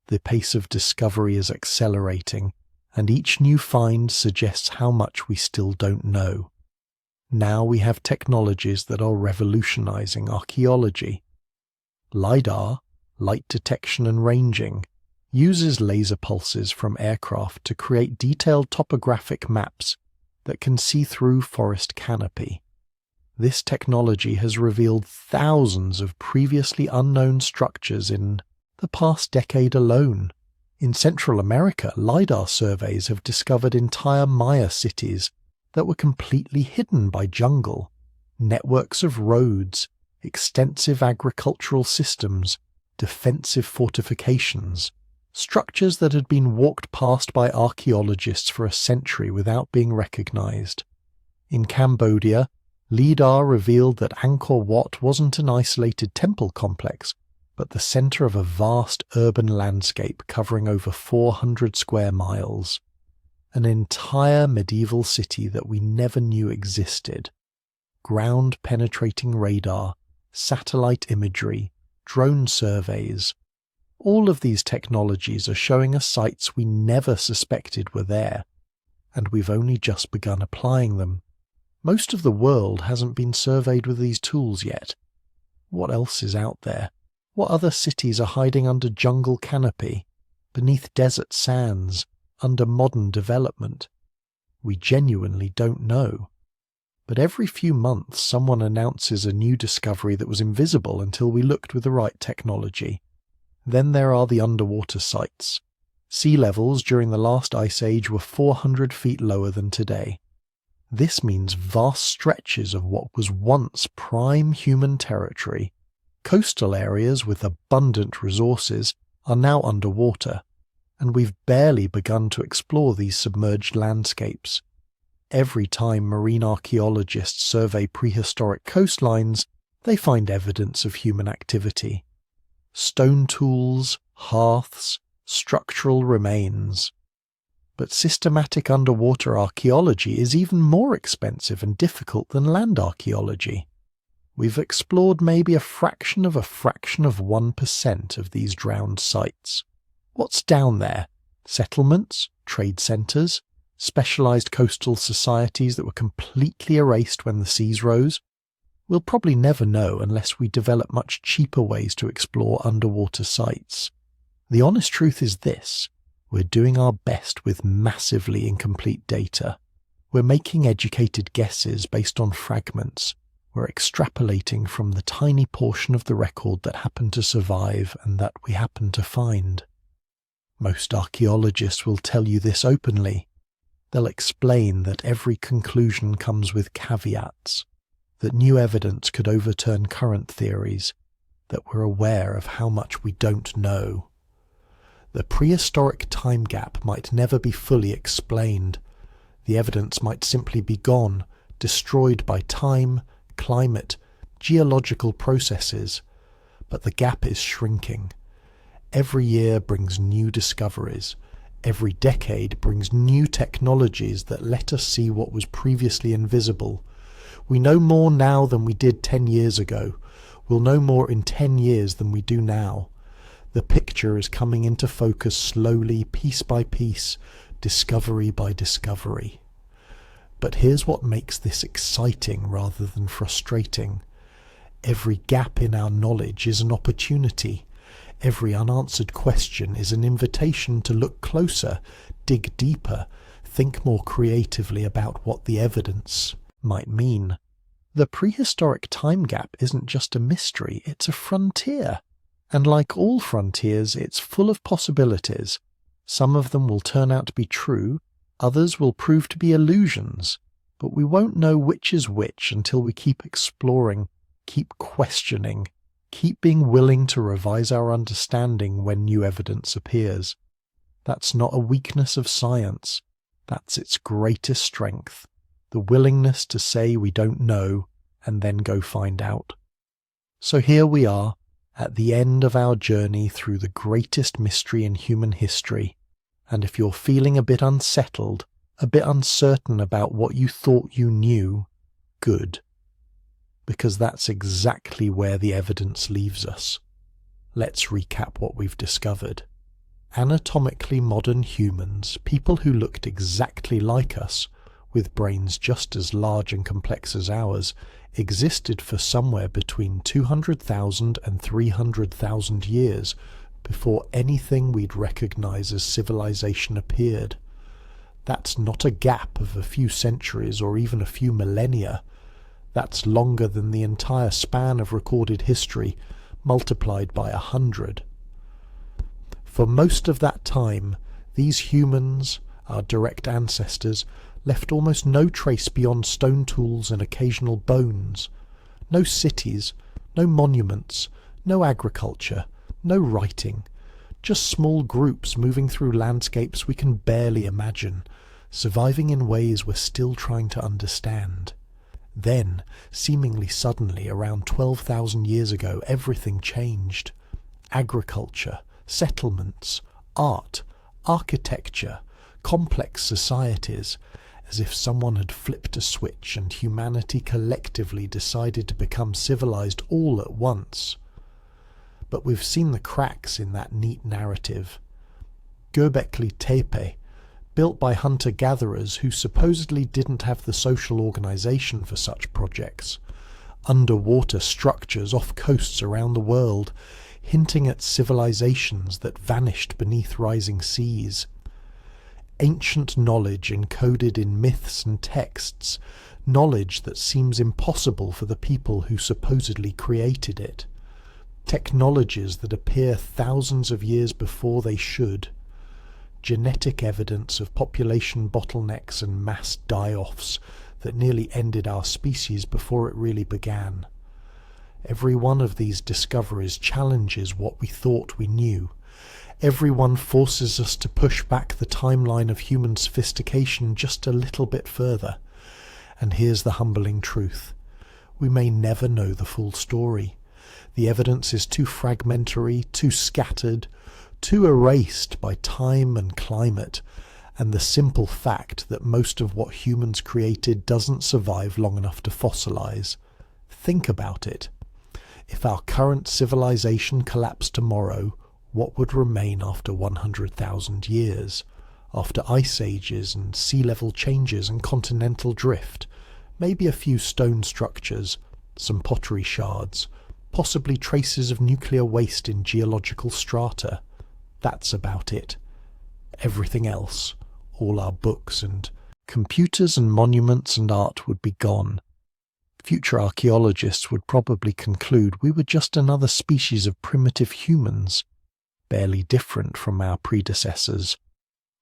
The pace of discovery is accelerating, and each new find suggests how much we still don't know. Now we have technologies that are revolutionizing archaeology. LiDAR, light detection and ranging, uses laser pulses from aircraft to create detailed topographic maps that can see through forest canopy. This technology has revealed thousands of previously unknown structures in the past decade alone. In Central America, LiDAR surveys have discovered entire Maya cities that were completely hidden by jungle, networks of roads, extensive agricultural systems, defensive fortifications, structures that had been walked past by archaeologists for a century without being recognized. In Cambodia, LiDAR revealed that Angkor Wat wasn't an isolated temple complex, but the center of a vast urban landscape covering over 400 square miles. An entire medieval city that we never knew existed. Ground-penetrating radar, satellite imagery, drone surveys. All of these technologies are showing us sites we never suspected were there, and we've only just begun applying them. Most of the world hasn't been surveyed with these tools yet. What else is out there? What other cities are hiding under jungle canopy, beneath desert sands, under modern development? We genuinely don't know. But every few months someone announces a new discovery that was invisible until we looked with the right technology. Then there are the underwater sites. Sea levels during the last ice age were 400 feet lower than today. This means vast stretches of what was once prime human territory, coastal areas with abundant resources, are now underwater, and we've barely begun to explore these submerged landscapes. Every time marine archaeologists survey prehistoric coastlines, they find evidence of human activity. Stone tools, hearths, structural remains. But systematic underwater archaeology is even more expensive and difficult than land archaeology. We've explored maybe a fraction of 1% of these drowned sites. What's down there? Settlements, trade centres, specialised coastal societies that were completely erased when the seas rose? We'll probably never know unless we develop much cheaper ways to explore underwater sites. The honest truth is this: we're doing our best with massively incomplete data. We're making educated guesses based on fragments. We're extrapolating from the tiny portion of the record that happened to survive and that we happen to find. Most archaeologists will tell you this openly. They'll explain that every conclusion comes with caveats, that new evidence could overturn current theories, that we're aware of how much we don't know. The prehistoric time gap might never be fully explained. The evidence might simply be gone, destroyed by time, climate, geological processes. But the gap is shrinking. Every year brings new discoveries. Every decade brings new technologies that let us see what was previously invisible. We know more now than we did 10 years ago. We'll know more in 10 years than we do now. The picture is coming into focus slowly, piece by piece, discovery by discovery. But here's what makes this exciting rather than frustrating. Every gap in our knowledge is an opportunity. Every unanswered question is an invitation to look closer, dig deeper, think more creatively about what the evidence might mean. The prehistoric time gap isn't just a mystery, it's a frontier. And like all frontiers, it's full of possibilities. Some of them will turn out to be true, others will prove to be illusions. But we won't know which is which until we keep exploring, keep questioning, keep being willing to revise our understanding when new evidence appears. That's not a weakness of science. That's its greatest strength. The willingness to say we don't know and then go find out. So here we are, at the end of our journey through the greatest mystery in human history. And if you're feeling a bit unsettled, a bit uncertain about what you thought you knew, good. Because that's exactly where the evidence leaves us. Let's recap what we've discovered. Anatomically modern humans, people who looked exactly like us, with brains just as large and complex as ours, existed for somewhere between 200,000 and 300,000 years before anything we'd recognize as civilization appeared. That's not a gap of a few centuries or even a few millennia. That's longer than the entire span of recorded history, multiplied by 100. For most of that time, these humans, our direct ancestors, left almost no trace beyond stone tools and occasional bones. No cities, no monuments, no agriculture, no writing. Just small groups moving through landscapes we can barely imagine, surviving in ways we're still trying to understand. Then, seemingly suddenly, around 12,000 years ago, everything changed. Agriculture, settlements, art, architecture, complex societies, as if someone had flipped a switch and humanity collectively decided to become civilized all at once. But we've seen the cracks in that neat narrative. Göbekli Tepe, built by hunter-gatherers who supposedly didn't have the social organization for such projects. Underwater structures off coasts around the world, hinting at civilizations that vanished beneath rising seas. Ancient knowledge encoded in myths and texts, knowledge that seems impossible for the people who supposedly created it. Technologies that appear thousands of years before they should. Genetic evidence of population bottlenecks and mass die-offs that nearly ended our species before it really began. Every one of these discoveries challenges what we thought we knew. Every one forces us to push back the timeline of human sophistication just a little bit further. And here's the humbling truth. We may never know the full story. The evidence is too fragmentary, too scattered, too erased by time and climate, and the simple fact that most of what humans created doesn't survive long enough to fossilize. Think about it. If our current civilization collapsed tomorrow, what would remain after 100,000 years? After ice ages and sea level changes and continental drift? Maybe a few stone structures, some pottery shards, possibly traces of nuclear waste in geological strata. That's about it. Everything else, all our books and computers and monuments and art would be gone. Future archaeologists would probably conclude we were just another species of primitive humans, barely different from our predecessors.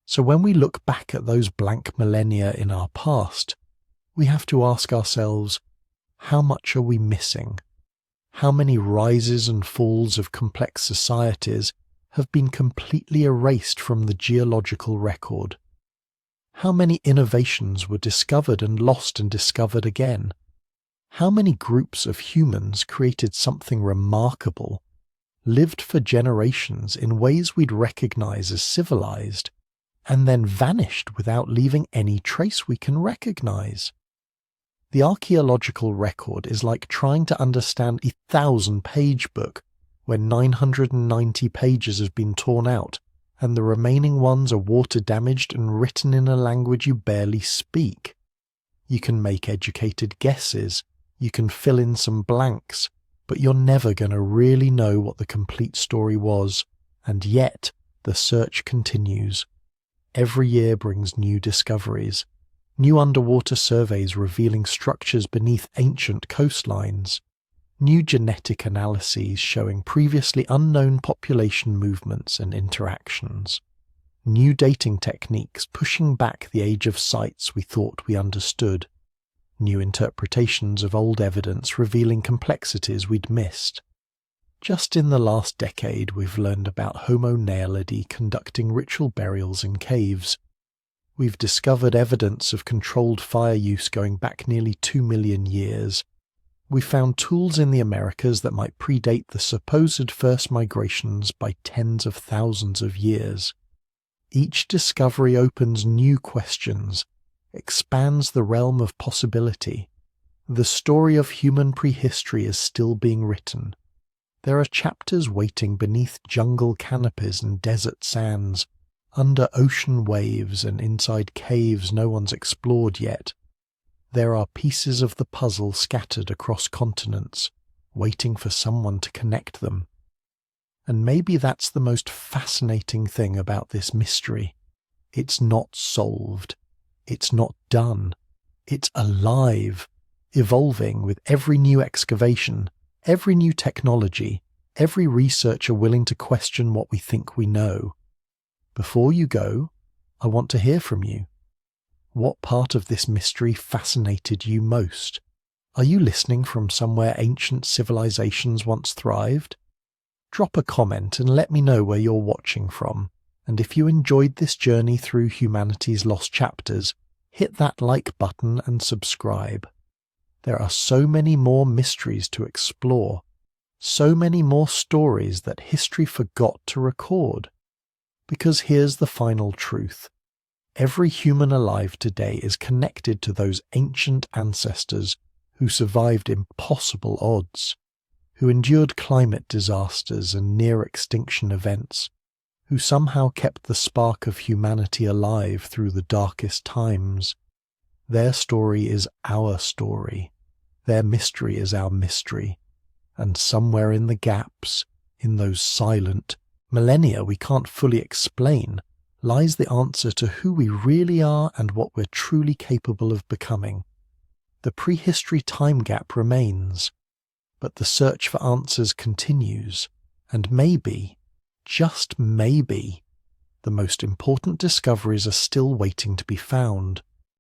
So when we look back at those blank millennia in our past, we have to ask ourselves, how much are we missing? How many rises and falls of complex societies have been completely erased from the geological record? How many innovations were discovered and lost and discovered again? How many groups of humans created something remarkable, lived for generations in ways we'd recognize as civilized, and then vanished without leaving any trace we can recognize? The archaeological record is like trying to understand a 1,000-page book when 990 pages have been torn out and the remaining ones are water-damaged and written in a language you barely speak. You can make educated guesses, you can fill in some blanks, but you're never going to really know what the complete story was, and yet the search continues. Every year brings new discoveries, new underwater surveys revealing structures beneath ancient coastlines, new genetic analyses showing previously unknown population movements and interactions, new dating techniques pushing back the age of sites we thought we understood, new interpretations of old evidence revealing complexities we'd missed. Just in the last decade, we've learned about Homo naledi conducting ritual burials in caves. We've discovered evidence of controlled fire use going back nearly 2 million years. We found tools in the Americas that might predate the supposed first migrations by tens of thousands of years. Each discovery opens new questions, expands the realm of possibility. The story of human prehistory is still being written. There are chapters waiting beneath jungle canopies and desert sands, under ocean waves and inside caves no one's explored yet. There are pieces of the puzzle scattered across continents, waiting for someone to connect them. And maybe that's the most fascinating thing about this mystery. It's not solved. It's not done. It's alive, evolving with every new excavation, every new technology, every researcher willing to question what we think we know. Before you go, I want to hear from you. What part of this mystery fascinated you most? Are you listening from somewhere ancient civilizations once thrived? Drop a comment and let me know where you're watching from. And if you enjoyed this journey through humanity's lost chapters, hit that like button and subscribe. There are so many more mysteries to explore, so many more stories that history forgot to record. Because here's the final truth. Every human alive today is connected to those ancient ancestors who survived impossible odds, who endured climate disasters and near-extinction events, who somehow kept the spark of humanity alive through the darkest times. Their story is our story. Their mystery is our mystery. And somewhere in the gaps, in those silent millennia we can't fully explain, lies the answer to who we really are and what we're truly capable of becoming. The prehistory time gap remains, but the search for answers continues, and maybe, just maybe, the most important discoveries are still waiting to be found.